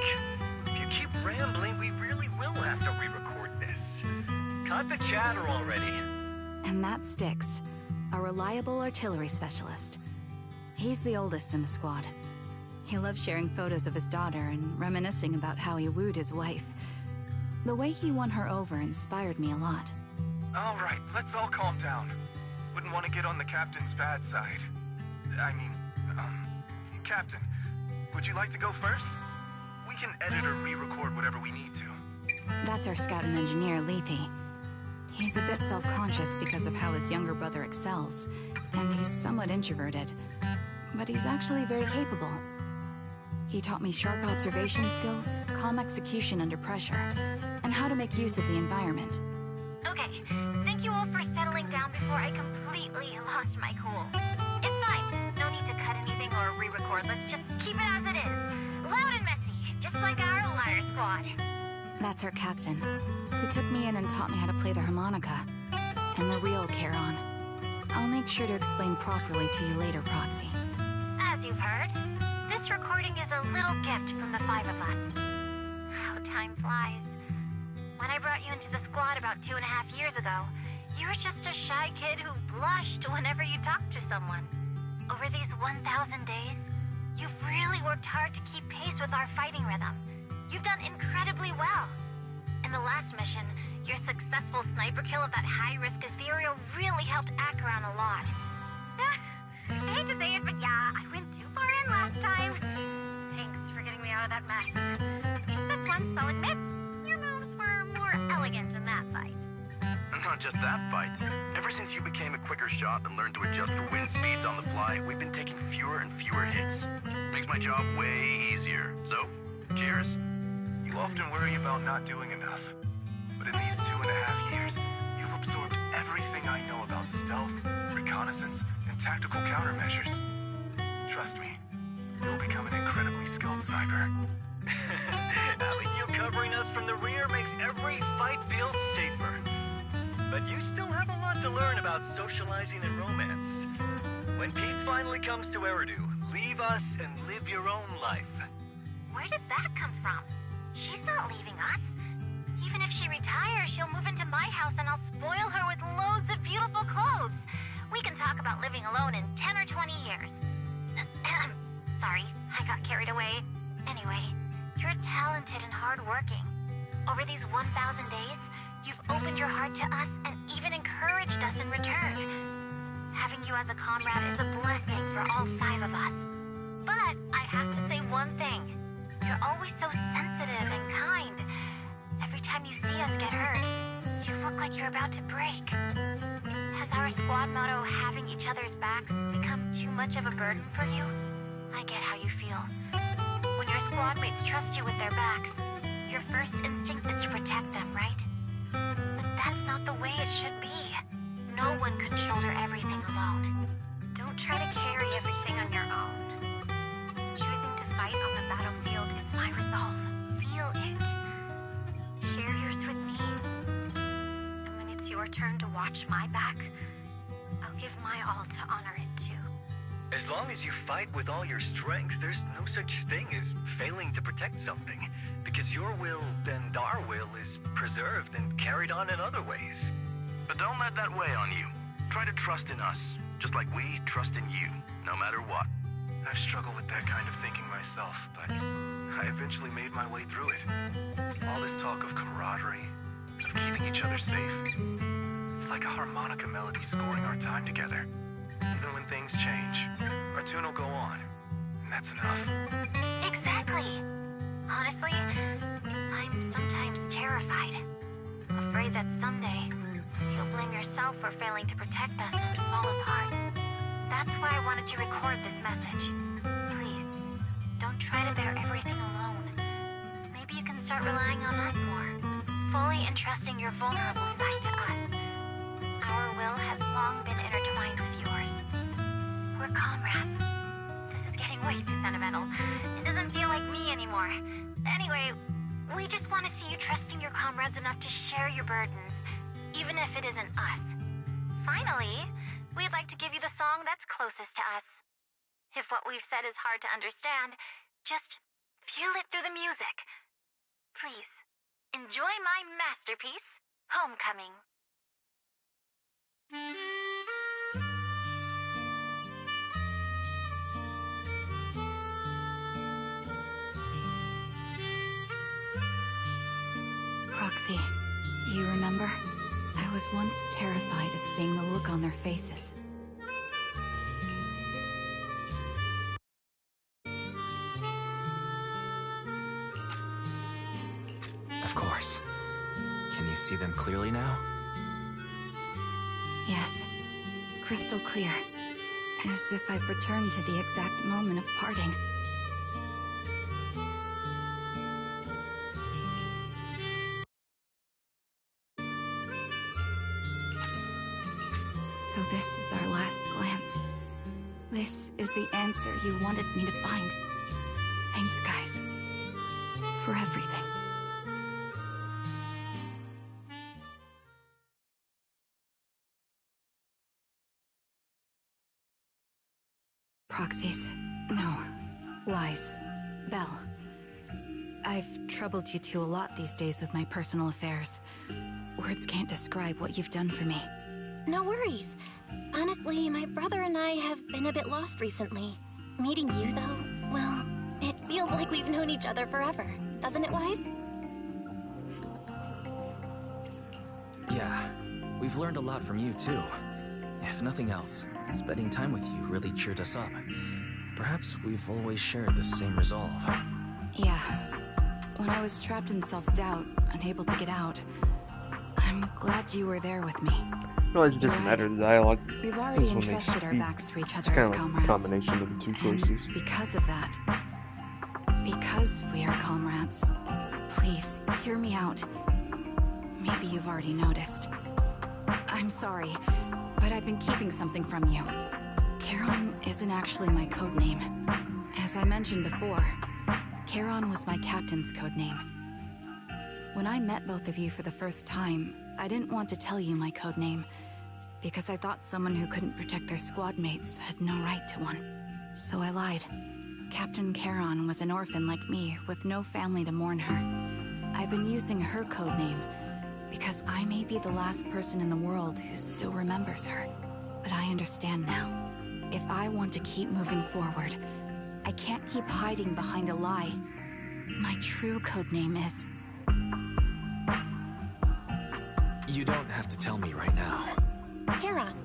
If you keep rambling, we really will have to re-record this. Cut the chatter already. And that Styx, a reliable artillery specialist. He's the oldest in the squad. He loves sharing photos of his daughter and reminiscing about how he wooed his wife. The way he won her over inspired me a lot. All right, let's all calm down. Wouldn't want to get on the captain's bad side. Captain, would you like to go first? We can edit or re-record whatever we need to. That's our scout and engineer, Lethe. He's a bit self-conscious because of how his younger brother excels, and he's somewhat introverted. But he's actually very capable. He taught me sharp observation skills, calm execution under pressure, and how to make use of the environment. Okay, thank you all for settling down before I completely lost my cool. It's fine. No need to cut anything or re-record. Let's just keep it as it is. Loud and messy, just like our liar squad. That's our captain, who took me in and taught me how to play the harmonica. And the real Charon. I'll make sure to explain properly to you later, Proxy. As you've heard, this recording is a little gift from the 5 of us. How time flies. When I brought you into the squad about 2.5 years ago, you were just a shy kid who blushed whenever you talked to someone. Over these 1,000 days, you've really worked hard to keep pace with our fighting rhythm. You've done incredibly well. In the last mission, your successful sniper kill of that high-risk ethereal really helped Acheron a lot. I hate to say it, but yeah, I went too far in last time. Thanks for getting me out of that mess. This once, I'll admit, your moves were more elegant in that fight. Not just that fight. Ever since you became a quicker shot and learned to adjust for wind speeds on the fly, we've been taking fewer and fewer hits. Makes my job way easier. So, cheers. You often worry about not doing enough. But in these 2.5 years, you've absorbed everything I know about stealth, reconnaissance, and tactical countermeasures. Trust me, you'll become an incredibly skilled sniper. Having you covering us from the rear makes every fight feel safer. But you still have a lot to learn about socializing and romance. When peace finally comes to Eridu, leave us and live your own life. Where did that come from? She's not leaving us. Even if she retires, she'll move into my house and I'll spoil her with loads of beautiful clothes. We can talk about living alone in 10 or 20 years. Sorry, I got carried away. Anyway, you're talented and hardworking. Over these 1,000 days, you've opened your heart to us and even encouraged us in return. Having you as a comrade is a blessing for all 5 of us. But I have to say one thing. You're always so sensitive and kind. Every time you see us get hurt, you look like you're about to break. Has our squad motto, having each other's backs, become too much of a burden for you? I get how you feel. When your squad mates trust you with their backs, your first instinct is to protect them, right? But that's not the way it should be. No one can shoulder everything alone. Don't try to carry everything on your own. Choosing to fight on the battlefield is my resolve. Feel it. Share yours with me. And when it's your turn to watch my back, I'll give my all to honor it too. As long as you fight with all your strength, there's no such thing as failing to protect something, because your will and our will is preserved and carried on in other ways. But don't let that weigh on you. Try to trust in us, just like we trust in you, no matter what. I've struggled with that kind of thinking myself, but I eventually made my way through it. All this talk of camaraderie, of keeping each other safe, it's like a harmonica melody scoring our time together. Even when things change, our tune will go on, and that's enough. Exactly. Honestly, I'm sometimes terrified. Afraid that someday, you'll blame yourself for failing to protect us and fall apart. That's why I wanted to record this message. Please, don't try to bear everything alone. Maybe you can start relying on us more, fully entrusting your vulnerable side to us. Our will has long been intertwined with yours. We're comrades. This is getting way too sentimental. It doesn't feel like me anymore. Anyway, we just want to see you trusting your comrades enough to share your burdens, even if it isn't us. Finally, we'd like to give you the song that's closest to us. If what we've said is hard to understand, just feel it through the music. Please, enjoy my masterpiece, Homecoming. Proxy, do you remember? I was once terrified of seeing the look on their faces. Of course. Can you see them clearly now? Yes, crystal clear. As if I've returned to the exact moment of parting. So this is our last glance. This is the answer you wanted me to find. Thanks, guys. For everything. Proxies. No. Lies. Belle. I've troubled you two a lot these days with my personal affairs. Words can't describe what you've done for me. No worries. Honestly, my brother and I have been a bit lost recently. Meeting you, though, well, it feels like we've known each other forever. Doesn't it, Wise? Yeah, we've learned a lot from you too. If nothing else, spending time with you really cheered us up. Perhaps we've always shared the same resolve. Yeah. When I was trapped in self-doubt, unable to get out, I'm glad you were there with me. I realize it doesn't matter the dialogue. We've already when they entrusted our speak. backs to each It's other kind as of like a comrades. combination of the two choices. Because of that, because we are comrades, please hear me out. Maybe you've already noticed. I'm sorry, but I've been keeping something from you. Charon isn't actually my code name. As I mentioned before, Charon was my captain's code name. When I met both of you for the first time, I didn't want to tell you my code name, because I thought someone who couldn't protect their squad mates had no right to one. So I lied. Captain Charon was an orphan like me, with no family to mourn her. I've been using her code name, because I may be the last person in the world who still remembers her. But I understand now. If I want to keep moving forward, I can't keep hiding behind a lie. My true code name is... You don't have to tell me right now. Charon,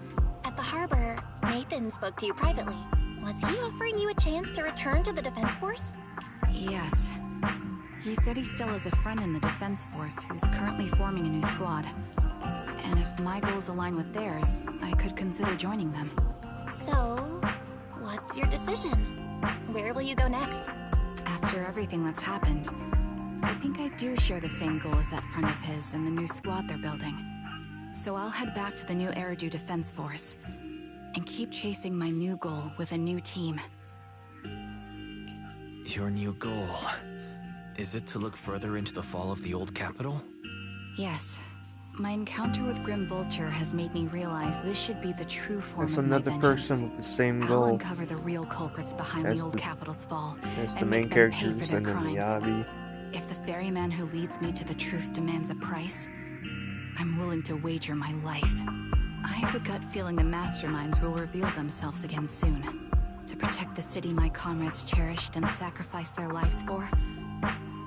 at the harbor, Nathan spoke to you privately. Was he offering you a chance to return to the Defense Force? Yes. He said he still has a friend in the Defense Force who's currently forming a new squad. And if my goals align with theirs, I could consider joining them. So, what's your decision? Where will you go next? After everything that's happened, I think I do share the same goal as that friend of his and the new squad they're building. So I'll head back to the new Eridu Defense Force and keep chasing my new goal with a new team. Your new goal... is it to look further into the fall of the old capital? Yes. My encounter with Grim Vulture has made me realize this should be the true form That's of my another vengeance. person with the same I'll goal uncover the real culprits behind as the old the- capital's fall as the and main make them pay for characters their and then the crimes. Yavi. If the ferryman who leads me to the truth demands a price, I'm willing to wager my life. I have a gut feeling the masterminds will reveal themselves again soon. To protect the city my comrades cherished and sacrificed their lives for,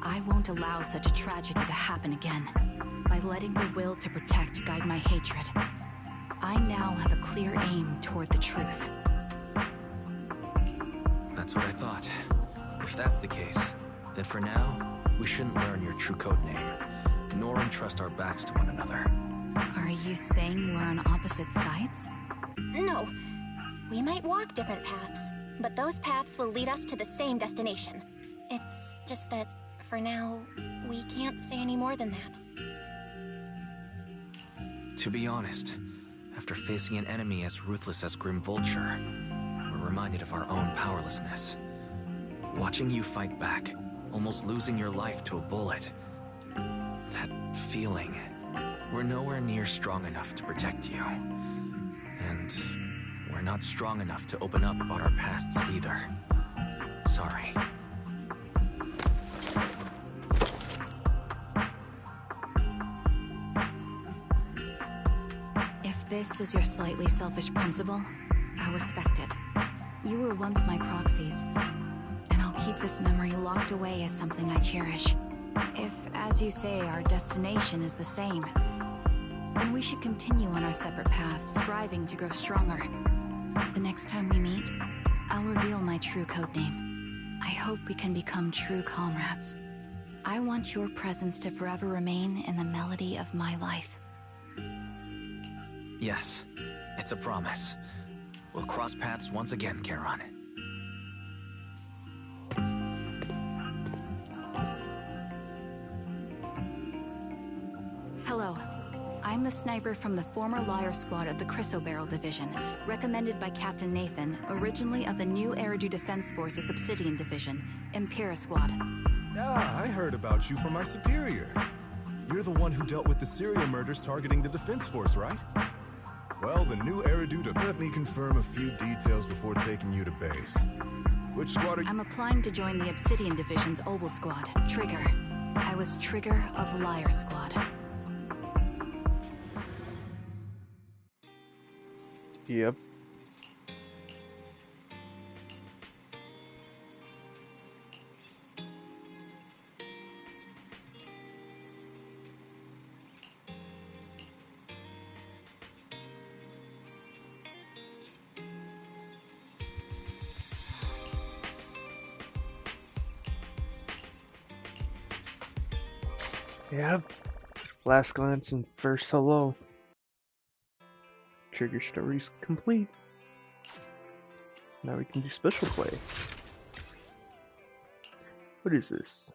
I won't allow such a tragedy to happen again. By letting the will to protect guide my hatred, I now have a clear aim toward the truth. That's what I thought. If that's the case, then for now, we shouldn't learn your true code name, nor entrust our backs to one another. Are you saying we're on opposite sides? No. We might walk different paths, but those paths will lead us to the same destination. It's just that, for now, we can't say any more than that. To be honest, after facing an enemy as ruthless as Grim Vulture, we're reminded of our own powerlessness. Watching you fight back, almost losing your life to a bullet, that feeling, we're nowhere near strong enough to protect you. And we're not strong enough to open up about our pasts either. Sorry. If this is your slightly selfish principle, I'll respect it. You were once my proxies, and I'll keep this memory locked away as something I cherish. If, as you say, our destination is the same, then we should continue on our separate paths, striving to grow stronger. The next time we meet, I'll reveal my true codename. I hope we can become true comrades. I want your presence to forever remain in the melody of my life. Yes, it's a promise. We'll cross paths once again, Charon. Hello. I'm the sniper from the former Liar Squad of the Chrysoberyl Division, recommended by Captain Nathan, originally of the new Eridu Defense Forces Obsidian Division, Impera Squad. Ah, I heard about you from my superior. You're the one who dealt with the serial murders targeting the Defense Force, right? Well, the new Eridu... Let me confirm a few details before taking you to base. Which squad are you... I'm applying to join the Obsidian Division's Obel Squad, Trigger. I was Trigger of Liar Squad. Yep. Yep. Last glance and first hello. Trigger story's complete. Now we can do special play. What is this?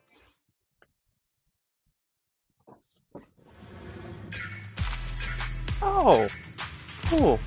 Oh! Cool.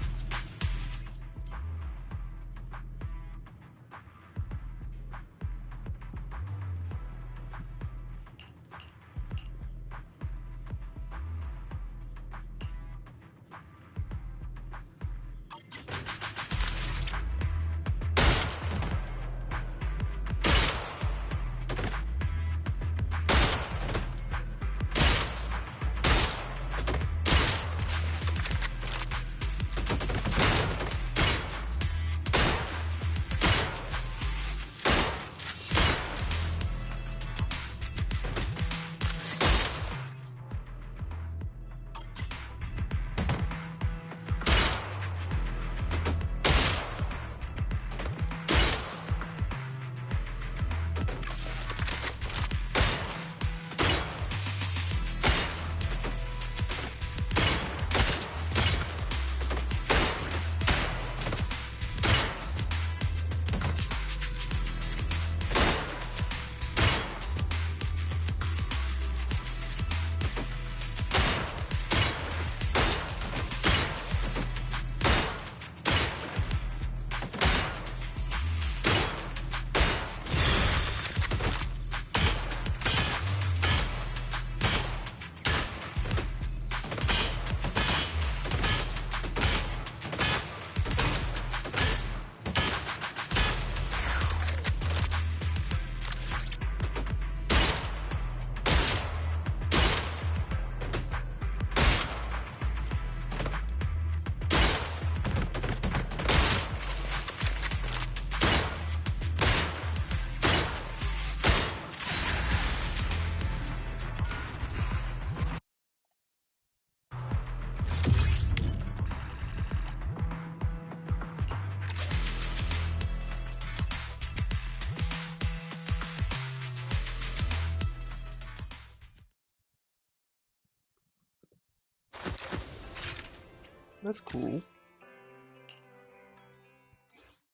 That's cool.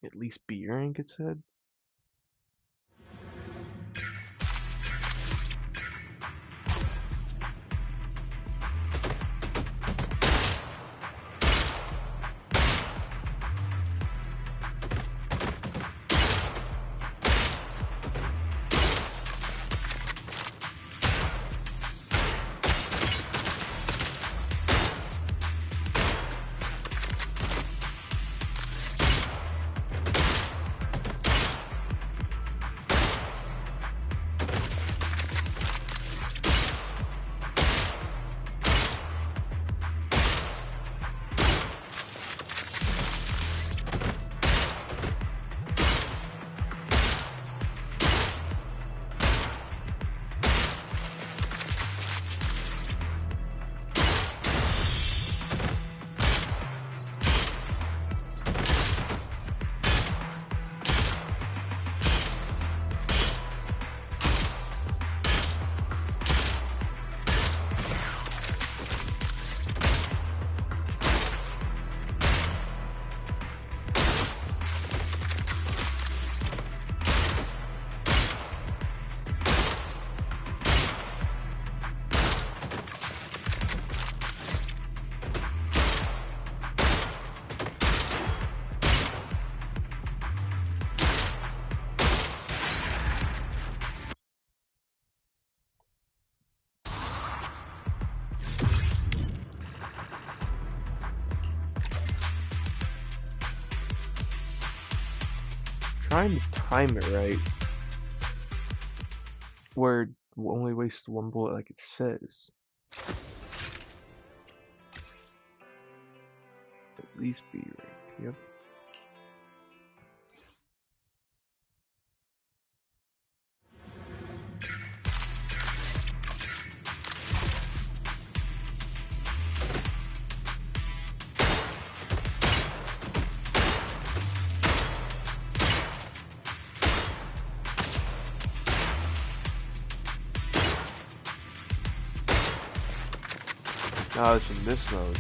At least B rank, it said. trying to time it right, where we'll only waste one bullet like it says. At least be right. Yep. Oh, it's in this mode.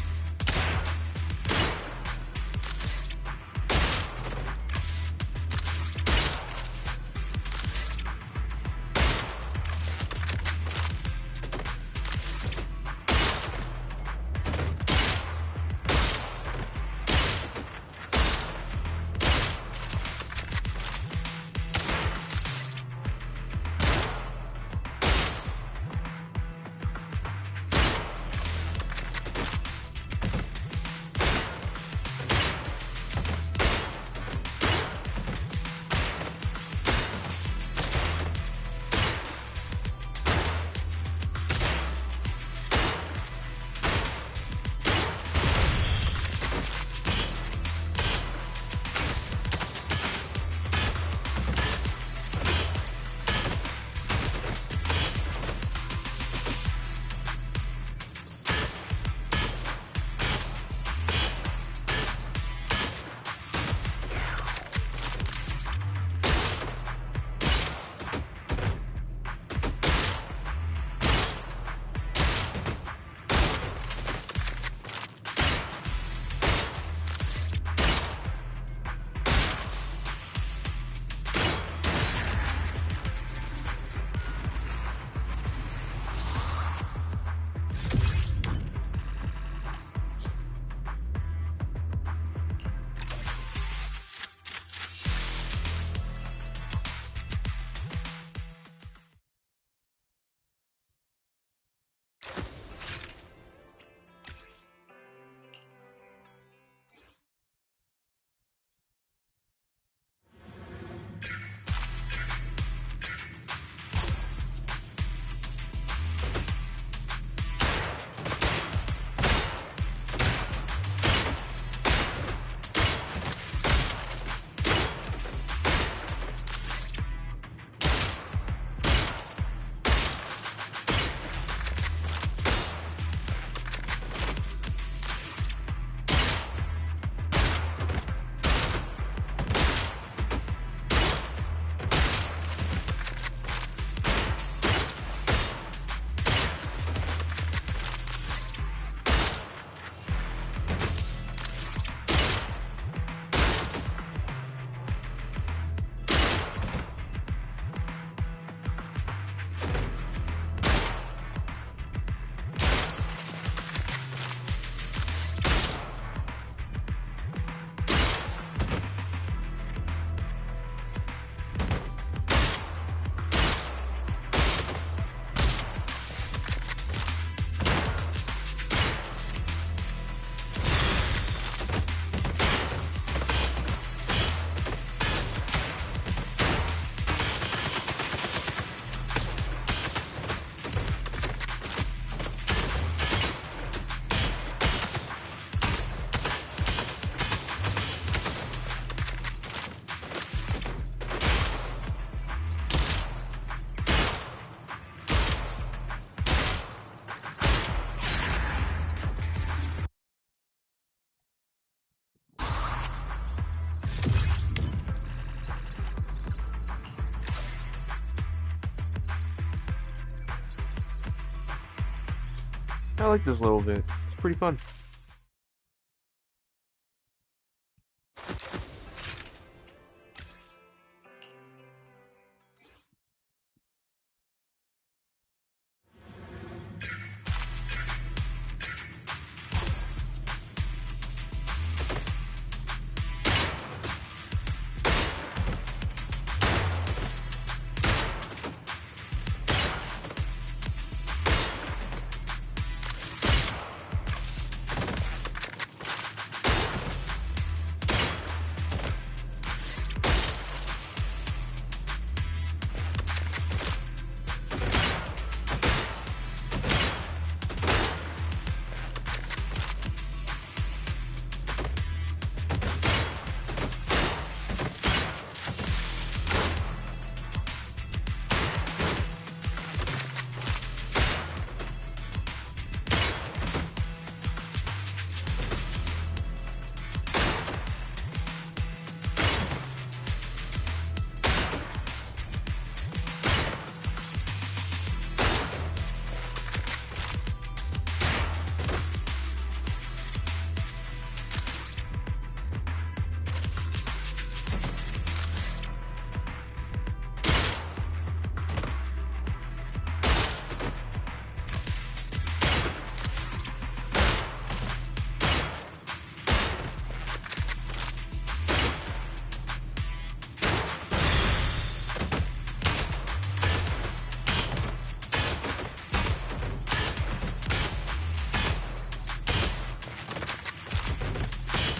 I like this little bit. It's pretty fun.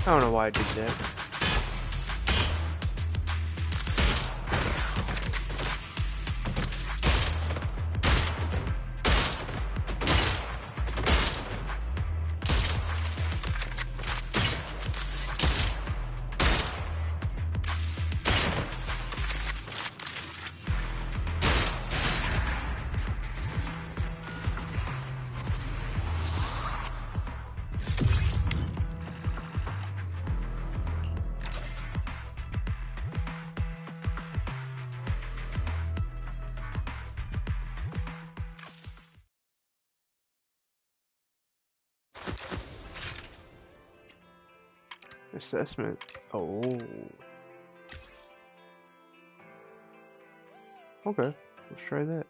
I don't know why I did that. Assessment. Oh. Okay, let's try that.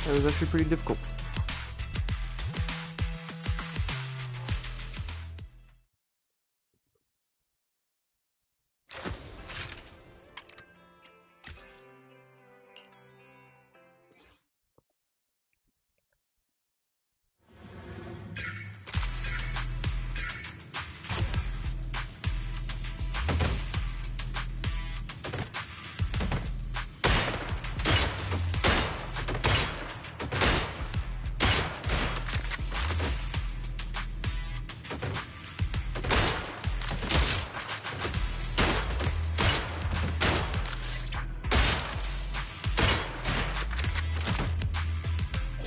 That was actually pretty difficult.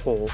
Hole.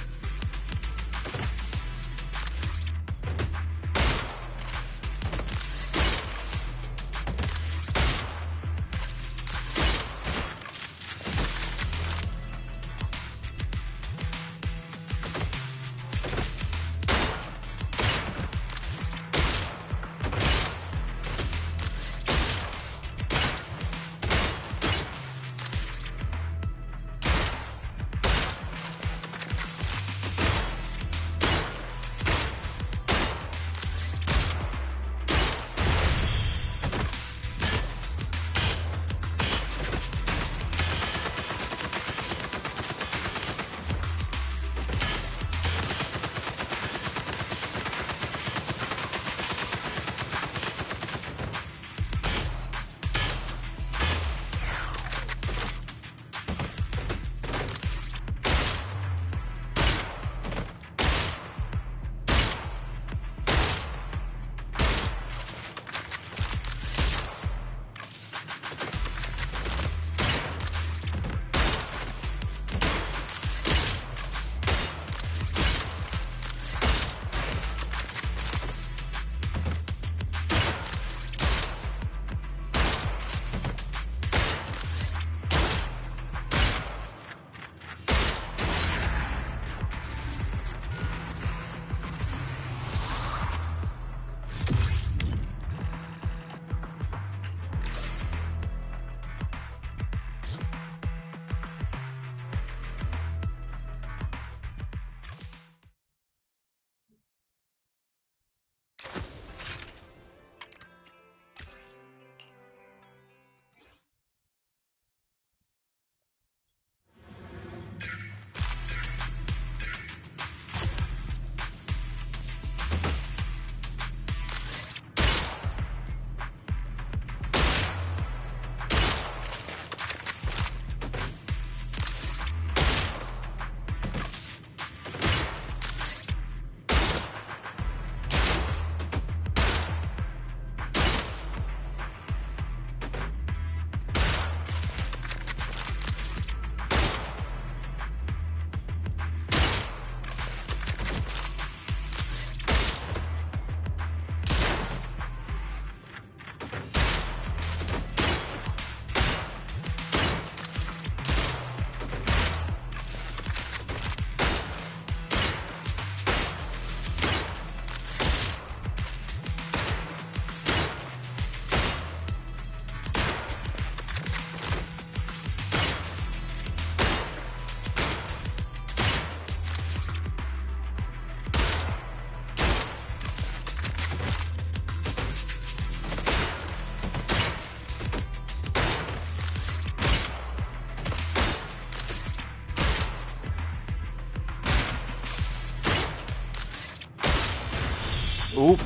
Oop.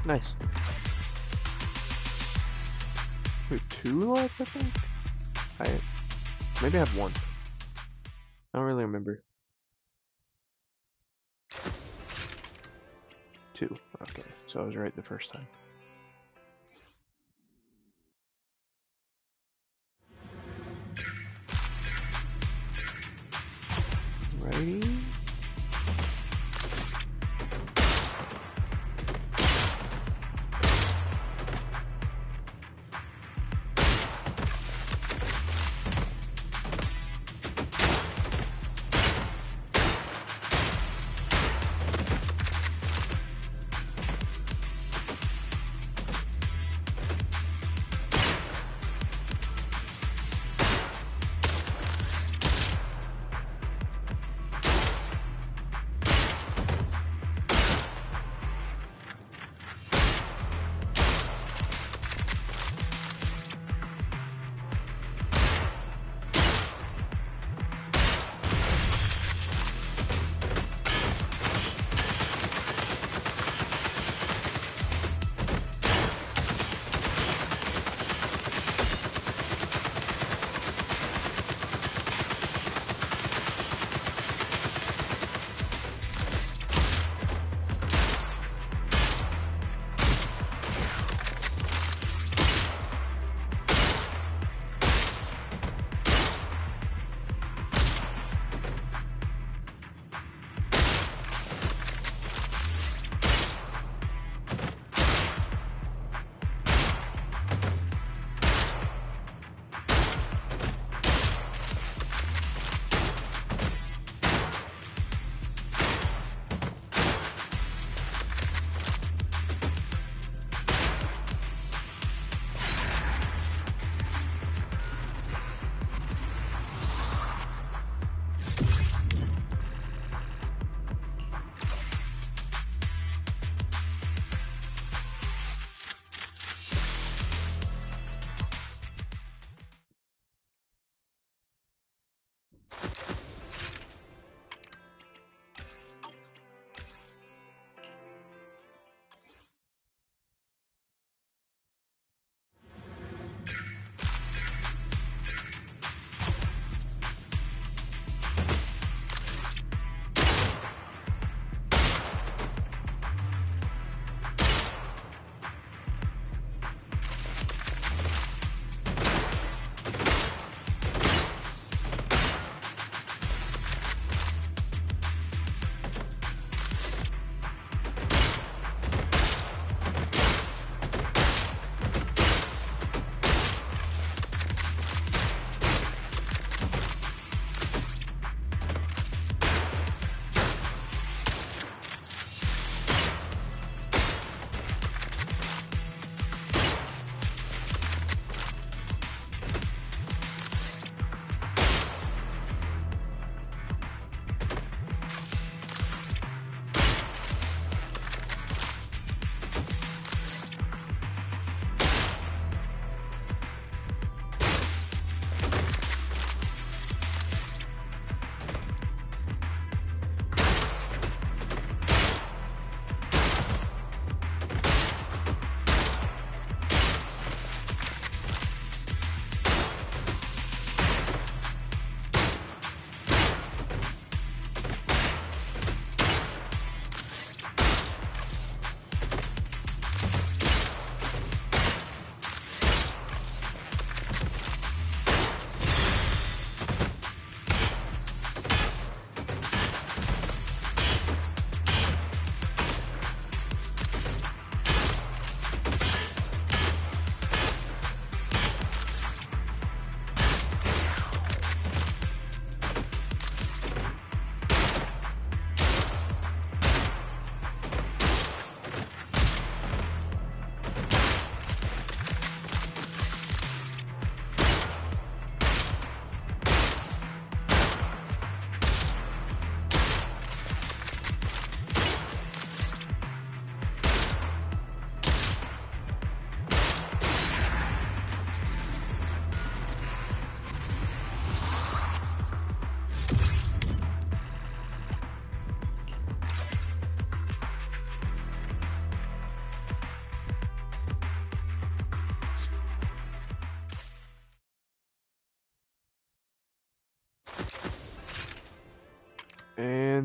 Nice. Wait, 2 left, I think? Maybe I have 1. I don't really remember. 2. Okay, so I was right the first time. Righty.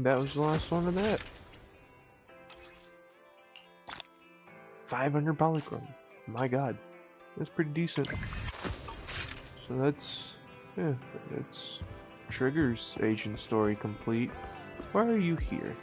that was the last one of that. 500 polychrome. My god. That's pretty decent. So that's... yeah, that's... Trigger's agent story complete. Why are you here?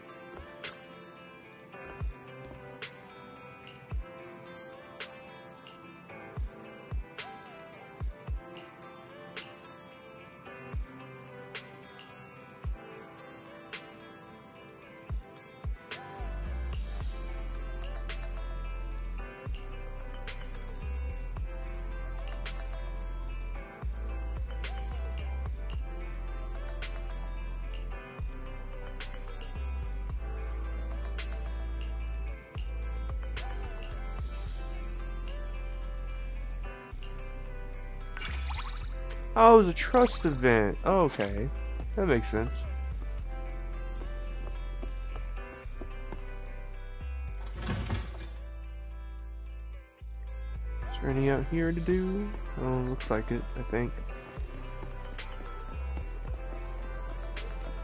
Oh, it was a trust event. Oh, okay. That makes sense. Is there any out here to do? Oh, looks like it, I think.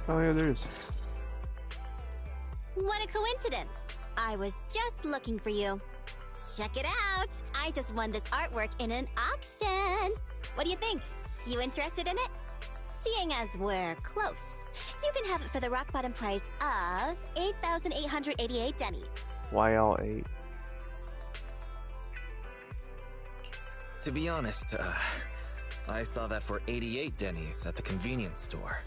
Oh yeah, there is. What a coincidence! I was just looking for you. Check it out! I just won this artwork in an auction! What do you think? You interested in it? Seeing as we're close, you can have it for the rock bottom price of 8,888 dennies. Why all 8? To be honest, I saw that for 88 dennies at the convenience store.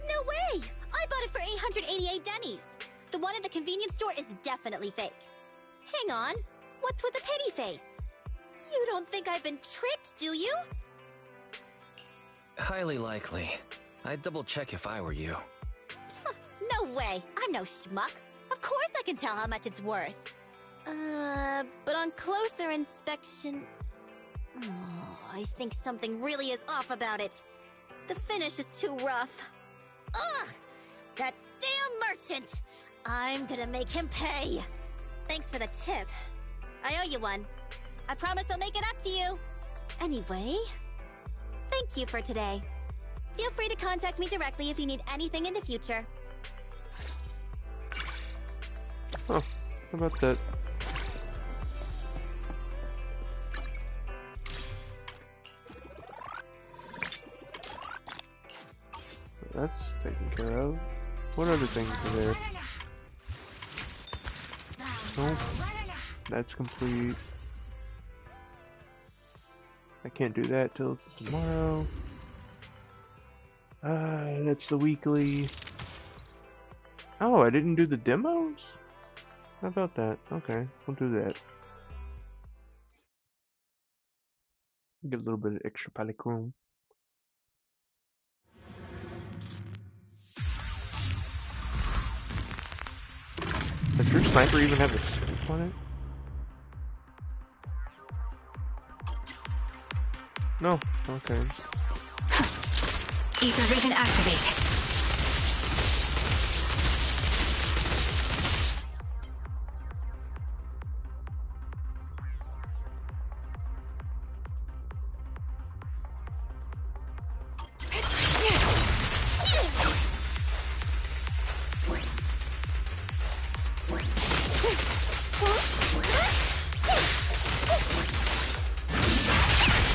No way! I bought it for 888 dennies. The one at the convenience store is definitely fake. Hang on, what's with the pity face? You don't think I've been tricked, do you? Highly likely. I'd double check if I were you. No way! I'm no schmuck. Of course I can tell how much it's worth. But on closer inspection... Oh, I think something really is off about it. The finish is too rough. Ugh! That damn merchant! I'm gonna make him pay! Thanks for the tip. I owe you one. I promise I'll make it up to you. Anyway... thank you for today. Feel free to contact me directly if you need anything in the future. Huh, how about that? That's taken care of. What other things are there? Nope. That's complete. I can't do that till tomorrow. That's the weekly. Oh, I didn't do the demos? How about that? Okay, we'll do that. Get a little bit of extra polychrome. Does your sniper even have a scope on it? No, okay. Ether vision activate.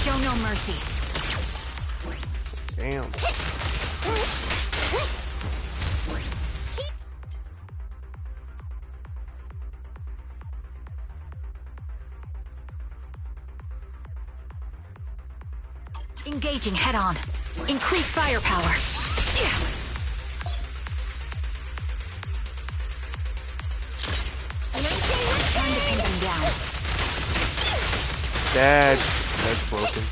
Show no mercy. Damn. Engaging head on. Increase firepower. Time to pin them down. That's broken.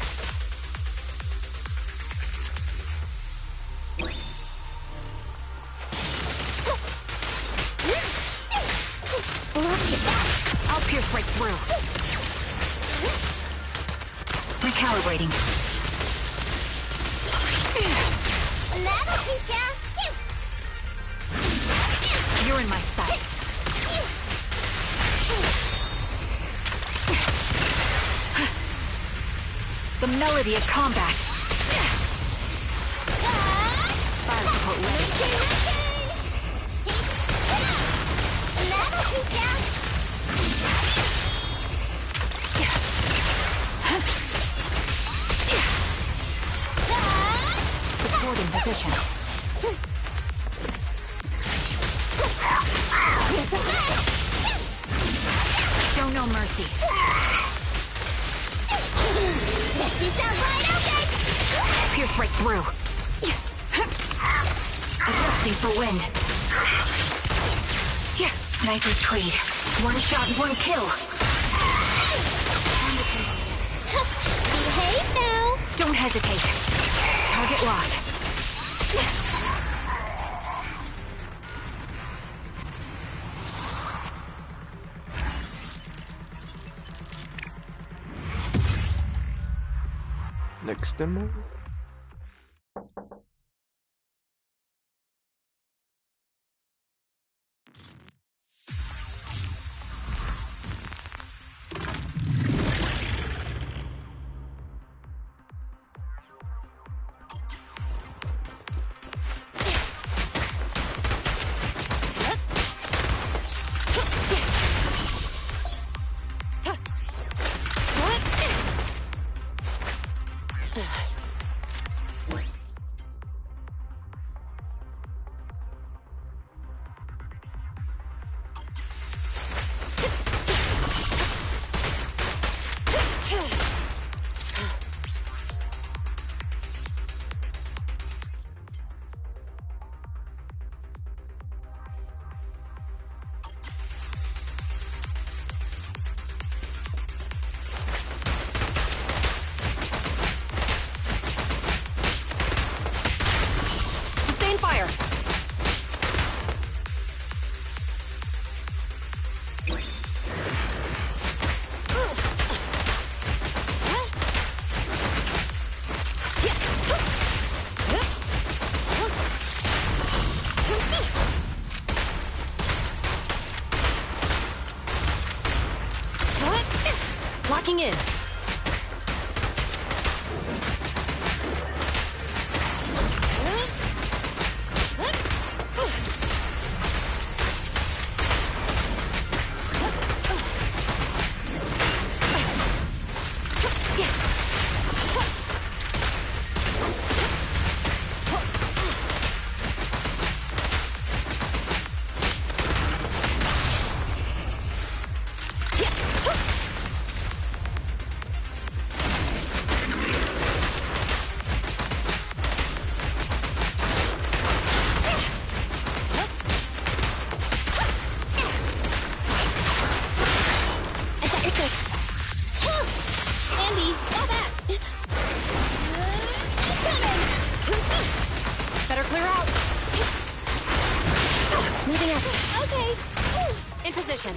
I'll pierce right through. Recalibrating. That'll teach ya! You're in my sights. The melody of combat. Fire support ready. Supporting position. Show no mercy. You sound wide open! Pierce right through. Adjusting for wind. Yeah, Sniper's Creed. One shot, one kill. Behave now! Don't hesitate. Target locked. Next demo. Fire! Locking in. Position.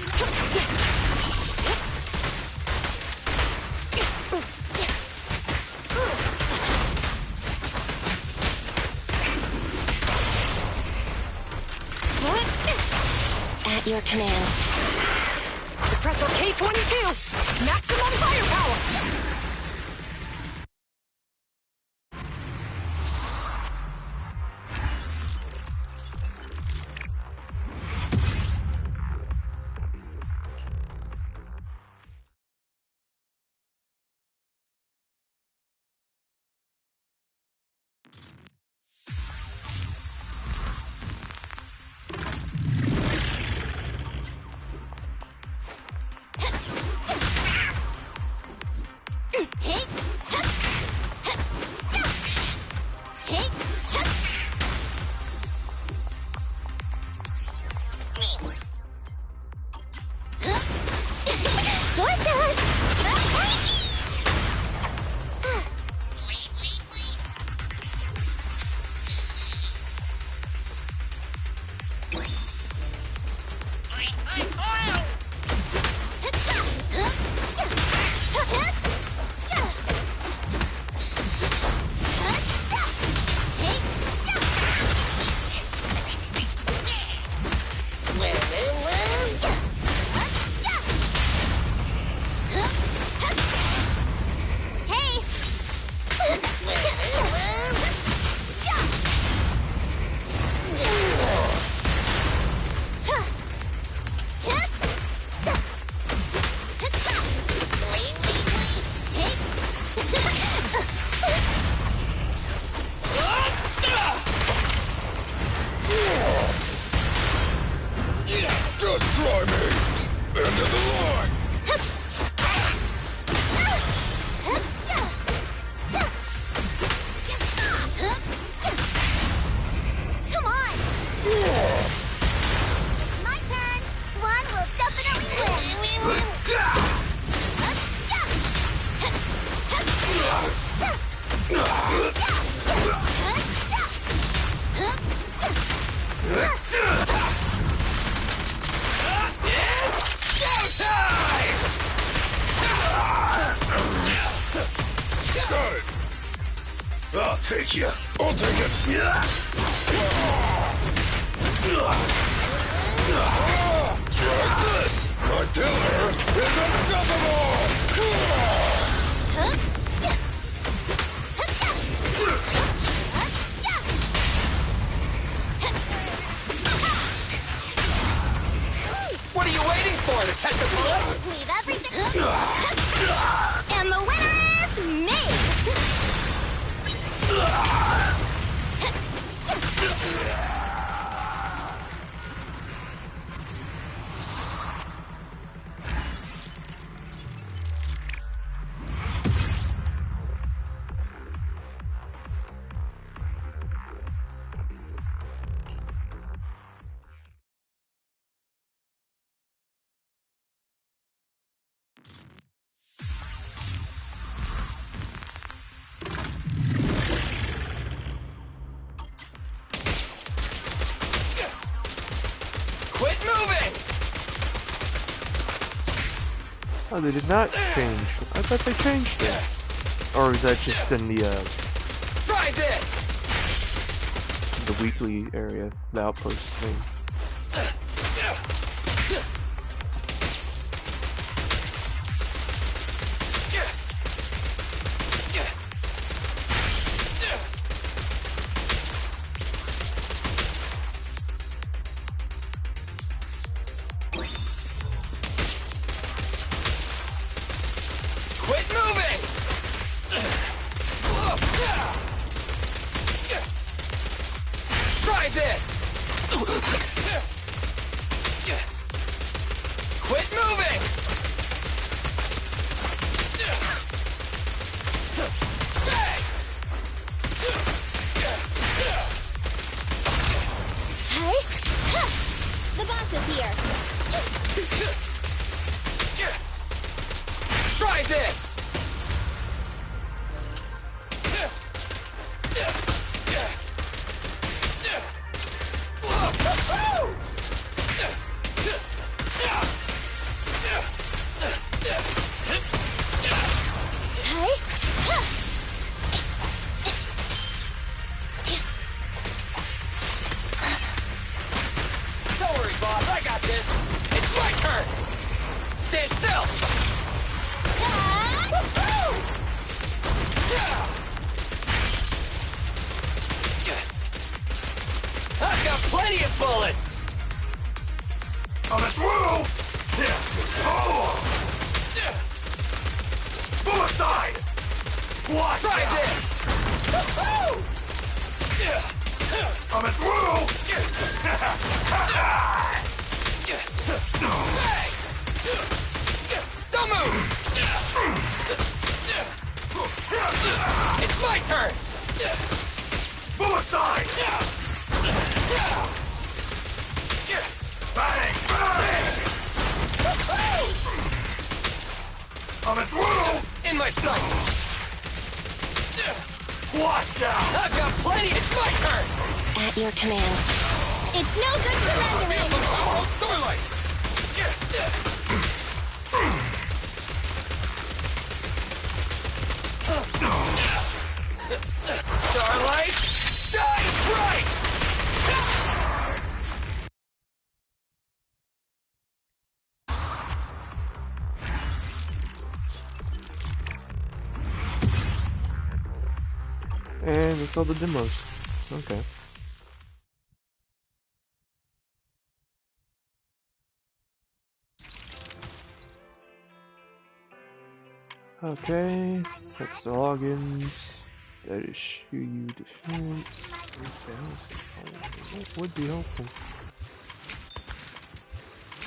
At your command. Suppressor K-22! Maximum firepower! take you. I'll take it. Try this. My pillar is unstoppable. What are you waiting for? To catch a bullet? Leave everything. And the winner is me! Quit moving! Oh, they did not change. I thought they changed it. Or is that just in the Try this! weekly area, the outpost thing? Quit moving! Try this! Quit moving! Hey! The boss is here! Try this! Don't worry, boss. I got this. It's my turn. Stand still. I've got plenty of bullets. On the through! Bullet side! Watch Try out. this. On the through! Don't move. It's my turn. Bullet side! Bang! Bang! On the through! In my sights. Watch out! I've got plenty. It's my turn. At your command. It's no good surrendering! Power of Starlight. Starlight, shine bright! And that's all the demos. Okay. Okay, that's the logins. That is who you defend. That would be helpful.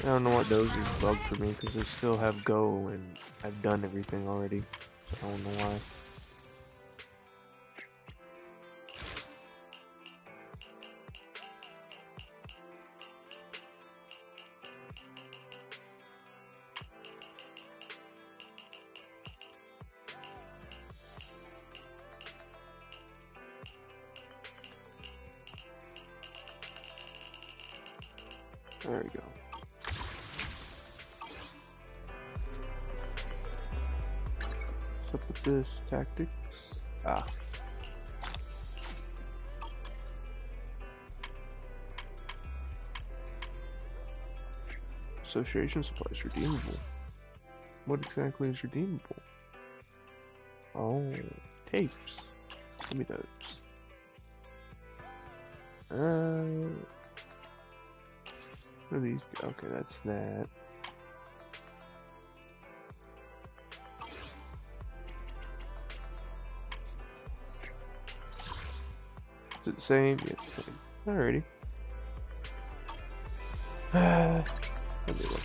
I don't know what those is bugged for me because they still have Go and I've done everything already. So I don't know why. There we go. What's up with this? Tactics? Ah. Association supplies redeemable. What exactly is redeemable? Oh, tapes. Give me those. What are these? Okay, that's that. Is it the same? Yeah, it's the same. Alrighty. Let me look.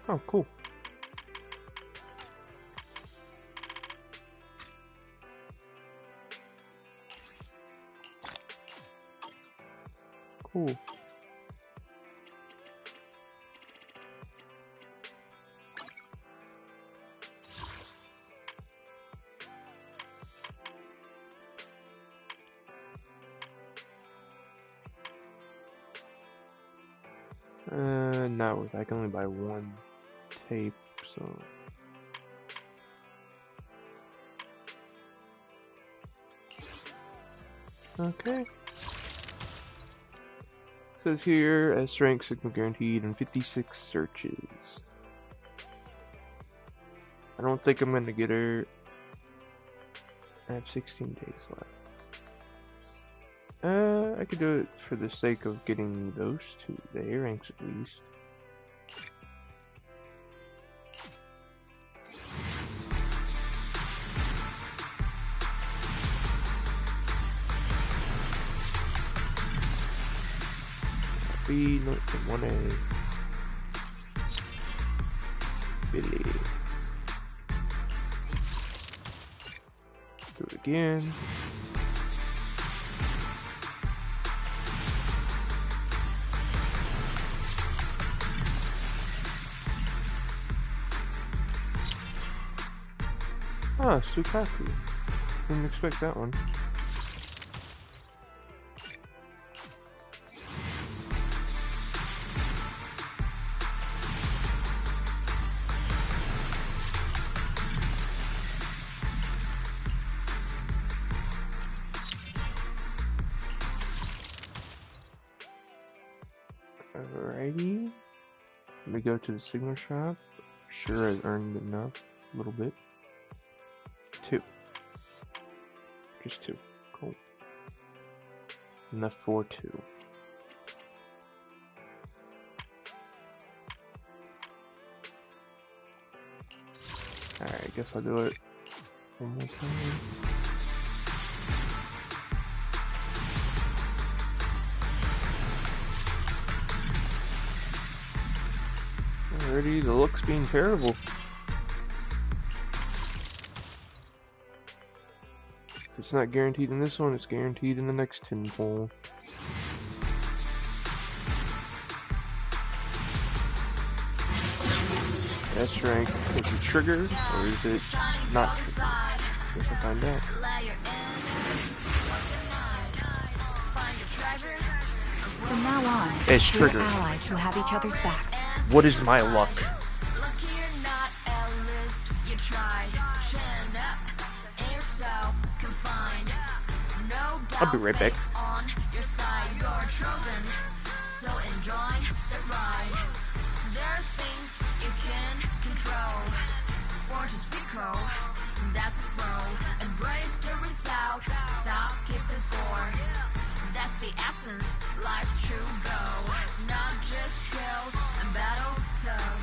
Oh, cool. Cool. Not worth. I can only buy one tape, so. Okay. Says here, as rank Sigma guaranteed in 56 searches. I don't think I'm gonna get her. I have 16 days left. I could do it for the sake of getting those two. The A ranks at least. B, no, 1A. Billy. Do it again. Ah, Sukaku. Didn't expect that one. Alrighty. Let me go to the signal shop. Sure, I've earned enough. A little bit. 2. Just 2. Cool. Enough for 2. Alright, I guess I'll do it one more time. Already, the looks being terrible. If it's not guaranteed in this one, it's guaranteed in the next tinfoil. S rank, is it triggered or is it not triggered? Guess I'll find out. From now on, It's we're triggered. allies who have each other's backs. What is my luck? I'll be right back. That's his role. Embrace the result. Stop keeping score. That's the essence. Life's true goal. Not just trails and battles tough.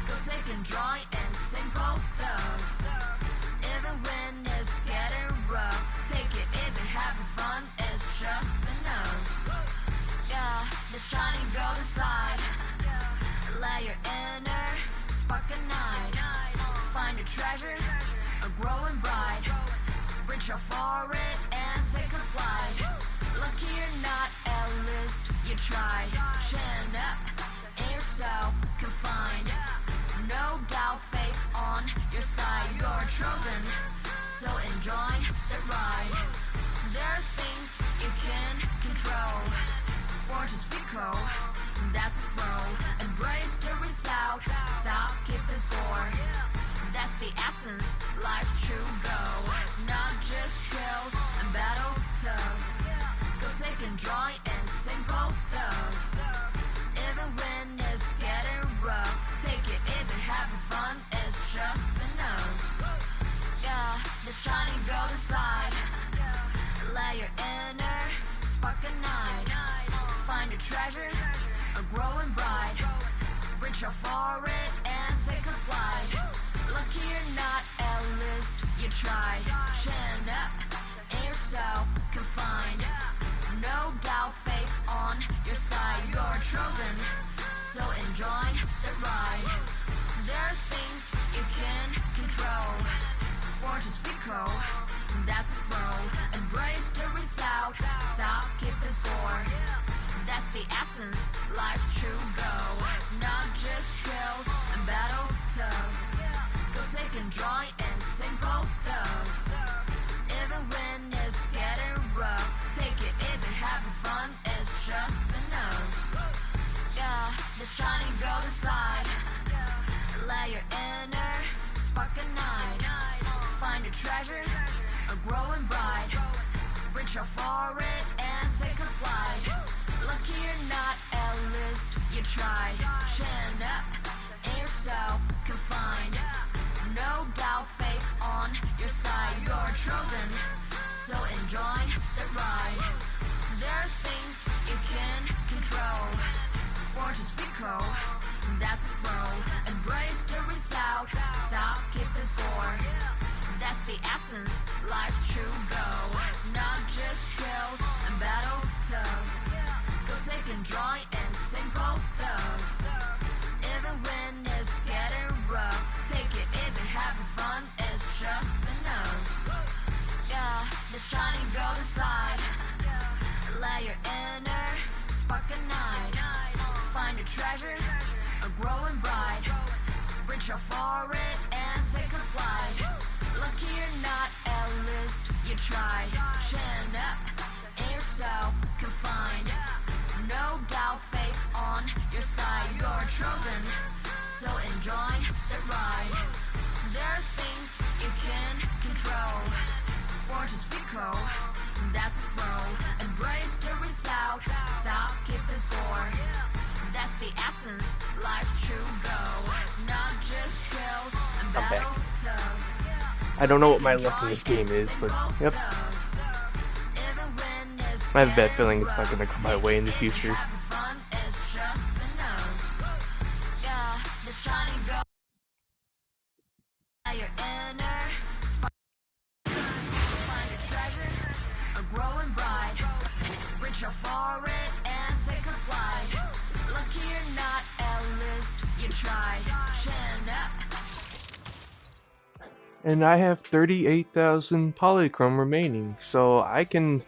Go take and joy and simple stuff. Even when it's getting rough, take it easy, having fun is just enough. Yeah, the shining golden side. Let your inner spark ignite. Find a treasure, a growing bright. Reach out for it and take a flight. Lucky you're not, at least you tried. Chin up, in yourself confined. No doubt, faith on your side. You're chosen, so enjoy the ride. There are things you can control. Fortune's fickle, that's his role. Embrace the result, stop keeping score. That's the essence, life's true goal. Not just trails and battles tough. Go take and joy and simple stuff. Even when it's getting rough, take it easy, having fun is just enough. Yeah, the shining golden side. Let your inner spark ignite. Find a treasure, a growing bright. Reach out for it and take a flight. Lucky you're not, at least you tried. Chin up in yourself, confined. No doubt, faith on your side. You're chosen, so enjoy the ride. There are things you can control. Fortune's fickle, that's its role. Embrace the result, stop keeping score. That's the essence, life's true goal. Not just trails and battles tough. Go take and joy and simple stuff. Even when it's getting rough, take it easy, having fun is just enough. Yeah, the shining golden side. Let your inner spark ignite. Find a treasure, a growing bright. Reach out for it and take a flight. Lucky you're not, at least you tried. Chin up in yourself, confined. No doubt, faith on your side. You're chosen, so enjoy the ride. There are things you can control. Fortune's fickle, that's its role. Embrace the result, stop keeping score. That's the essence, life's true goal. Not just trails and battles tough. Go take and joy and simple stuff. Even when it's getting rough, take it easy, having fun is just enough. Yeah, the shining golden side. Let your inner spark ignite. Find a treasure, a growing bright. Reach out for it and take a flight. Lucky you're not, at least you tried. Chin up in yourself, confined. No doubt, faith on your side. You're chosen, so enjoy the ride. There are things you can control. Fortune's fickle, that's its role. Embrace the result, stop keeping score. That's the essence, life's true goal. Not just trails and battles tough. I don't know what my luck in this game is, but yep. I have a bad feeling it's not going to come my way in the future. And I have 38,000 polychrome remaining, so I can,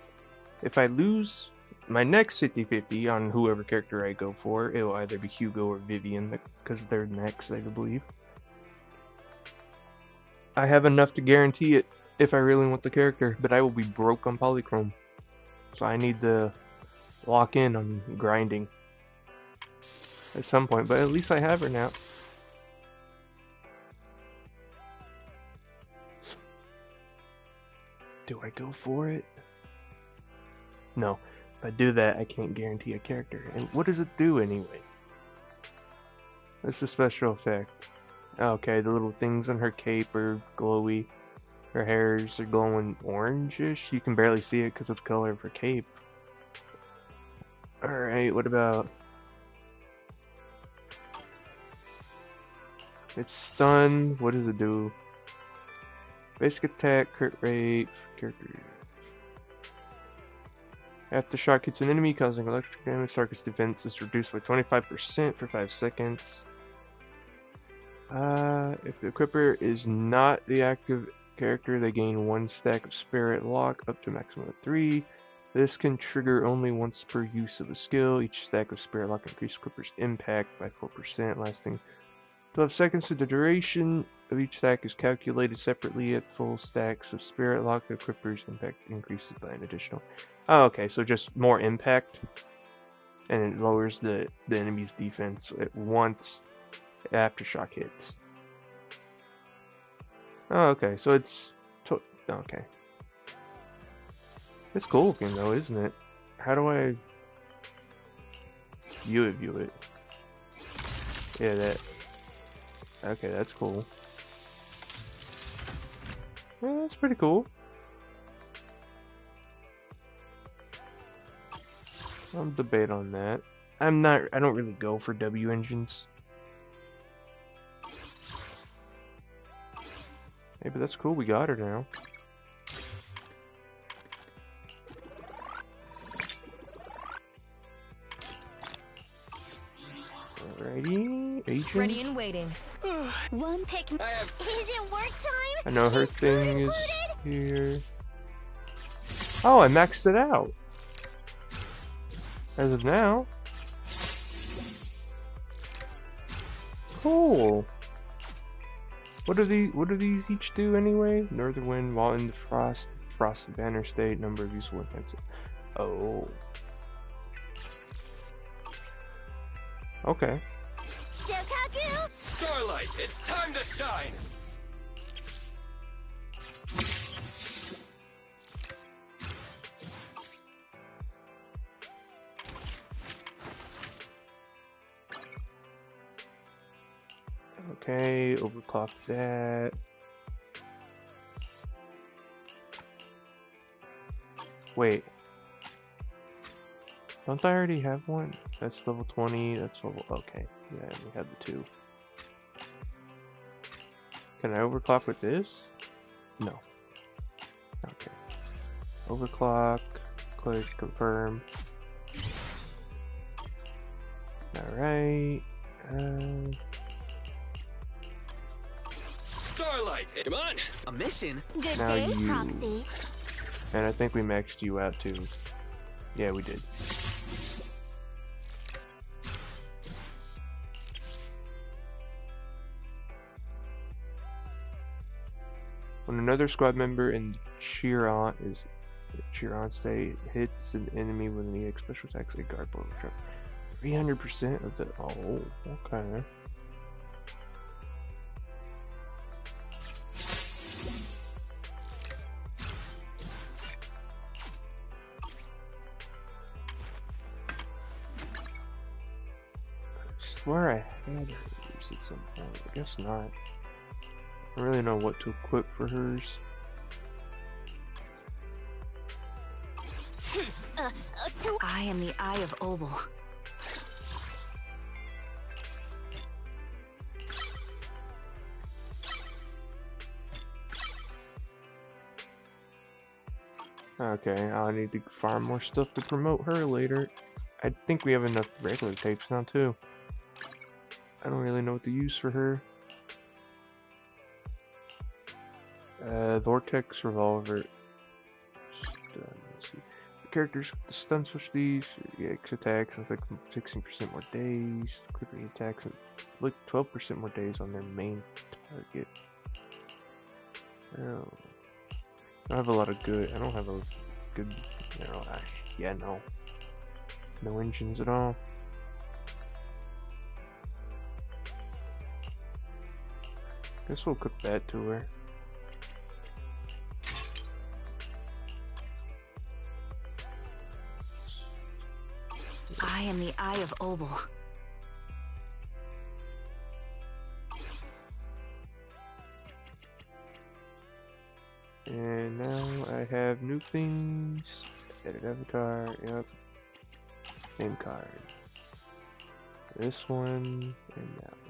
if I lose my next 50-50 on whoever character I go for, it will either be Hugo or Vivian, because they're next, I believe. I have enough to guarantee it if I really want the character, but I will be broke on polychrome. So I need to lock in on grinding at some point, but at least I have her now. Do I go for it? No. If I do that, I can't guarantee a character. And what does it do anyway? What's the special effect? Okay, the little things on her cape are glowy. Her hairs are glowing orangish. You can barely see it because of the color of her cape. Alright, what about... It's stun. What does it do? Basic attack, crit rate, character. After shock hits an enemy, causing electric damage, target's defense is reduced by 25% for 5 seconds. If the equipper is not the active character, they gain 1 stack of Spirit Lock up to a maximum of 3. This can trigger only once per use of a skill. Each stack of Spirit Lock increases equipper's impact by 4%, lasting 12 seconds. The duration of each stack is calculated separately. At full stacks of Spirit Lock, the equipper's impact increases by an additional... Oh, okay, so just more impact, and it lowers the enemy's defense at once aftershock hits. Oh, okay, so it's... Okay. It's cool looking though, isn't it? How do I... view it? Yeah, that... Okay, that's cool. Yeah, that's pretty cool. I'll debate on that. I don't really go for W engines. Hey, but that's cool, we got her now. Alrighty, agent. Ready and waiting. One pick. Is it work time? I know her thing is here. Oh, I maxed it out. As of now. Cool. What do these each do anyway? Northern wind while in the frosted banner state, number of useful weapons. Oh. Okay. Sokaku! Starlight, it's time to shine! Okay, overclock that. Wait. Don't I already have one? That's level 20, that's level... Okay, yeah, we had the 2. Can I overclock with this? No. Okay. Overclock, click, confirm. Alright. Starlight, come on! A mission? Good Now day, you. Proxy. And I think we maxed you out too. Yeah, we did. When another squad member in Chiron state hits an enemy with an EX special attacks, a guard blow trap. 300% of the... Oh, okay. I swear I had hers at some point. I guess not. I don't really know what to equip for hers. I am the Eye of Obel. Okay, I'll need to farm more stuff to promote her later. I think we have enough regular tapes now too. I don't really know what to use for her. Vortex Revolver. Let's see. The characters stun switch these. EX attacks with like 16% more days. Quickly attacks and like 12% more days on their main target. Oh. I don't have a lot of good. I don't have a good. You know, yeah, no. No engines at all. Guess we'll cook that to her. I am the Eye of Obel. And now I have new things. Edit avatar, yep. Name card. This one and that one.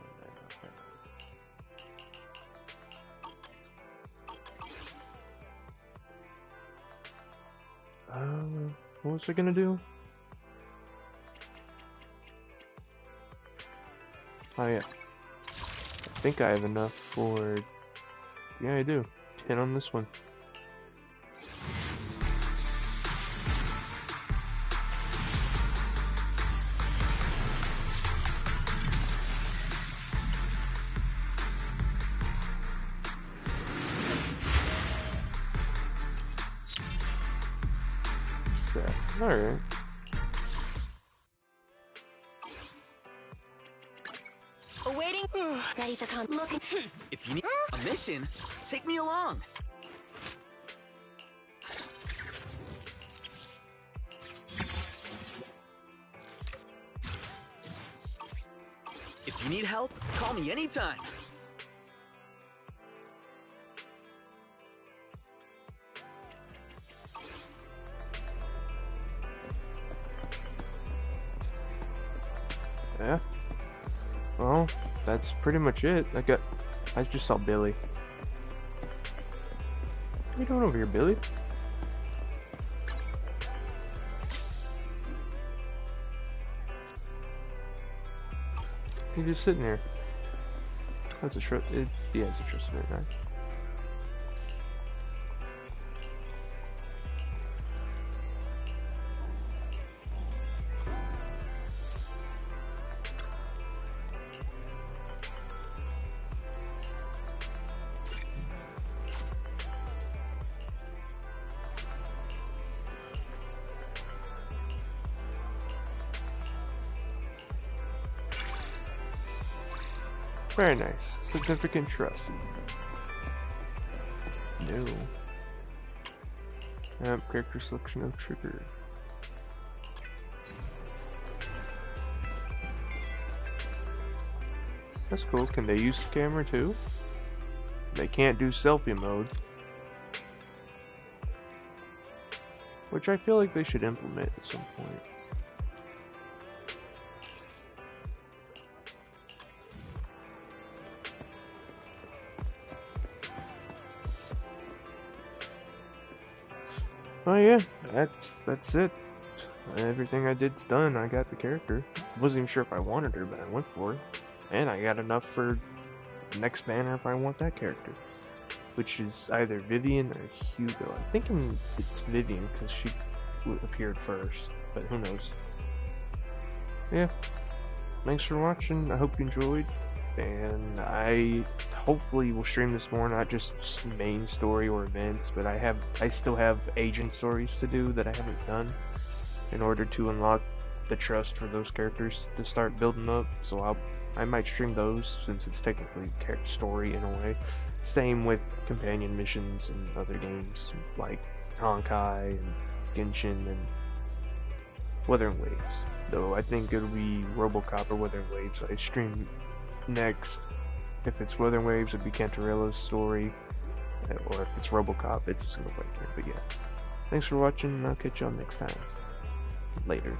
What was I gonna do? Oh yeah. I think I have enough for... Yeah, I do. 10 on this one. Alright. Awaiting. Ready for con. Look. If you need a mission, Take me along. If you need help, call me anytime. Yeah. Well, that's pretty much it. I just saw Billy. What are you doing over here, Billy? You're just sitting there. That's a trust. Yeah, it's a trust event, right? Very nice. Significant trust. No. Character selection of trigger. That's cool. Can they use the camera too? They can't do selfie mode. Which I feel like they should implement at some point. Oh yeah, that's it. Everything I did's done. I got the character. Wasn't even sure if I wanted her, but I went for it. And I got enough for the next banner if I want that character. Which is either Vivian or Hugo. I'm thinking it's Vivian because she appeared first, but who knows. Yeah. Thanks for watching. I hope you enjoyed. And I hopefully will stream this more, not just main story or events, but I still have agent stories to do that I haven't done in order to unlock the trust for those characters to start building up. So I might stream those since it's technically character story in a way. Same with companion missions and other games like Honkai and Genshin and Wuthering Waves. Though I think it'll be RoboCop or Wuthering Waves I stream next. If it's Wuthering Waves, it'd be Cantarella's story, or if it's RoboCop, it's a single player game. But yeah, thanks for watching, and I'll catch y'all next time. Later.